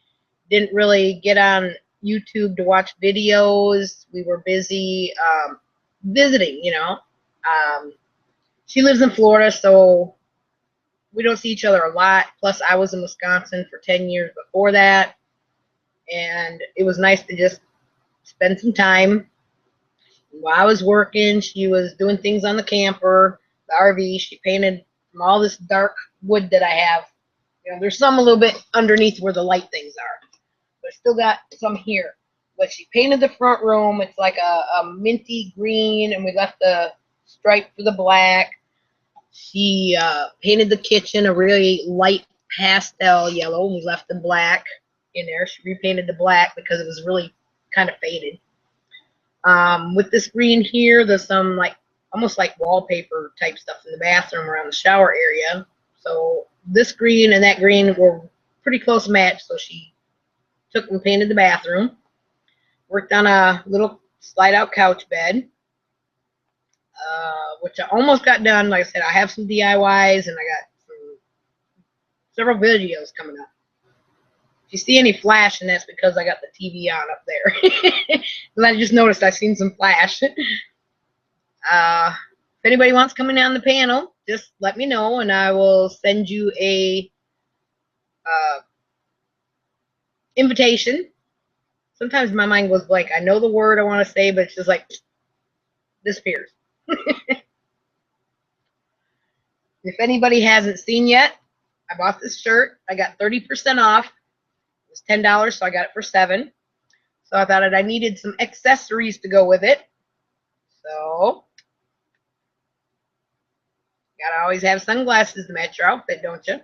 didn't really get on YouTube to watch videos. We were busy visiting, you know. She lives in Florida, so we don't see each other a lot. Plus, I was in Wisconsin for 10 years before that. And it was nice to just spend some time. While I was working, she was doing things on the camper, the RV. She painted from all this dark wood that I have. You know, there's some a little bit underneath where the light things are. But I still got some here. But she painted the front room. It's like a minty green, and we left the stripe for the black. She painted the kitchen a really light pastel yellow, and we left the black in there. She repainted the black because it was really kind of faded. With this green here, there's some like almost like wallpaper type stuff in the bathroom around the shower area. So this green and that green were pretty close match. So she took and painted the bathroom. Worked on a little slide out couch bed, which I almost got done. Like I said, I have some DIYs and I got several videos coming up. If you see any flash, and that's because I got the TV on up there. And I just noticed I seen some flash. If anybody wants coming on the panel, just let me know, and I will send you a invitation. Sometimes my mind goes blank. I know the word I want to say, but it's just like disappears. If anybody hasn't seen yet, I bought this shirt. I got 30% off. It was $10, so I got it for $7. So I thought I needed some accessories to go with it. So, gotta always have sunglasses to match your outfit, don't you?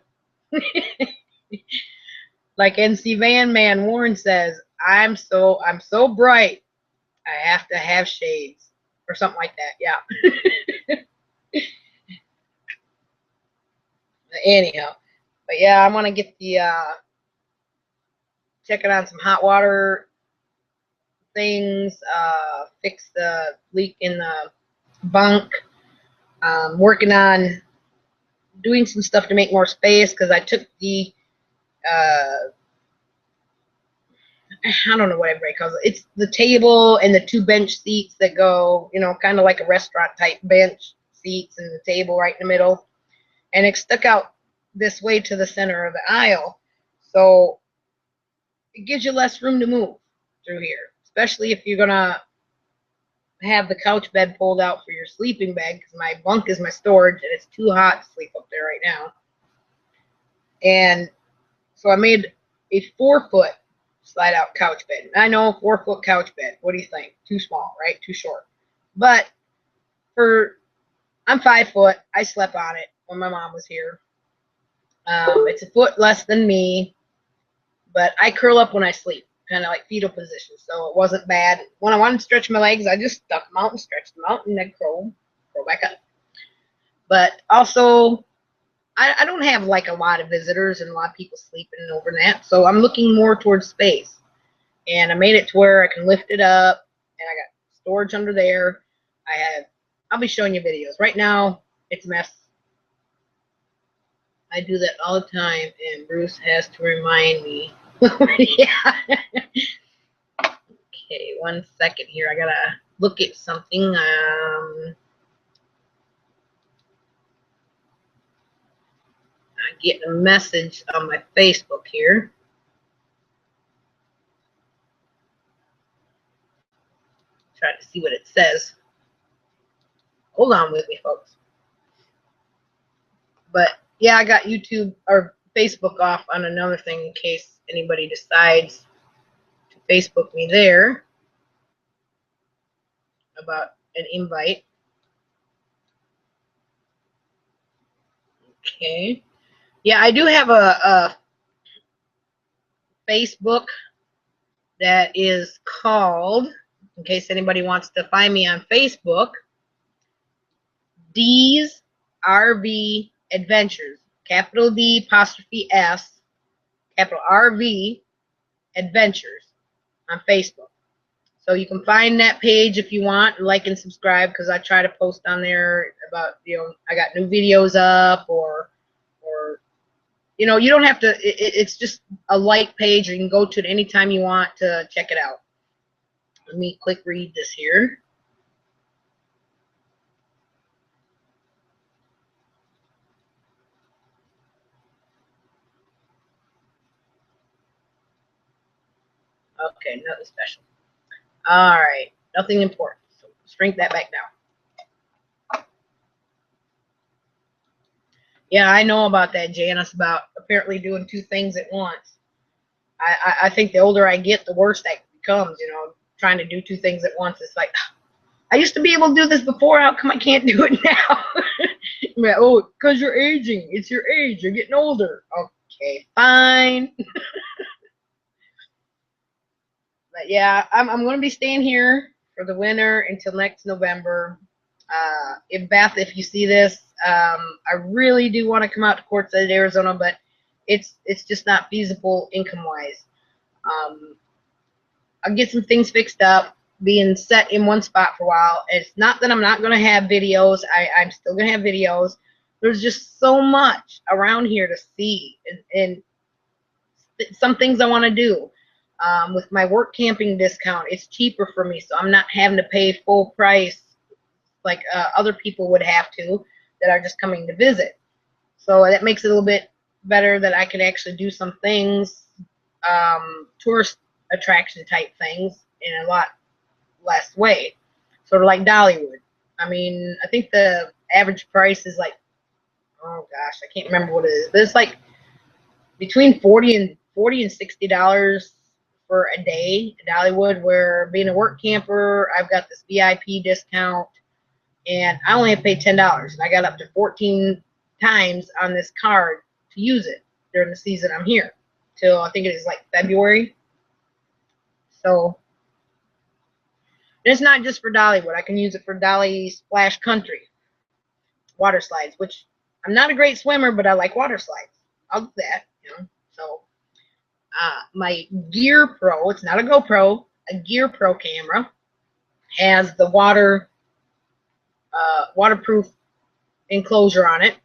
Like NC Van Man Warren says, I'm so bright, I have to have shades. Or something like that, yeah. Anyhow. But yeah, I want to get the checking on some hot water things, fix the leak in the bunk, working on doing some stuff to make more space because I took the I don't know what everybody calls it. It's the table and the 2 bench seats that go, you know, kind of like a restaurant type bench seats and the table right in the middle. And it stuck out this way to the center of the aisle. So it gives you less room to move through here, especially if you're going to have the couch bed pulled out for your sleeping bag because my bunk is my storage and it's too hot to sleep up there right now. And so I made a 4-foot slide out couch bed. I know, 4-foot couch bed. What do you think? Too small, right? Too short. But I'm 5 foot. I slept on it when my mom was here. It's a foot less than me, but I curl up when I sleep, kind of like fetal position, so it wasn't bad. When I wanted to stretch my legs, I just stuck them out and stretched them out, and then curl back up. But also, I don't have like a lot of visitors and a lot of people sleeping overnight, so I'm looking more towards space. And I made it to where I can lift it up, and I got storage under there. I'll be showing you videos. Right now, it's a mess. I do that all the time, and Bruce has to remind me. Yeah. Okay, 1 second here. I gotta look at something. I get a message on my Facebook here. Try to see what it says. Hold on with me, folks. But yeah, I got YouTube or Facebook off on another thing in case anybody decides to Facebook me there about an invite. Okay. Yeah, I do have a Facebook that is called, in case anybody wants to find me on Facebook, D's RV Adventures. Capital D apostrophe S, capital RV Adventures on Facebook. So you can find that page if you want, like and subscribe, because I try to post on there about, I got new videos up, or you don't have to, it's just a like page, or you can go to it anytime you want to check it out. Let me quick read this here. Okay, nothing special. All right, nothing important. So shrink that back down. Yeah, I know about that, Janice, about apparently doing two things at once. I think the older I get, the worse that becomes, trying to do two things at once. It's like, I used to be able to do this before. How come I can't do it now? Oh, because you're aging. It's your age. You're getting older. Okay, fine. But yeah, I'm going to be staying here for the winter until next November. If you see this, I really do want to come out to Quartzsite, Arizona, but it's just not feasible income-wise. I'll get some things fixed up, being set in one spot for a while. It's not that I'm not going to have videos. I'm still going to have videos. There's just so much around here to see, and some things I want to do. With my work camping discount, it's cheaper for me, so I'm not having to pay full price like other people would have to that are just coming to visit. So that makes it a little bit better that I can actually do some things, tourist attraction type things, in a lot less way. Sort of like Dollywood. I mean, I think the average price is like, oh gosh, I can't remember what it is, but it's like between $40 and $60 for a day at Dollywood, where being a work camper, I've got this VIP discount, and I only have to pay $10, and I got up to 14 times on this card to use it during the season I'm here, till I think it is like February. So it's not just for Dollywood. I can use it for Dolly Splash Country water slides, which I'm not a great swimmer, but I like water slides. I'll do that, So my Gear Pro, it's not a GoPro, a Gear Pro camera, has the waterproof enclosure on it.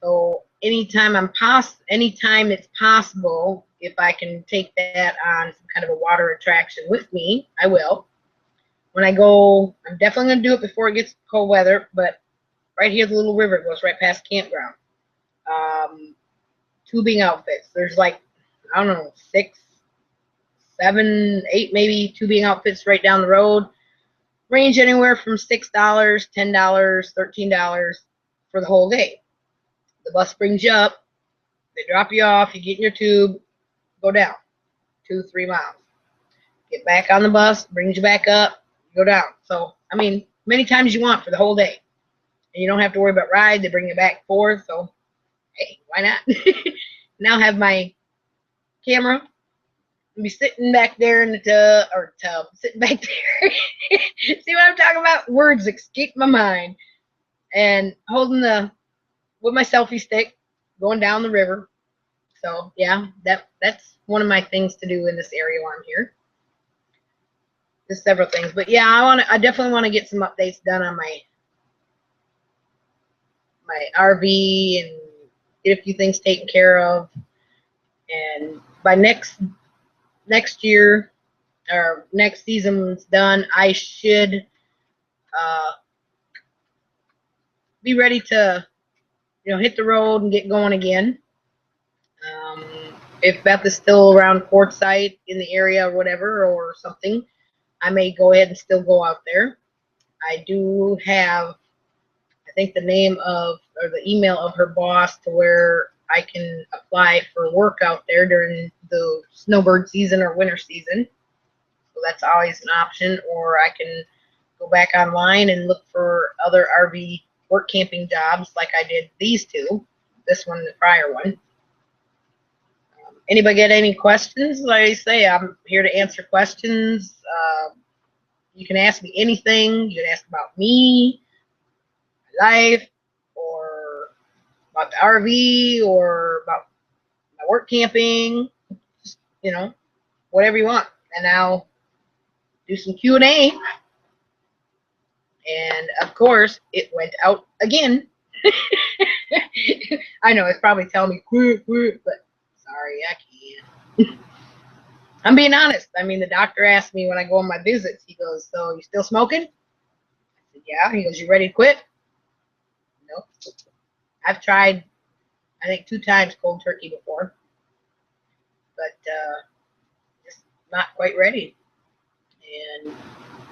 So anytime it's possible, if I can take that on some kind of a water attraction with me, I will. When I go, I'm definitely going to do it before it gets cold weather, but right here, the little river goes right past campground. Tubing outfits. There's like, I don't know, 6, 7, 8 maybe tubing outfits right down the road. Range anywhere from $6, $10, $13 for the whole day. The bus brings you up, they drop you off, you get in your tube, go down 2-3 miles. Get back on the bus, brings you back up, go down. So, I mean, many times you want for the whole day. And you don't have to worry about ride, they bring you back forth, so hey, why not? Now I have my camera. I'll be sitting back there in the tub, sitting back there. See what I'm talking about? Words escape my mind. And holding with my selfie stick, going down the river. So yeah, that's one of my things to do in this area while I'm here. There's several things, but yeah, I definitely want to get some updates done on my RV and get a few things taken care of. And by next year, or next season's done, I should be ready to hit the road and get going again. If Beth is still around Quartzsite in the area or whatever or something, I may go ahead and still go out there. I do have, I think, the name of, or the email of her boss, to where I can apply for work out there during the snowbird season or winter season. So that's always an option. Or I can go back online and look for other RV work camping jobs like I did these two. This one, the prior one. Anybody get any questions? Like I say, I'm here to answer questions. You can ask me anything. You can ask about me, my life, or about the RV, or about my work camping. Just, whatever you want. And I'll do some Q&A. And of course, it went out again. I know it's probably telling me quit, but sorry, I can't. I'm being honest. I mean, the doctor asked me when I go on my visits, he goes, "So you still smoking?" I said, "Yeah." He goes, "You ready to quit?" Nope. I've tried, I think, 2 times cold turkey before, but just not quite ready. And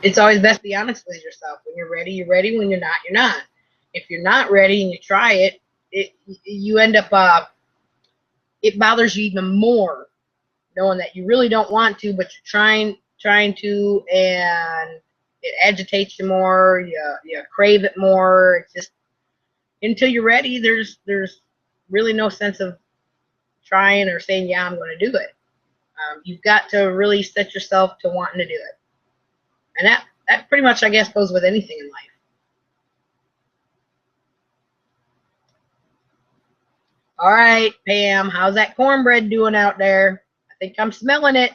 it's always best to be honest with yourself. When you're ready, you're ready. When you're not, you're not. If you're not ready and you try it, you end up, it bothers you even more, knowing that you really don't want to, but you're trying to, and it agitates you more. You crave it more. It's just, until you're ready, there's really no sense of trying or saying, yeah, I'm going to do it. You've got to really set yourself to wanting to do it. And that pretty much, I guess, goes with anything in life. All right, Pam, how's that cornbread doing out there? I think I'm smelling it.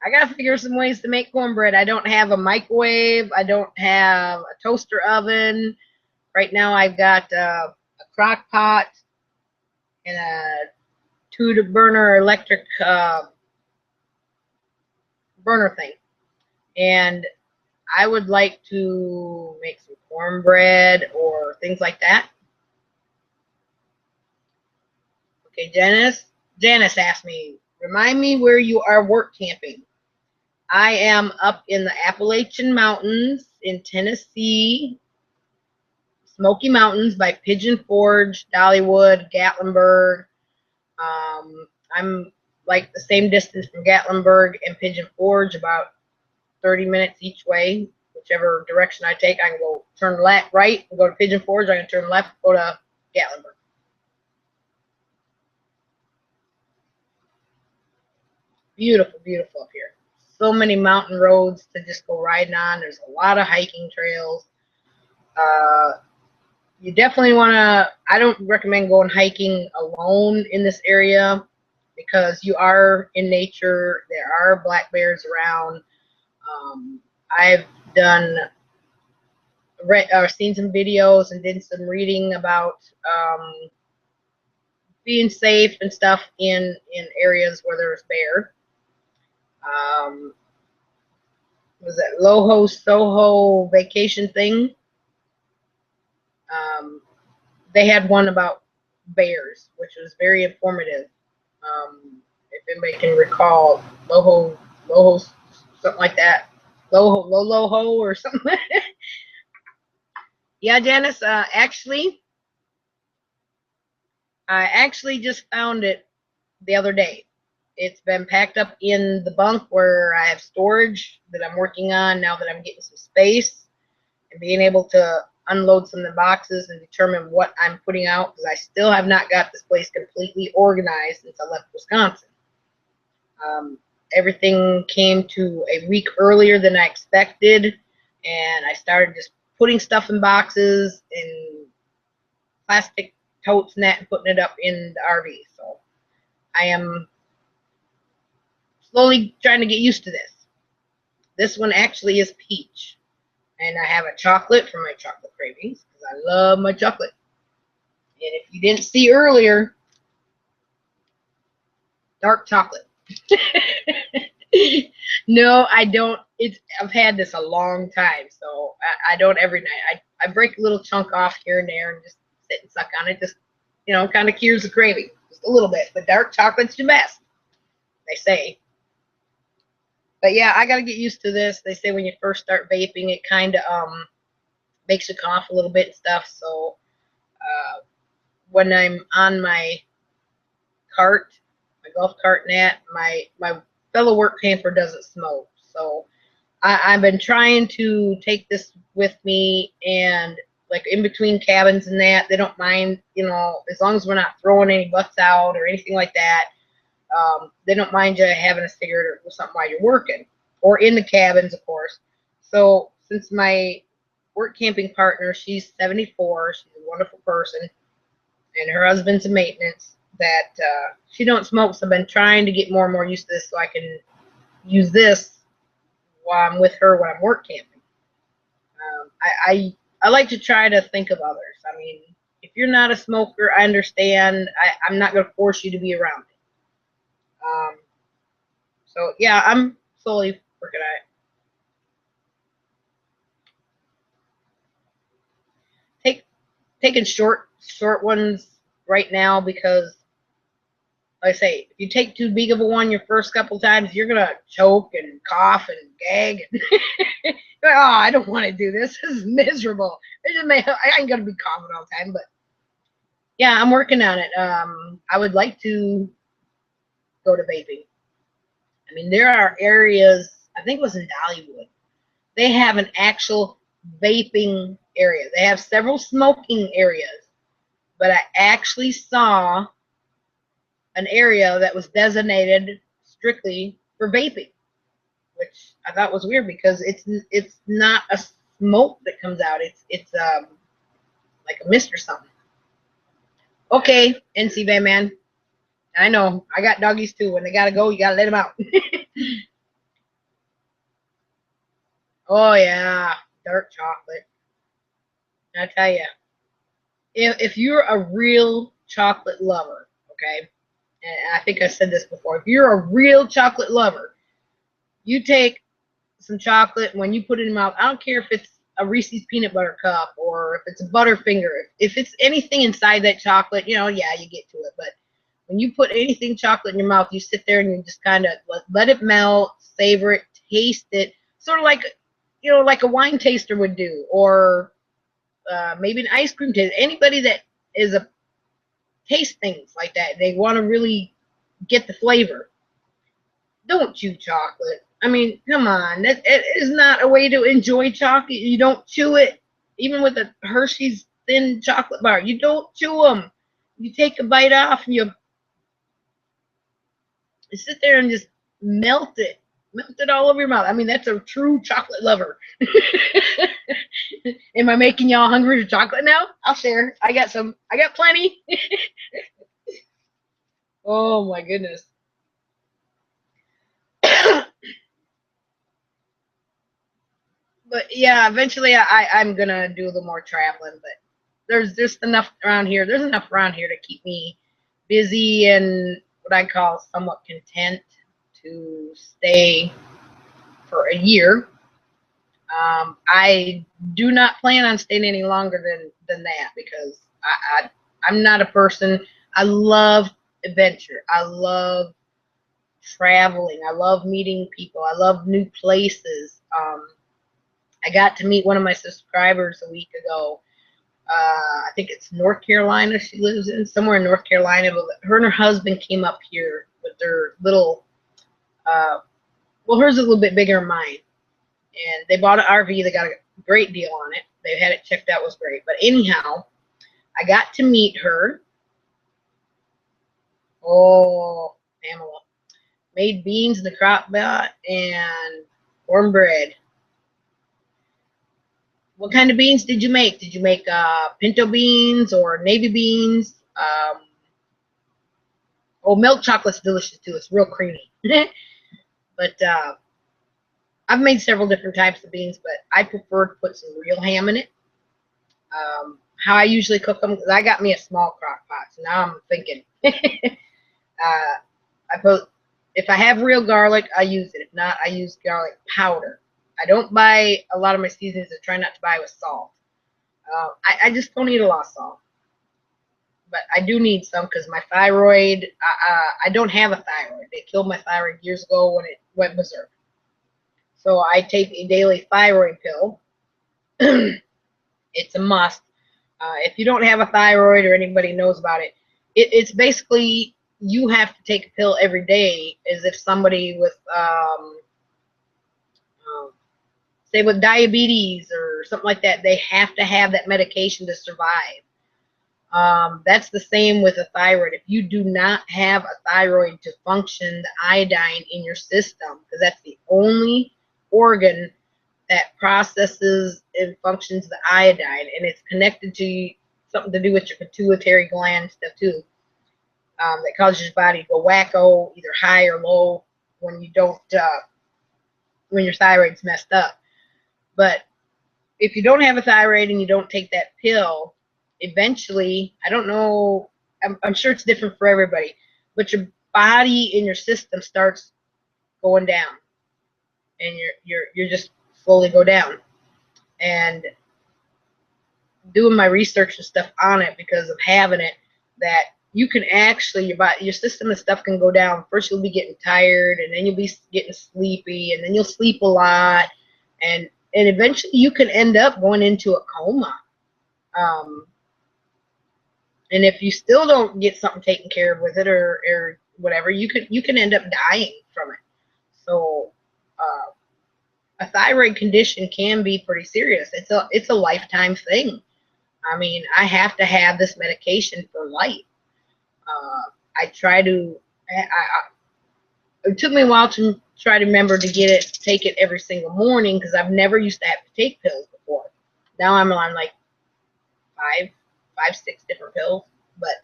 I got to figure some ways to make cornbread. I don't have a microwave. I don't have a toaster oven. Right now I've got a crock pot and a 2-burner electric burner thing. And I would like to make some cornbread or things like that. Okay, Janice asked me, remind me where you are work camping. I am up in the Appalachian Mountains in Tennessee, Smoky Mountains by Pigeon Forge, Dollywood, Gatlinburg. I'm like the same distance from Gatlinburg and Pigeon Forge, about 30 minutes each way. Whichever direction I take, I can go turn left, right, and go to Pigeon Forge. I can turn left, go to Gatlinburg. Beautiful, beautiful up here. So many mountain roads to just go riding on. There's a lot of hiking trails. You definitely want to, I don't recommend going hiking alone in this area because you are in nature. There are black bears around. I've seen some videos and did some reading about being safe and stuff in areas where there's bear. Was that Loho Soho vacation thing? They had one about bears, which was very informative. If anybody can recall, Loho, something like that. Loho or something. Yeah, Janice, I actually just found it the other day. It's been packed up in the bunk where I have storage that I'm working on now that I'm getting some space and being able to unload some of the boxes and determine what I'm putting out, because I still have not got this place completely organized since I left Wisconsin. Everything came to a week earlier than I expected, and I started just putting stuff in boxes in plastic totes and that and putting it up in the RV. So I am slowly trying to get used to this. This one actually is peach. And I have a chocolate for my chocolate cravings because I love my chocolate. And if you didn't see earlier, dark chocolate. No, I don't. I've had this a long time, so I don't every night. I break a little chunk off here and there and just sit and suck on it. Just, kind of cures the craving just a little bit. But dark chocolate's the best, they say. But yeah, I got to get used to this. They say when you first start vaping, it kind of makes you cough a little bit and stuff. So when I'm on my cart, my golf cart and that, my fellow work camper doesn't smoke. So I've been trying to take this with me, and like in between cabins and that, they don't mind, you know, as long as we're not throwing any butts out or anything like that. They don't mind you having a cigarette or something while you're working, or in the cabins, of course. So since my work camping partner, she's 74, she's a wonderful person, and her husband's in maintenance, that she don't smoke, so I've been trying to get more and more used to this so I can use this while I'm with her when I'm work camping. I like to try to think of others. I mean, if you're not a smoker, I understand. I'm not going to force you to be around it. So yeah, I'm slowly working on it. Taking short ones right now because, like I say, if you take too big of a one your first couple times, you're gonna choke and cough and gag. And oh, I don't want to do this. This is miserable. I ain't gonna be coughing all the time, but yeah, I'm working on it. I would like to go to vaping. I mean, there are areas. I think it was in Dollywood. They have an actual vaping area. They have several smoking areas, but I actually saw an area that was designated strictly for vaping, which I thought was weird because it's not a smoke that comes out. It's like a mist or something. Okay, NC Van Man. I know. I got doggies too. When they gotta go, you gotta let them out. Oh yeah, dark chocolate. I tell you, if you're a real chocolate lover, okay, and I think I said this before, if you're a real chocolate lover, you take some chocolate, when you put it in your mouth, I don't care if it's a Reese's peanut butter cup or if it's a Butterfinger, if it's anything inside that chocolate, you know, yeah, you get to it. But when you put anything chocolate in your mouth, you sit there and you just kind of let it melt, savor it, taste it, sort of like, you know, like a wine taster would do, or maybe an ice cream taster. Anybody that is a taste things like that, they want to really get the flavor. Don't chew chocolate. I mean, come on. That it is not a way to enjoy chocolate. You don't chew it. Even with a Hershey's thin chocolate bar, you don't chew them. You take a bite off and you sit there and just melt it. Melt it all over your mouth. I mean, that's a true chocolate lover. Am I making y'all hungry for chocolate now? I'll share. I got some. I got plenty. Oh my goodness. But yeah, eventually I'm gonna do a little more traveling. But there's just enough around here. There's enough around here to keep me busy and what I call somewhat content to stay for a year. I do not plan on staying any longer than that because I'm not a person. I love adventure. I love traveling. I love meeting people. I love new places. I got to meet one of my subscribers a week ago. I think it's North Carolina she lives in, somewhere in North Carolina. But her and her husband came up here with their little, well, hers is a little bit bigger than mine. And they bought an RV. They got a great deal on it. They had it checked out. It was great. But anyhow, I got to meet her. Oh, Pamela. Made beans in the crock pot and cornbread. What kind of beans did you make? Did you make pinto beans or navy beans? Oh, milk chocolate's delicious too. It's real creamy. But I've made several different types of beans, but I prefer to put some real ham in it. How I usually cook them, because I got me a small crock pot, so now I'm thinking. I put, if I have real garlic, I use it. If not, I use garlic powder. I don't buy a lot of my seasonings. I try not to buy with salt. I just don't eat a lot of salt. But I do need some because my thyroid, I don't have a thyroid. They killed my thyroid years ago when it went berserk. So I take a daily thyroid pill. It's a must. If you don't have a thyroid or anybody knows about it, it's basically you have to take a pill every day, as if somebody with say with diabetes or something like that, they have to have that medication to survive. That's the same with a thyroid. If you do not have a thyroid to function the iodine in your system, because that's the only organ that processes and functions the iodine, and it's connected to something to do with your pituitary gland stuff too, that causes your body to go wacko, either high or low when you don't, when your thyroid's messed up. But if you don't have a thyroid and you don't take that pill, eventually, I don't know, I'm sure it's different for everybody, but your body and your system starts going down, and you're just slowly go down. And doing my research and stuff on it, because of having it, that you can actually, your body, your system and stuff can go down. First you'll be getting tired, and then you'll be getting sleepy, and then you'll sleep a lot, and eventually you can end up going into a coma. And if you still don't get something taken care of with it, or whatever, you can end up dying from it. So a thyroid condition can be pretty serious. It's a lifetime thing. I mean, I have to have this medication for life. I try to. It took me a while to try to remember to take it every single morning, because I've never used to have to take pills before. Now I'm on like five, 6 different pills. But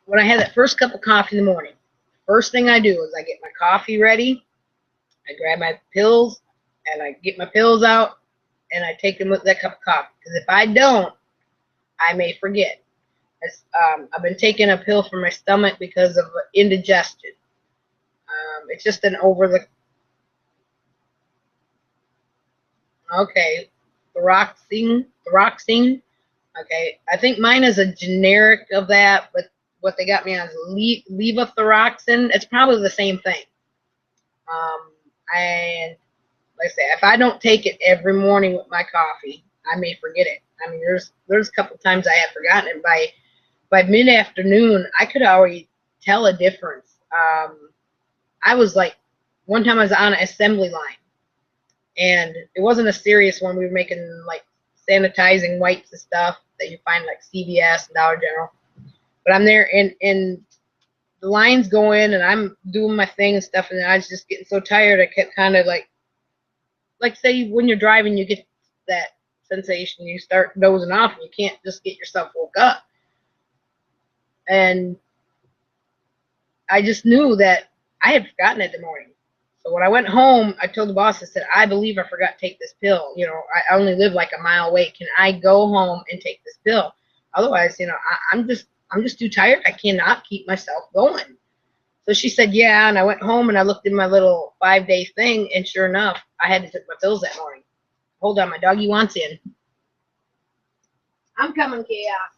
when I have that first cup of coffee in the morning, first thing I do is I get my coffee ready, I grab my pills, and I get my pills out, and I take them with that cup of coffee. Because if I don't, I may forget. I've been taking a pill for my stomach because of indigestion. It's just an thyroxine. Okay, I think mine is a generic of that, but what they got me on is levothyroxine. It's probably the same thing. And like I say, if I don't take it every morning with my coffee, I may forget it. I mean, there's a couple times I have forgotten it. By mid-afternoon, I could already tell a difference. I was like, one time I was on an assembly line, and it wasn't a serious one. We were making like sanitizing wipes and stuff that you find like CVS and Dollar General. But I'm there, and the lines go in, and I'm doing my thing and stuff, and I was just getting so tired. I kept kind of like say when you're driving, you get that sensation, you start dozing off, and you can't just get yourself woke up. And I just knew that I had forgotten it in the morning. So when I went home, I told the boss, I said, I believe I forgot to take this pill. You know, I only live like a mile away. Can I go home and take this pill? Otherwise, you know, I'm just too tired. I cannot keep myself going. So she said, yeah. And I went home and I looked in my little 5-day thing, and sure enough, I had to take my pills that morning. Hold on, my doggy wants in. I'm coming, Chaos.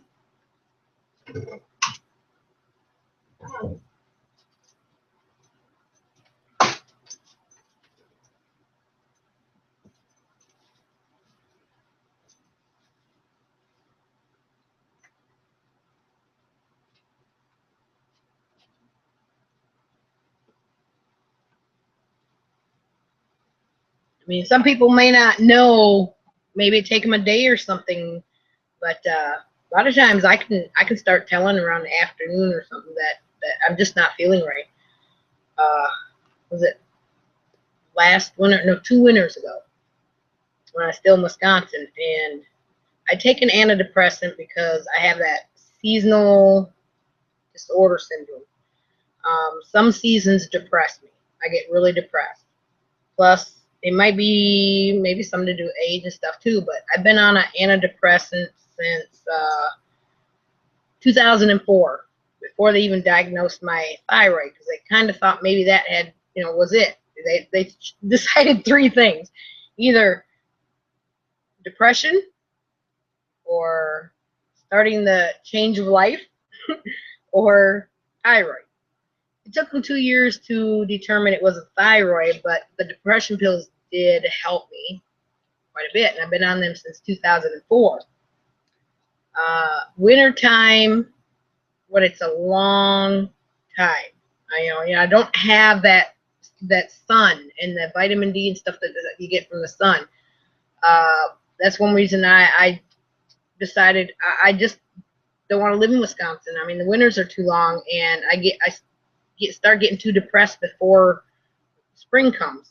I mean, some people may not know. Maybe it take them a day or something, but a lot of times I can start telling around the afternoon or something that I'm just not feeling right. Was it last winter? No, 2 winters ago, when I was still in Wisconsin, and I take an antidepressant because I have that seasonal disorder syndrome. Some seasons depress me. I get really depressed. Plus, it might be maybe something to do with age and stuff too, but I've been on an antidepressant since 2004, before they even diagnosed my thyroid, because they kind of thought maybe that had, you know, was it. They decided 3 things: either depression, or starting the change of life, or thyroid. It took them 2 years to determine it was a thyroid, but the depression pills did help me. quite a bit, and I've been on them since 2004. Wintertime, when it's a long time, I don't have that sun and the vitamin D and stuff that you get from the sun. That's one reason I decided I just don't want to live in Wisconsin. I mean, the winters are too long, and I start getting too depressed before spring comes.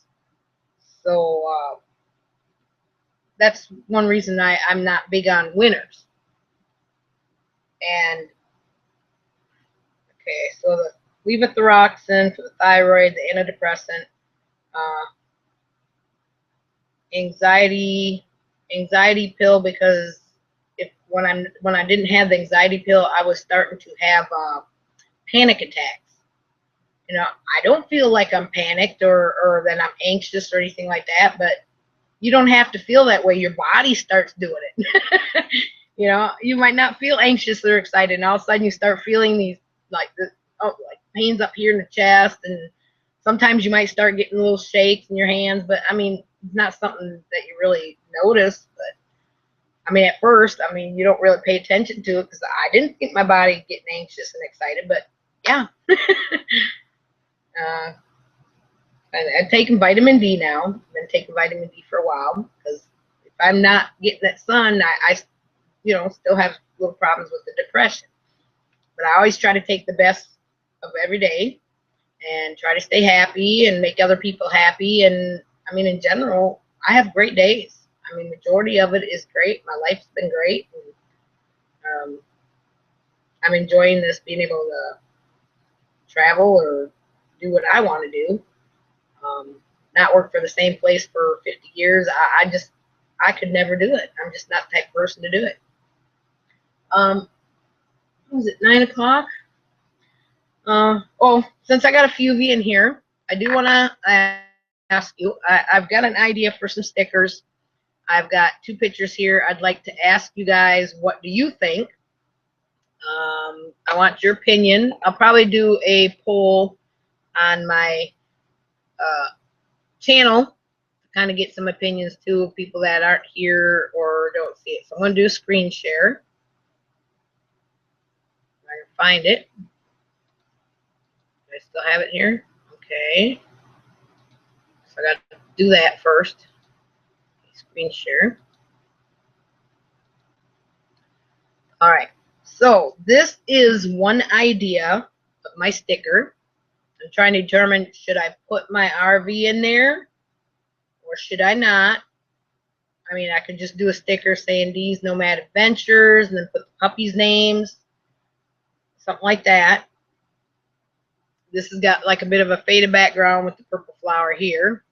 So that's one reason I'm not big on winters. And okay, so the levothyroxine for the thyroid, the antidepressant, anxiety pill, because when I didn't have the anxiety pill, I was starting to have panic attacks. I don't feel like I'm panicked or that I'm anxious or anything like that, but you don't have to feel that way. Your body starts doing it. You might not feel anxious or excited, and all of a sudden you start feeling these like pains up here in the chest, and sometimes you might start getting little shakes in your hands, but I mean, it's not something that you really notice. But I mean, at first, you don't really pay attention to it because I didn't get my body getting anxious and excited, but yeah. I've taken vitamin D now. I've been taking vitamin D for a while because if I'm not getting that sun, I still have little problems with the depression. But I always try to take the best of every day and try to stay happy and make other people happy. And I mean, in general, I have great days. I mean, majority of it is great. My life's been great. And, I'm enjoying this, being able to travel or do what I want to do. Not work for the same place for 50 years. I could never do it. I'm just not the type of person to do it. Was it 9 o'clock? Since I got a few of you in here, I do want to ask you, I've got an idea for some stickers. I've got 2 pictures here. I'd like to ask you guys, what do you think? I want your opinion. I'll probably do a poll on my channel to kind of get some opinions too of people that aren't here or don't see it. So I'm going to do a screen share. If I can find it. I still have it here. Okay. So I got to do that first. Screen share. All right. So this is one idea of my sticker. I'm trying to determine, should I put my RV in there or should I not? I mean, I could just do a sticker saying D's Nomadic Adventures and then put the puppies' names, something like that. This has got like a bit of a faded background with the purple flower here.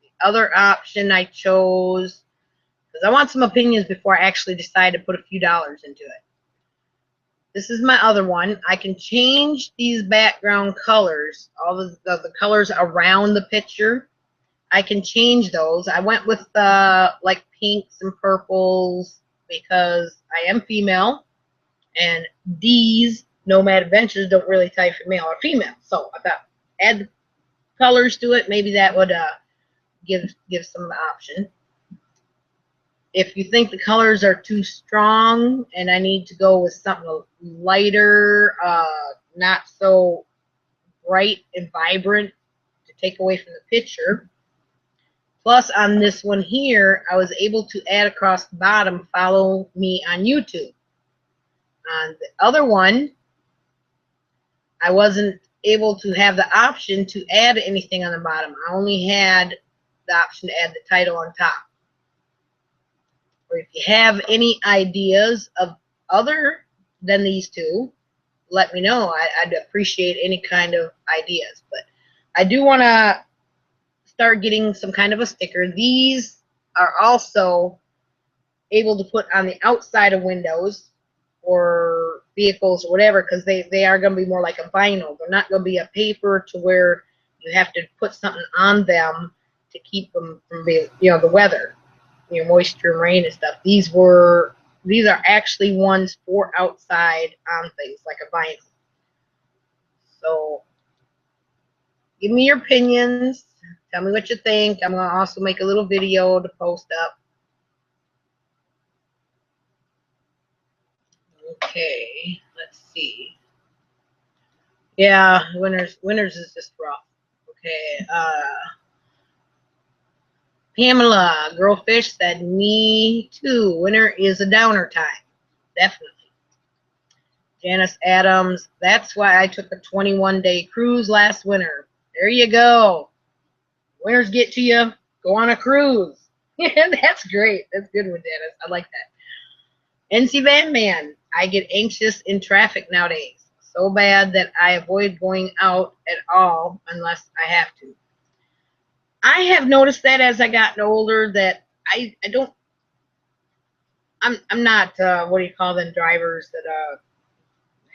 The other option I chose, because I want some opinions before I actually decide to put a few dollars into it. This is my other one. I can change these background colors, all the colors around the picture. I can change those. I went with like pinks and purples because I am female, and D's Nomad Adventures don't really type for male or female. So I thought, add the colors to it. Maybe that would give some option. If you think the colors are too strong and I need to go with something lighter, not so bright and vibrant to take away from the picture. Plus on this one here, I was able to add across the bottom, follow me on YouTube. On the other one, I wasn't able to have the option to add anything on the bottom. I only had the option to add the title on top. Or if you have any ideas of other than these 2, let me know. I'd appreciate any kind of ideas. But I do want to start getting some kind of a sticker. These are also able to put on the outside of windows or vehicles or whatever, because they are going to be more like a vinyl. They're not going to be a paper to where you have to put something on them to keep them from being, the weather, moisture and rain and stuff. These are actually ones for outside on things, like a vinyl. So give me your opinions. Tell me what you think. I'm going to also make a little video to post up. Okay, let's see. Yeah, winners is just rough. Okay, Pamela, Girlfish said, me too. Winter is a downer time. Definitely. Janice Adams, that's why I took a 21-day cruise last winter. There you go. Winters get to you, go on a cruise. That's great. That's good with Janice. I like that. NC Van Man, I get anxious in traffic nowadays. So bad that I avoid going out at all unless I have to. I have noticed that as I gotten older that I don't, I'm not, what do you call them, drivers that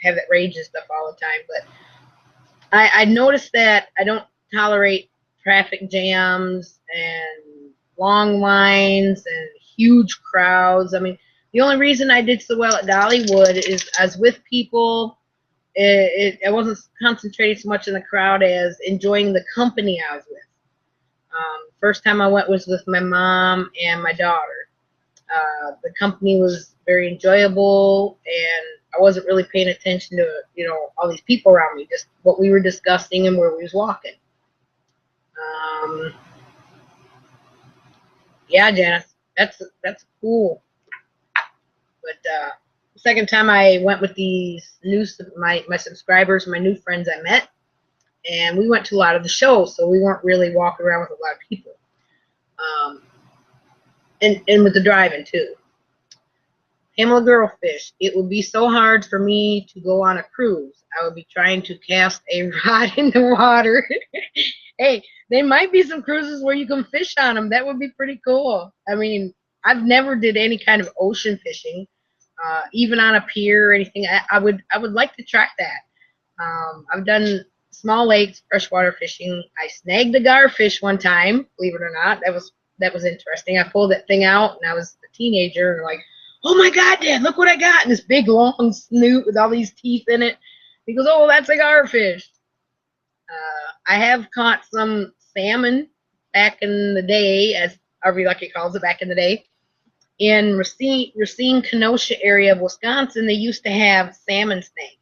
have that rage and stuff all the time, but I noticed that I don't tolerate traffic jams and long lines and huge crowds. I mean, the only reason I did so well at Dollywood is I was with people. I wasn't concentrating so much in the crowd as enjoying the company I was with. First time I went was with my mom and my daughter. The company was very enjoyable, and I wasn't really paying attention to, all these people around me, just what we were discussing and where we was walking. Yeah, Janice, that's cool. But second time I went with these my subscribers, my new friends I met, and we went to a lot of the shows, so we weren't really walking around with a lot of people. And with the driving too. Pamela Girlfish, it would be so hard for me to go on a cruise. I would be trying to cast a rod in the water. Hey, there might be some cruises where you can fish on them. That would be pretty cool. I mean, I've never did any kind of ocean fishing, even on a pier or anything. I would like to try that. I've done small lakes, freshwater fishing. I snagged a garfish one time, believe it or not. That was interesting. I pulled that thing out, and I was a teenager, and like, oh my God, Dad, look what I got! And this big long snoot with all these teeth in it. He goes, oh, that's a garfish. I have caught some salmon back in the day, as Harvey Lucky calls it, back in the day. In Racine, Kenosha area of Wisconsin, they used to have salmon snake.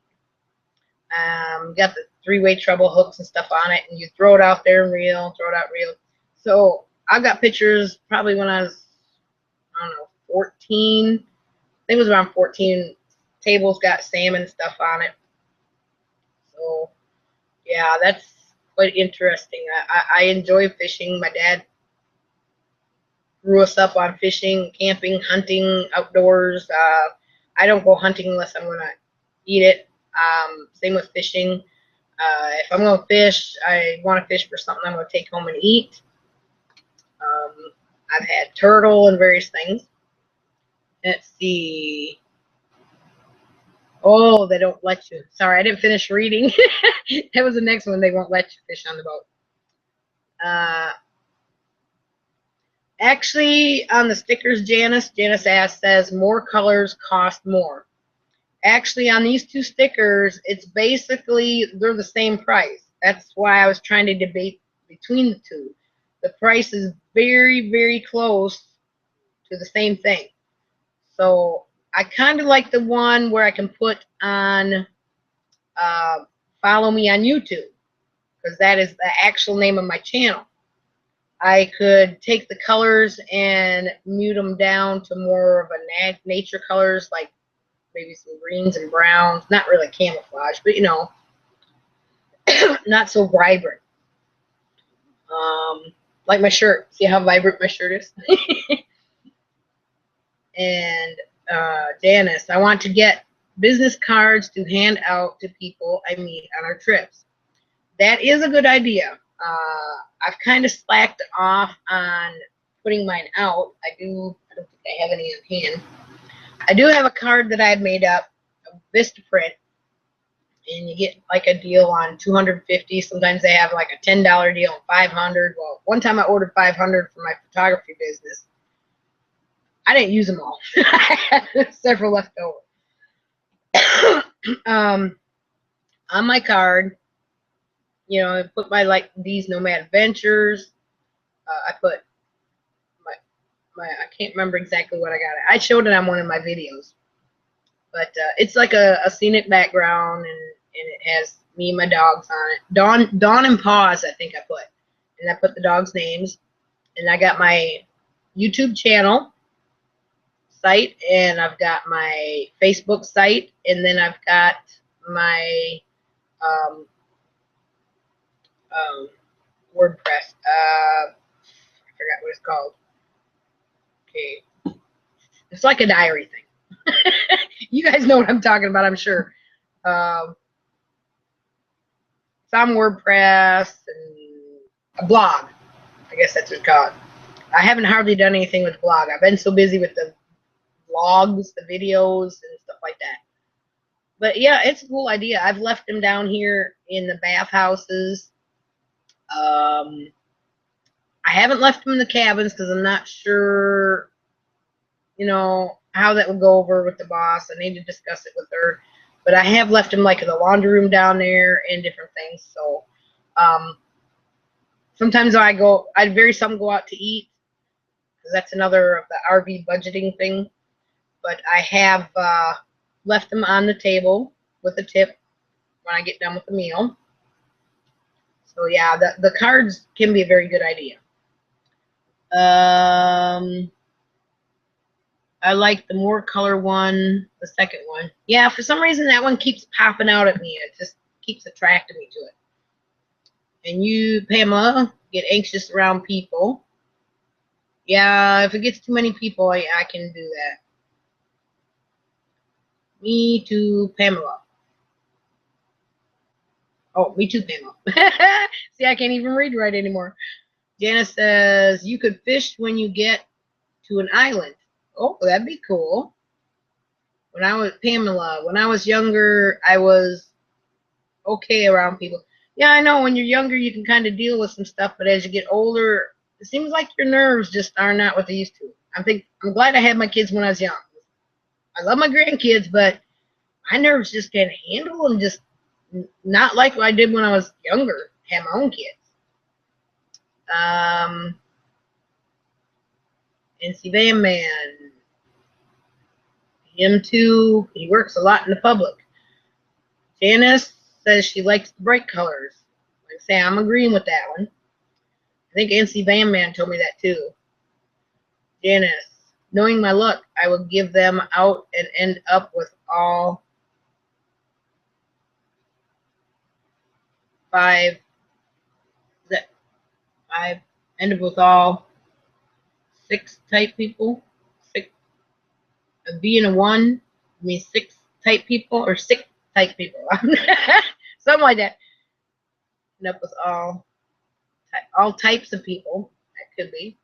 Got the three-way treble hooks and stuff on it, and you throw it out there and reel, throw it out, reel. So I got pictures probably when I was, I don't know, 14. I think it was around 14. Tables got salmon stuff on it. So yeah, that's quite interesting. I enjoy fishing. My dad grew us up on fishing, camping, hunting, outdoors. I don't go hunting unless I'm going to eat it. Same with fishing. If I'm going to fish, I want to fish for something I'm going to take home and eat. I've had turtle and various things. Let's see. Oh, they don't let you. Sorry, I didn't finish reading. That was the next one. They won't let you fish on the boat. Actually, on the stickers, Janice says more colors cost more. Actually, on these two stickers, it's basically, they're the same price. That's why I was trying to debate between the two. The price is very, very close to the same thing. So I kind of like the one where I can put on follow me on YouTube, because that is the actual name of my channel. I could take the colors and mute them down to more of a nature colors, like maybe some greens and browns. Not really camouflage, but not so vibrant. Like my shirt. See how vibrant my shirt is? And Janice, I want to get business cards to hand out to people I meet on our trips. That is a good idea. I've kind of slacked off on putting mine out. I don't think I have any in hand. I do have a card that I had made up, a Vistaprint, and you get like a deal on 250. Sometimes they have like a $10 deal on 500. Well, one time I ordered 500 for my photography business. I didn't use them all. I had several left over. On my card, I put my, like, these Nomad Adventures. I put I can't remember exactly what I got. I showed it on one of my videos, but it's like a scenic background, and it has me and my dogs on it. Dawn and Paws, I think I put, and I put the dogs' names, and I got my YouTube channel site, and I've got my Facebook site, and then I've got my WordPress. I forgot what it's called. Okay, it's like a diary thing. You guys know what I'm talking about, I'm sure. It's on WordPress and a blog. I guess that's what it's called. I haven't hardly done anything with the blog. I've been so busy with the vlogs, the videos, and stuff like that. But yeah, it's a cool idea. I've left them down here in the bathhouses. I haven't left them in the cabins because I'm not sure, you know, how that would go over with the boss. I need to discuss it with her. But I have left them like in the laundry room down there and different things. So sometimes I very seldom go out to eat, because that's another of the RV budgeting thing. But I have left them on the table with a tip when I get done with the meal. So yeah, the cards can be a very good idea. I like the more color one, the second one. Yeah, for some reason that one keeps popping out at me. It just keeps attracting me to it. And you, Pamela, get anxious around people. Yeah, if it gets too many people, I can do that. Me too, Pamela. Oh, me too, Pamela. See, I can't even read right anymore. Janice says, you could fish when you get to an island. Oh, that'd be cool. Pamela, when I was younger, I was okay around people. Yeah, I know when you're younger, you can kind of deal with some stuff, but as you get older, it seems like your nerves just are not what they used to. I'm glad I had my kids when I was young. I love my grandkids, but my nerves just can't handle them, just not like what I did when I was younger, had my own kids. NC Van Man. Him too. He works a lot in the public. Janice says she likes the bright colors. Like I say, I'm agreeing with that one. I think NC Van Man told me that too. Janice, knowing my luck, I will give them out and end up with all 5. I've ended with all 6 type people. 6. Being a 1 means 6 type people, or 6 type people. Something like that. End up with all types of people. That could be.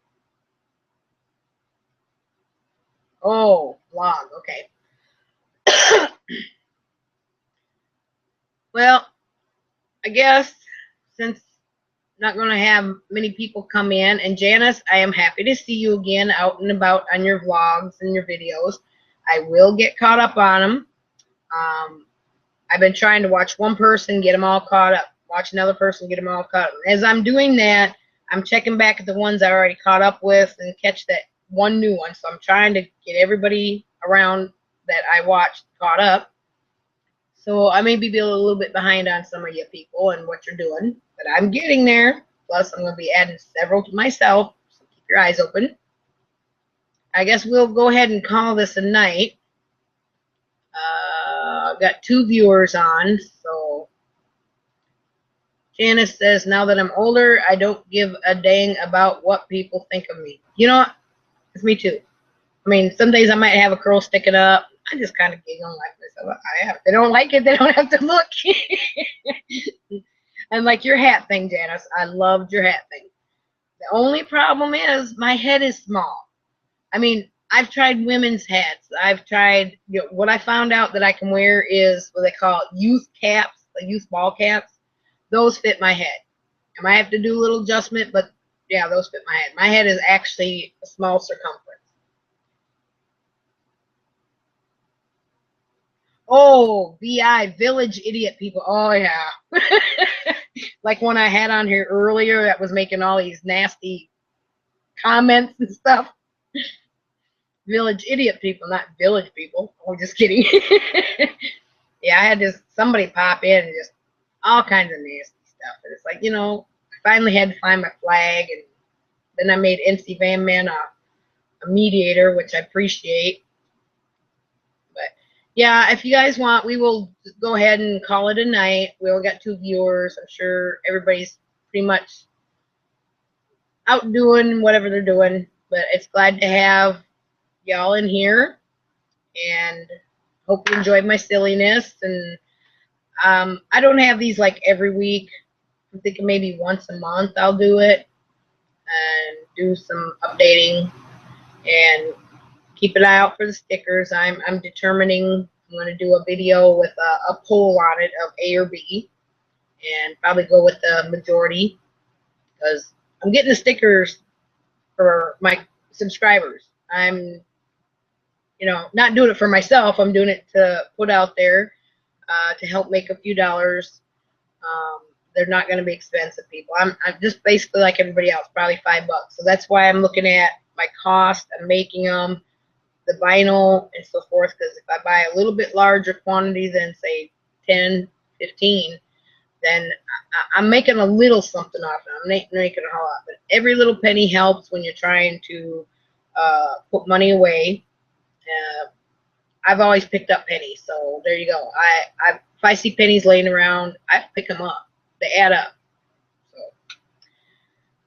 Oh, blog. Okay. Well, I guess since not going to have many people come in, and Janice, I am happy to see you again out and about on your vlogs and your videos. I will get caught up on them. I've been trying to watch one person, get them all caught up. Watch another person, get them all caught up. As I'm doing that, I'm checking back at the ones I already caught up with and catch that one new one. So I'm trying to get everybody around that I watched caught up. So I may be a little bit behind on some of you people and what you're doing, but I'm getting there. Plus, I'm going to be adding several to myself, so keep your eyes open. I guess we'll go ahead and call this a night. I've got 2 viewers on, so Janice says, now that I'm older, I don't give a dang about what people think of me. You know what? It's me too. I mean, some days I might have a curl sticking up. I just kind of giggle like this. If they don't like it, they don't have to look. And like your hat thing, Janice, I loved your hat thing. The only problem is my head is small. I mean, I've tried women's hats. I've tried, what I found out that I can wear is what they call youth caps, the youth ball caps. Those fit my head. I might have to do a little adjustment, but yeah, those fit my head. My head is actually a small circumference. Oh, VI, Village Idiot People. Oh, yeah. Like one I had on here earlier that was making all these nasty comments and stuff. Village idiot people, not village people. Oh, just kidding. Yeah, I had somebody pop in and just all kinds of nasty stuff. And it's like, I finally had to find my flag, and then I made NC Van Man a mediator, which I appreciate. But yeah, if you guys want, we will go ahead and call it a night. We all got 2 viewers. I'm sure everybody's pretty much out doing whatever they're doing, but it's glad to have y'all in here, and hope you enjoyed my silliness. And I don't have these like every week. I'm thinking maybe once a month I'll do it and do some updating and keep an eye out for the stickers. I'm determining. I'm going to do a video with a poll on it of A or B, and probably go with the majority, because I'm getting the stickers for my subscribers. I'm not doing it for myself. I'm doing it to put out there to help make a few dollars. They're not going to be expensive, people. I'm just basically like everybody else, probably $5. So that's why I'm looking at my cost of making them, the vinyl, and so forth. Because if I buy a little bit larger quantity than say 10, 15, then I'm making a little something off it. I'm making a whole lot. But every little penny helps when you're trying to put money away. I've always picked up pennies, so there you go. If I see pennies laying around, I pick them up. They add up. So,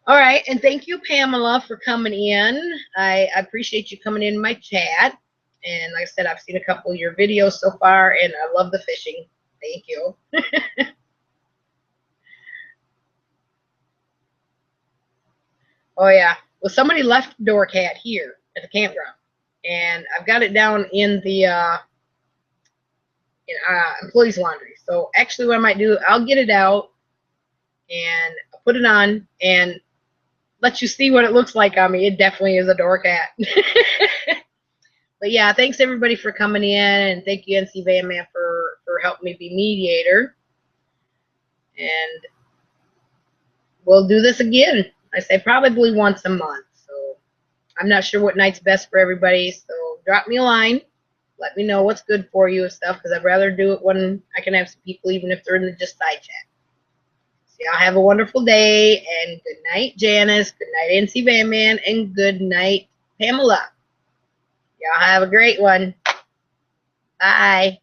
all right, and thank you, Pamela, for coming in. I appreciate you coming in my chat. And like I said, I've seen a couple of your videos so far, and I love the fishing. Thank you. Oh yeah. Well, somebody left door cat here at the campground, and I've got it down in the employees laundry. So actually what I might do, I'll get it out and I'll put it on and let you see what it looks like on me. It definitely is a door cat. But yeah, thanks everybody for coming in, and thank you NC Van Man for helping me be mediator. And we'll do this again. I say probably once a month. So I'm not sure what night's best for everybody. So drop me a line. Let me know what's good for you and stuff, because I'd rather do it when I can have some people, even if they're in the just side chat. So y'all have a wonderful day, and good night, Janice. Good night, NC Van Man, and good night, Pamela. Y'all have a great one. Bye.